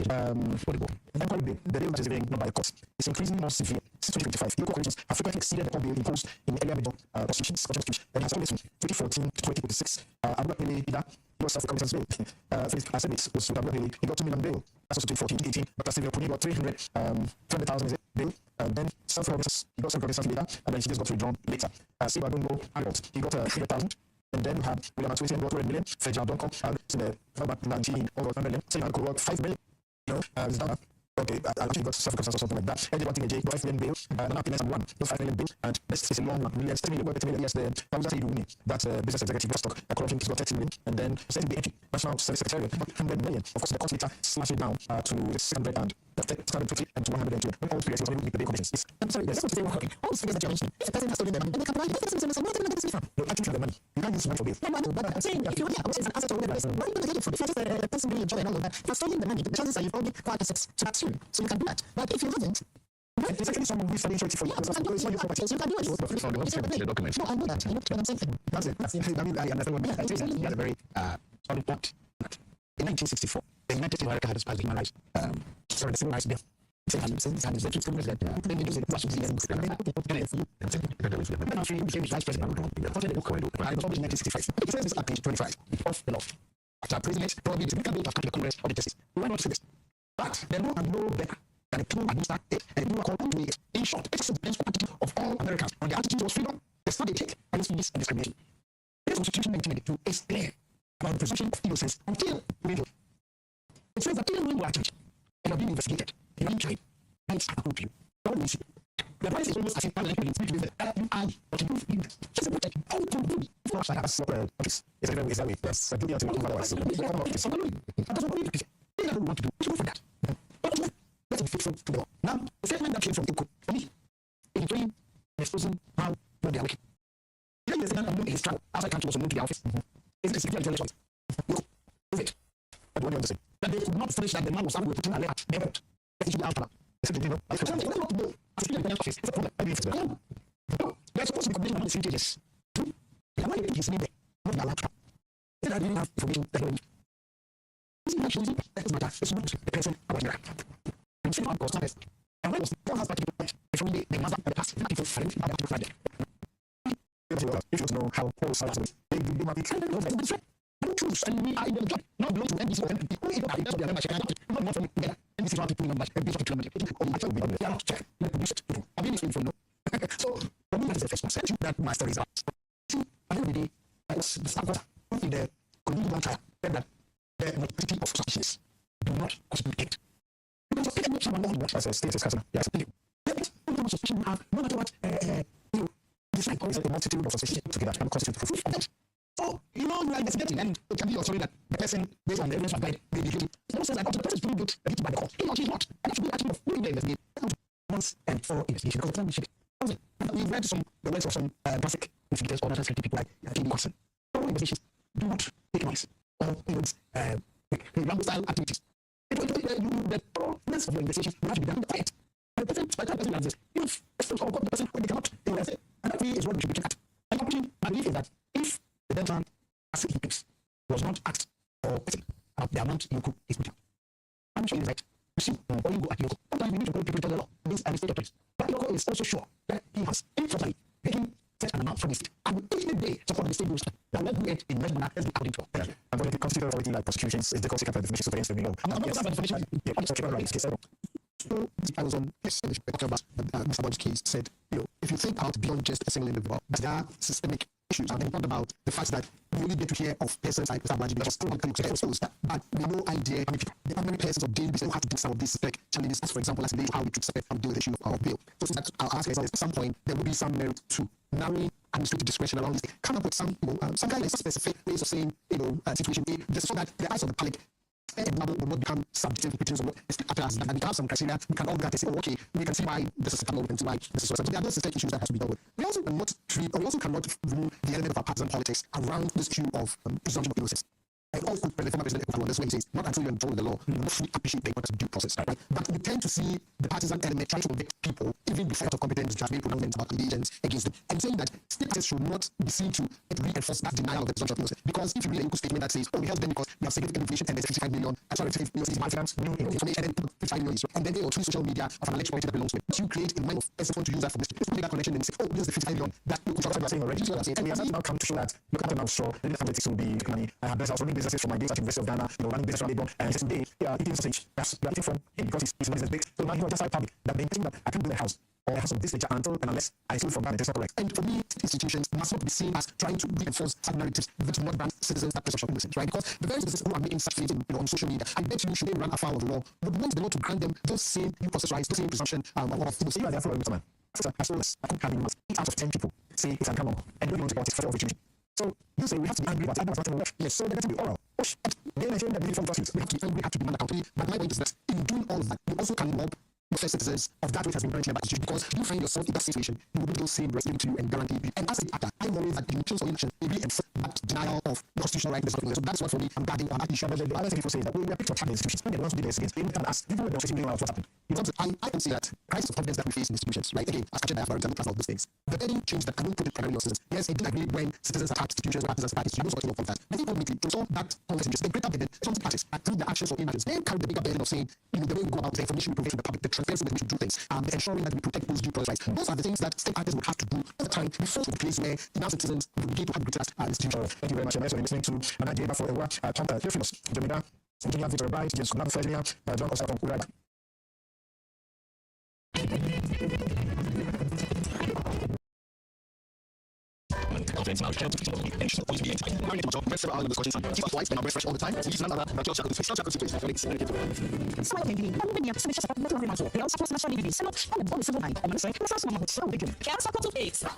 bill that is being not by the court is increasingly more severe. Since 2025, local corporations have frequently exceeded the court bill imposed in earlier major prosecutions, and has always from 2014 to 2026. Abu Bakr was self-recovered as bail. I said it was Abu Bakr, he got 2 million bail. That's also 2014, 18, but Stephen Puni got 300,000 is it bail. Then self-recovered, he got self-recovered later, and then she just got withdrawn later. Siba Dungo, he got 300,000. And then we have William Atwisi got 200 million. Fejal Donko, in the 19 over 100 million. So you got 5 million. Okay, I think got South or something like that. And they want to get 5 million bail, and happiness and 5 million bail, and this is a long one. Really, it's 30 million. Yes, the Hausa Iruni, that business executive Rostock, corruption is got 30 million, and then sending the entry, National Secretariat, 100 million. Of course, the court later slashed it down to 600 and 650 and to 120. When all three years, he was able to meet the bail conditions. I'm sorry, there's something wrong. All the figures that you're mentioning, if the person has stolen them, and they can provide the person where do you get this from? No, I think you have the money. You can't use money for bail. No, but I'm saying, if you're here, which is an asset or whatever, why are you going to get it for? If you're just a person really enjoying all of that, you're stealing the money. The chances are you've only acquired assets to that soon, so you can do that. But if you haven't, it's actually someone who's studying 24 years. So it's not your property. You can do it.
The document.
No, I know that. I know what I'm saying.
That's it. I mean, I understand what I think. He had a very solid point. In 1964, the United States of America had passed the Human Rights, the Civil Rights Bill. It says this at page 25 of the law. After President, probably the bill of Congress of the justice. Why not say this? But the law and no better than the people administer it, and the people are called to it. In short, it is the best attitude of all Americans on the attitude towards freedom, the stand they take against peace and discrimination. This Constitution 1992 is clear about the presumption of innocence until proven. It says that even when you are charged and are being investigated, you are being tried, rights are accrued to you. God will see. The price is almost as if parliament will speak to you that you are, but you don't need. Just a protect. How can you be? It's not like that's what office. It's that way. Yes, I do the ultimate otherwise. That doesn't believe it. They don't want to do. You go for that. But let's be faithful to the law. Now, the statement that came from Eko, for me, in train, exposing how they are working. Then the statement in his travel outside country was unknown to the office. Is it a security intelligence? No. Is it? But what do you understand? That they could not finish that the man was having putting a letter at the airport. That he should be out. I said, you know, I don't know what to do. As a security office, it's a problem. I believe it's a problem. No, they're supposed to be coordinating among the securities. Two, they are not even his name there. Not allowed to. They don't have information that they need. This is actually, that doesn't matter. It's not the person about the right. And so on goes on. And when was the one has particular point, if only the mother and the past, not people find by the Friday. If you know how Paul started, they might be kind of those that I don't choose, and we are in the job, not belong to NBC or NBC. Only people are in the job, not more from together. NBC is not people in the NBC is not people. I tell you, they are not check. Let produce it. I've been listening for no. So, for me, that is the first one. Second, that my stories are. See, at the end of the day, I was the staff quarter in the community trial, that the multiplicity of suspicions do not constitute. You can just pick up someone more than what as a state discussion. Yes, thank you. There is no suspicion you have, no matter what, it's like always a multitude of suspicions together and constitute proof of that. So, you know, you are investigating, and it can be your story that the person, based on the evidence provided, may be guilty. No one says that the person is being guilty by the court. He or she is not. And that should be actually doing the investigation. Once and for investigation, because the time we should be. We've read the words of some graphic investigators or other people like J.D. Watson. All investigations do not take noise or ramble style activities. The progress of your investigations will have to be done quiet. And the person, by the time the person does this, you have a or the person when they cannot, they will say, and that is what we should be looking at. And conclusion, my belief is that if the Delta asset case was not asked or written about the amount Yoko is putting, I'm sure it's right. You see, or you go at Yoko. Sometimes we need to go people to the law against the state authorities. But Yoko is also sure that he has improperly taken such an amount from the state. And will each day support the state rules that will do it in measure manner as we according to law. And when it comes to the authority like prosecutions, is the court capable definition surveillance of the law? I'm not about definition. Yeah, I'm talking about rights. So I was on talking about Mr. Bob's case, said, you know, if you think out beyond just a single individual, there are systemic issues. And then talked about the fact that we only get to hear of persons like Mr. Banji because still not exposed, but we no idea how many persons of daily business have to do some of these challenges, as for example, as how we could suspect and deal with the issue of bail. So that I'll ask at some point there will be some merit to narrowing administrative discretion around this thing. Come up with some, some kind of specific ways of saying, situation A, just so that the eyes of the public will not become subjective interpretations of what is appears, and we have some criteria. We can all look at and say, okay, we can see why this is a we can see why this is so. There are those systemic issues that have to be dealt with. We also cannot treat, or we also cannot remove the element of our partisan politics around this issue of presumption of innocence. And also, the former president Ecuador, this way he says, not until you enjoy the law, you will not fully appreciate the importance of due process, right? But we tend to see the partisan element trying to convict people, even before of competence judgment pronouncements about allegiance against them, and saying that state assets should not be seen to reinforce that denial of the presumption of innocence. Because if you read a statement that says, oh, we have them because we have significant information and there's 55 million, new information, and then 55 million, and then they will tweet social media of an alleged point that belongs to it. You create a mind of person to use that for this. If you make that connection and say, oh, this is the 55 million, that you could saying already. And we have now come to show that, look at the now, so the analytics will be money. And there's also this businesses from my days at University of Ghana, running business around Lebanon, and today, eating sausage. We are eating from him because he's not business big. So now he just public that they think that I can't build a house or a house of this nature until and unless I steal from Ghana. It's not correct.
And for me, institutions must not be seen as trying to reinforce some narratives which do not grant citizens that presumption of innocence, right? Because the very citizens who are making such claims on social media, I bet you, should they run afoul of the law, would want the law to grant them those same due process rights, those same presumption of innocence.
So you are therefore a man. As well as I think having 8 out of 10 people say it's uncommon and don't want to support it for retribution. So you say we have to be angry about it, but not yes, so there has to be oral. Then I think that from justice, we have to be angry, have to demand accountability. But my point is that in doing all of that, you also can rob your fellow citizens of that which has been granted by institution, because you find yourself in that situation, you will do those same rights given to you and guaranteed you. And as an actor, I worry that the choice of inaction may be that denial of the constitutional right. So that's what for me, I'm guarding on that issue. But the other thing people say is that we are picked up institutions. When they want to do this against them, us, people will demonstrate what's happened. I can say that crisis of confidence that we face in institutions, right? Again, as captured by Afghan example, of those things. But any change that I don't put it primarily on citizens. Yes, I do agree when citizens attack institutions or artisans attack institutions, I don't sort of that. I think ultimately, to solve that conflict interest, the greater burden, something practice, through the actions or inactions, they carry the bigger burden of saying, the way we go about the information we provide to the public, the transparency that we should do things, ensuring that we protect those due process rights. Those are the things that state actors would have to do all the time before to the place where the citizens will begin to have greater institutions. Thank you very much. I'm listening to Anna for a while. Tom Theophilus, Jamila, Engineer Victor Bright, James Kunab Ferdia, John Costa from Uraga.
Offense, now, can't be always be anti. I need to press several other discussions. Keep twice, and I'm fresh all the time. So use none other than just shackles to face.
So maybe I'm so much about the remote. They also supposed to be similar and the civil line. I'm going to say, it's also not so big. Can't stop to face. So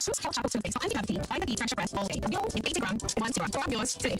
it's couch to face. I'm the I'm the trash press all day. Yo, in 80 gram, 1 0. I'm yours today.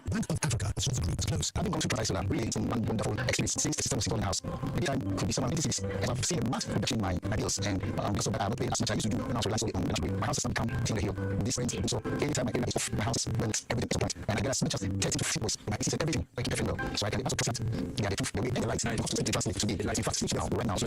Bank of Africa, the source of group is close. Having gone to Paradise Land, really, it's one wonderful experience since the system was in the house. Maybe I could be someone 86, and I've seen a massive reduction in my ideals, and because of that, I'm not paying as much as I used to do when I was relying on the My house has become king of the hill in this range, so anytime I get off my house, well, everything is apart, and I get as much as 30 to 50 voice, my pieces and everything, I keep everything well, so I can also trust that they are the truth, the way, and the light, and I have to translate to the light, in fact, switch now, right now, so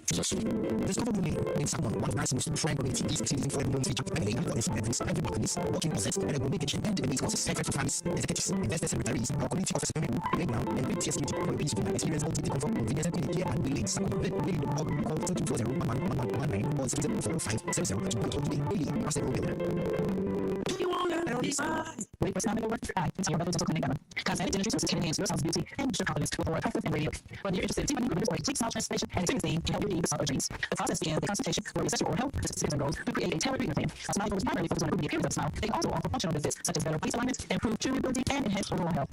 discover the name in someone, one of the most friend community, is exceeding for everyone's feature, and they have got every companies, watching assets, and it will make a change, and the base courses, secretary families, executives, investors, secretaries, our community officers, playground, and big TSU for your peace, experience, ultimate comfort, convenience, and community, and we link some of it, really call 220 or 0 daily, across the whole you want to decide. Wait for something to work. So your brothers also connect them. Cosmetic resources can enhance your self beauty and your confidence with more effective and radio. Whether you're interested in taking a quick small transformation and experience to help you lead the solid dreams. The process begins with consultation where we assess your oral health, skills and goals to create a tailored treatment plan. A smile goes primarily focus on improving the appearance of the smile. They can also offer functional benefits such as better face alignment, improved chewability, and enhanced overall health.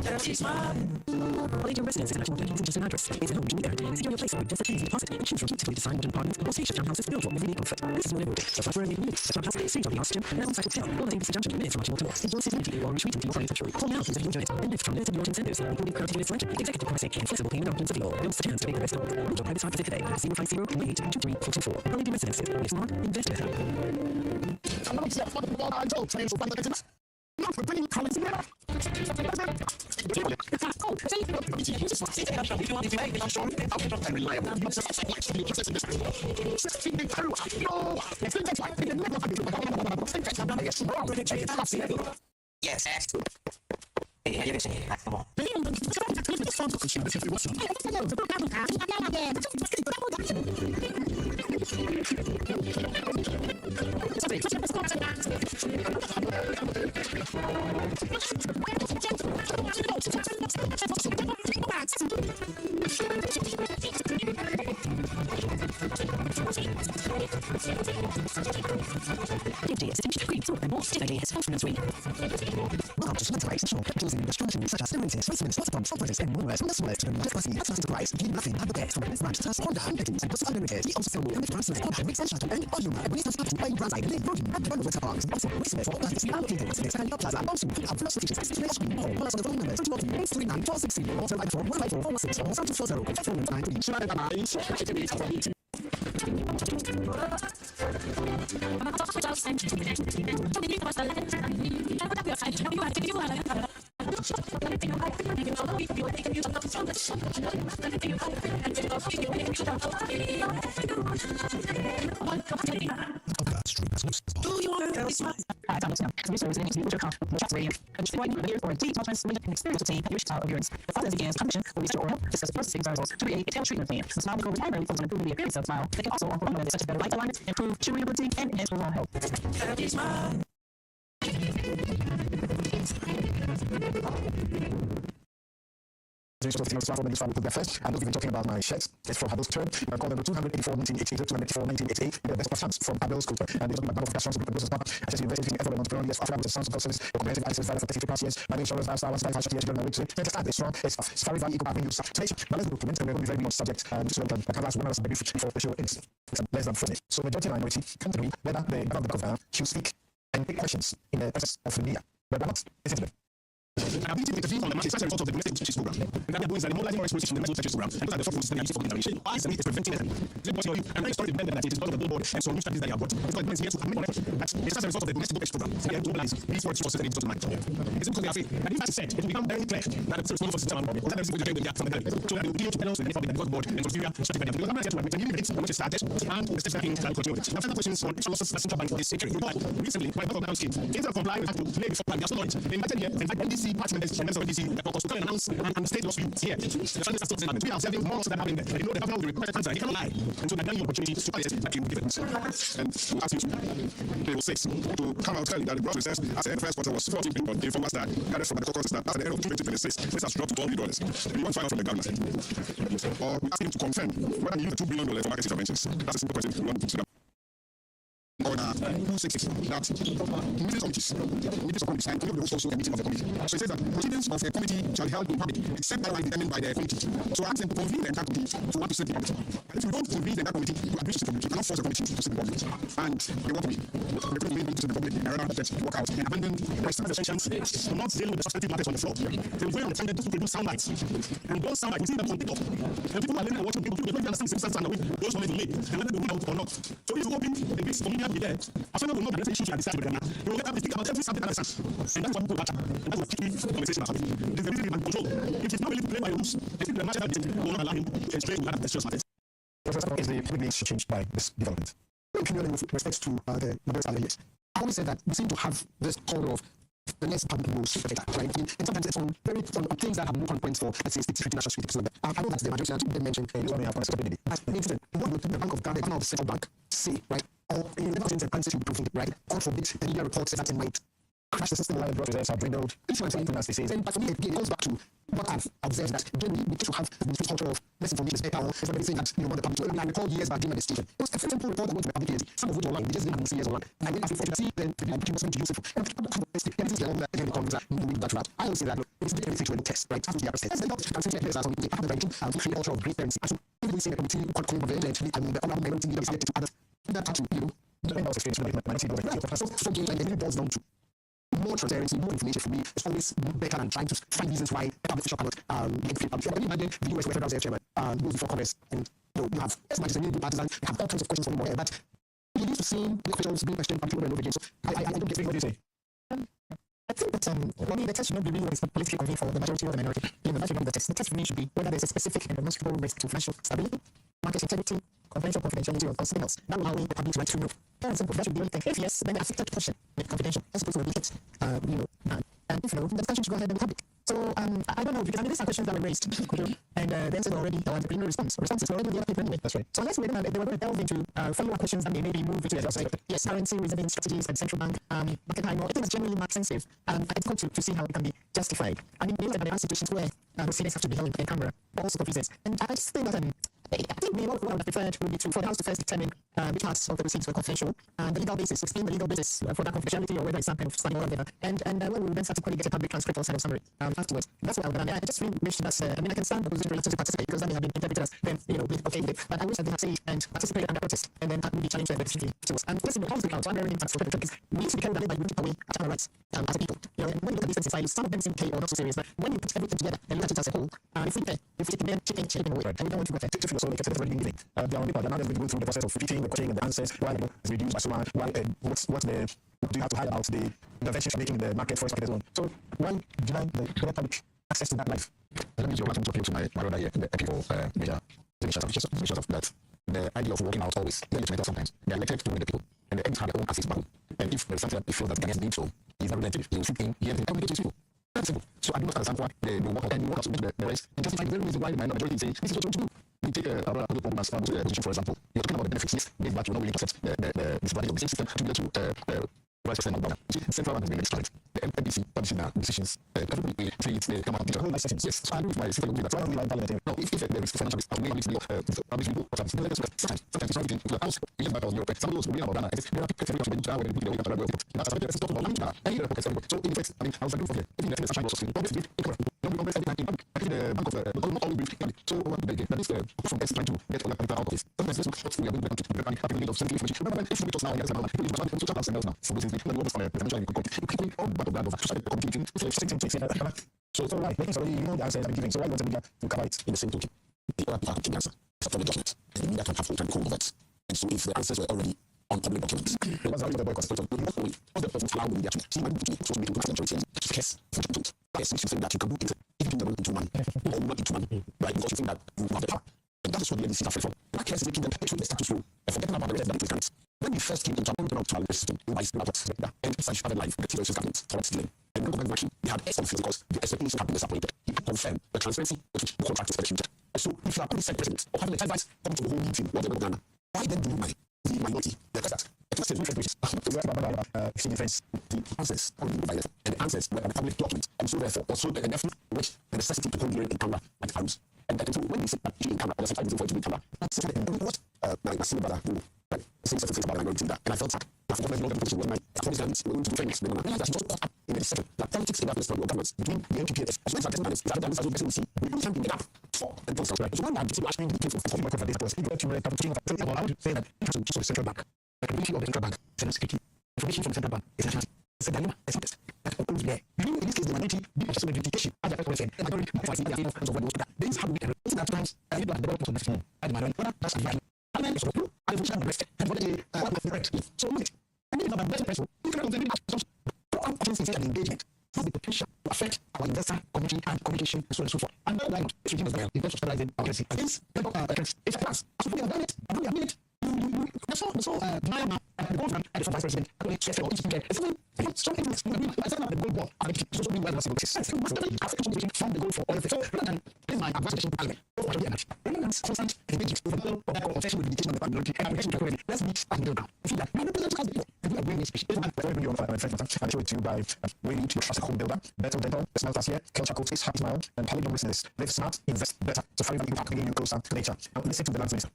Dirty Smile. Palladium Residence International Hotel isn't just an address. It's a home you need. It's your place with just a chance to deposit and choose from beautifully designed modern apartments or spacious townhouses built for everyday comfort. This is what it will take. So for every minute, the townhouse is on the oxygen and on-site hotel. All the things junction minutes from Optimal to more. Enjoy serenity or retreat into your private sanctuary. Call now to enjoy it. Benefit from limited launch incentives, including currency selection, executive pricing, and flexible payment options available. Don't miss a chance to make the best of it. Enjoy private site visit today. 050-88-23-424. Palladium Residences. If not, invest better. Not for bringing colors together. If you want to make it, I'm sure it's reliable. You just have to be processing this. Yes. Welcome to Spencer Rice, show capitals in restaurants such as Spencer's, Weissman's, Rotterdam, Shoppers, and more. From the smallest to the most classy, that's Price, Dean Nothing, and the best from Ernest Ranch, Task, Honda, Handpickings, and Plus Unlimited. We also film with Transnet, Honda, Mix and Shuttle, and Audio, and Bonita Spartan, by Brandside, and Broden, and one with the box. Also, Weissman's, for August, we are located in Spencer, and Plaza, also, we have velocity stations, to Ashby, Mall, one of the phone numbers, 239-460, or 094-154-46, or 7240, 493.
With their first, and we've been talking about my shirts. It's from Abel's term. I call them 284 1988, 284 1988. The best of chance from Abel's Cooper. And they're talking about of restaurants, business partner. I just university in every month, yes, after I was a sons of service, comprehensive ISIS valid for 30 plus years. My insurance lifestyle was 5 years ago. It's a strong, it's very, very equal avenue. So let's document and we're going to be very much subject. This is what I can ask one of us before the show ends. It's less than 40. So majority minority come to me whether the government should speak and take questions in the process of the media. But not listen to them.
And ability to intervene on the market as a result of the domestic justice program. And that is the mobilizing more exposure to the domestic justice program. And those are the four forces that are used for intervention. Why is it preventing them? Let me tell you, and I started to that it is because of the billboard and some new strategies that you have brought. It's like it's here to make that it's as a result of the domestic justice program. So they have to mobilize these four forces that need to the market. It's because they are afraid. And if that's said, it will become very clear that the responsible for the system was that everything will from the government. So that they will deal to balance the benefit of the board and for Syria strategy. Because I'm not going to admit it, which is started, and the steps that can continue with it. Now, further questions on extra losses that central bank is securing. Recently, my bank account scheme, instead of complying with to play before plan, they are still knowledge. They invited here, and NDC party members and members of NDC that caucus to come and announce and state those views here. The Sunday Stars Parliament. We are observing more that happening there. They know the government will request answer. They cannot lie. And so they're giving you opportunity to supply that you give it.
And we ask you to table 6 to come out clearly that the gross reserves as the first quarter was 14 billion in former star gathered from the caucus that at the end of 2026 this has dropped to $12 billion. We want to find out from the government. Or we ask him to confirm whether he used the $2 billion for market interventions. That's a simple question we want to consider. Order 266 that meetings committees and the host also a meeting of the committee. So it says that proceedings of a committee shall be held in public except that determined by the committee. So I ask them to convene the entire committee to want to sit in public. And if you don't convene the entire committee, you agree to sit in public. You cannot force the committee to sit in public. And they walk away. They couldn't make to sit in public and rather that walk out and abandon the sessions to not deal with the substantive matters on the floor. They will go on the tangent to produce sound bites. And those sound bites, we see them on TikTok. And people are living and watching people don't understand the circumstances and the way those comments will make and whether they win out or not. So if you open the base for media to be there, as soon as we know that the issues are discussed with them now, you will get to think about every subject that is and that is what people watch. And that's what keeping the conversation is happening. It is the reason he can control. If he's not willing to play by rules, I think the matter that will not allow him to explain that that's just matters.
Is the public needs changed by this development? My opinion with respect to the numbers are yes. I always said that we seem to have this corner of the less public rules, right? And sometimes it's on things that have more points for, let's say, security, national security. I know that's the majority that they mentioned. This one we have on stability. As an incident, what would the Bank of Ghana, the central bank, say, right? Or in the never answer to prove it, right? God forbid, the media report says that it might crash the system while the gross reserves are dwindled. This one as they say. But for me, it goes back to what I've observed that generally we need to have this culture of misinformation is better or somebody saying that you want the public to. I recall years back during the station. It was a simple report that went to the public agency. Some of which were online. We just didn't have to see years online. And I went after to see then the people was going to use it for. And everything's getting that again because moving that route. I always say that look, it's everything to a test, right? Have to be a test. That's the doctor. I'm saying that on the part of the region, to create a culture of great parents. I should even say the committee got called by the eventually and the other minority leaders to others. That part to, you know, the end of experience with the so game and it boils down to more transparency, more information for me. It's always better than trying to find reasons why a public official cannot get free public. Can you imagine the US where federal chairman goes before Congress and you have as much as a new partisan, you have all kinds of questions from him, but you need to see the officials being questioned over and over again. So I don't get what you say. I think that the test should not be really what is politically convenient for the majority or the minority. You know, that's the test. The test for me should be whether there's a specific and demonstrable risk to financial stability, market integrity, confidential confidentiality, or something else. That will allow the public right to know. Very simple. That should be the only thing. If yes, then the affected portion make confidential. As opposed to be hit, and if no, the discussion should go ahead and be public. So I don't know because I mean these are questions that were raised, and the answers already there was a responses already with the other people anyway. That's right. So unless they were going to delve into follow-up questions that may maybe move into yes, currency reserving strategies by the central bank, market high more. I think it's generally more expensive. It's difficult to see how it can be justified. I mean, there are situations where proceedings have to be held in camera, all sorts of reasons, and I just think that I think what I would have preferred would be for the House to first determine which parts of the proceedings were confidential, the legal basis, explain the legal basis for that confidentiality or whether it's some kind of study or whatever, and when we then subsequently get a public transcript or sign of summary afterwards. That's what I would have done. I just really wish that, I mean, I can stand the position to participate because that may have been interpreted as then, you know, okay with it, but I wish that they had said and participated and protest and then would be challenged very differently to us. And listen, the House of Accounts, I'm very interested in because we need to be carried away by looking away at our rights as a people. You know, and when you look at
different silos. Some of them seem okay or not so serious, but when you put everything together and look at it as a whole, if we take the men chicken away, and we don't want to affect it, so like I said, it's already been giving. There are people that now they've been going through the process of repeating the questioning and the answers, why it's reduced by so much, why what do you have to hide about the interventions you're making in the market, forest market as well. So why deny the general public access to that life?
Let me use your platform to appeal to my brother here in the people major of that. The idea of working out always, they're elected sometimes. They're elected to win the people, and the ends have their own access battle. And if there's something that they feel that Ghanaians need, so he's not represented, he will sit in here and communicate to people. That's simple. So I do not understand why they work out and work out to make the rest and justify the very reason why the majority is saying this is what you want to do. We take a position, for example. You're talking about the benefits, yes, but you're not willing to accept the disadvantage of the system to be able to rise for about that. Central one has been destroyed. The MPC publishing their decisions. Everybody treats the come out of the sessions. Yes, so I agree with my sister that. Why don't we like parliament? No, if there is financial risk, we need to publish people. Sometimes it's not within the house. We have Europe. Some of those we have Ghana. There are people who are going to the way. That's a talk about language. And here, so in fact, I mean, I was agreeing for here. Even if the sunshine was obviously incorrect. Don't everything in public. I think the bank of not all brief. So what do they get? That is from us trying to get all the people out of this. Sometimes this looks we are going to the bank having need of sending information. Remember, if we talk now, yes, about people to talk about now. So this is the one from the so it's all right. Making sorry, you know the answers I'm giving. So why do you want the media to cover it in the same token? The other part of the answer is from the document. And the media can have full-time code of it. And so if the answers were already on public documents, it was the boycott. What's the person allowing the media to see my duty? So we can have majority and case for the case you think that you can do it even though into money or not into money, right? Because you think that you have the power. And that is what the NDC is afraid from. That case is making them perpetuate the status quo and forgetting about the rest of the mechanics. When we first came into the system, we might and such other life, the TOS government for stealing. And when government working, they had excellent because the expectations have been disappointed. He confirmed the transparency which the contract is executed. So if you are only said president or having a advice come to the whole meeting, whatever Ghana, why then do you mind the minority? Because that. The answers are being provided, and the answers were a public document, and so therefore also the effort which the necessity to hold hearing in camera at house. And that when we sit back in camera, or the sometimes for it to be camera, that's what my senior brother who saying certain things about the minority that, and I felt sad. I forgot my position when my Afghanis were going to be famous. Then I realized that she just caught up in the second. That politics in that story of governments between the NPP and as well as the that is we see. We don't have to make up for and those things. So one man to actually the case of the boycott of data was he got to make up I would say that it was just a central bank. The ability of the central bank, central security, information from the central bank is a chance. It's a dilemma, it's a test. That's always there. You know, in this case, the minority, because of the education, as I said, the majority, fighting the idea of what goes to that. This is how we can replace that times, I need to develop the next one. And the minority, that's a value. And then, so, I will share the rest. And what the right. So, and if you have a better person, you can represent it. Options instead of engagement has the potential to affect our investor community and communication and so on and so forth. And that line, if you give us well, in terms of stabilizing our currency against it's a class. As we have done it, and we have made it. Denial the government and the vice president actually stressed or instituted a strong influence in the goal ball and it is also being well as a success. Must be from the goal for all of it. So rather than playing my advanced parliament, both are energy. Relevance, constant, engagement over the goal of that obsession with the education of the minority and application to equality. Let's meet and build down. You see that my representatives has people and we are bringing speech. This is very video on I'll show it to you by Wayne to trust a home builder. Better dental, the smart last year, Kelcha Coats is happy smile and Polygon business. Live smart, invest better. So find out impact bringing you closer to nature. Now listen to the lands minister.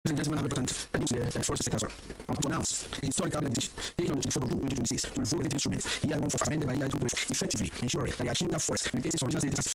Ladies and gentlemen, I represent the Forest Secretary. I'm to announce a historical legislation for the 2026 to revoke the instruments here for suspended by the effectively ensuring that the achievement of forest in the cases of original status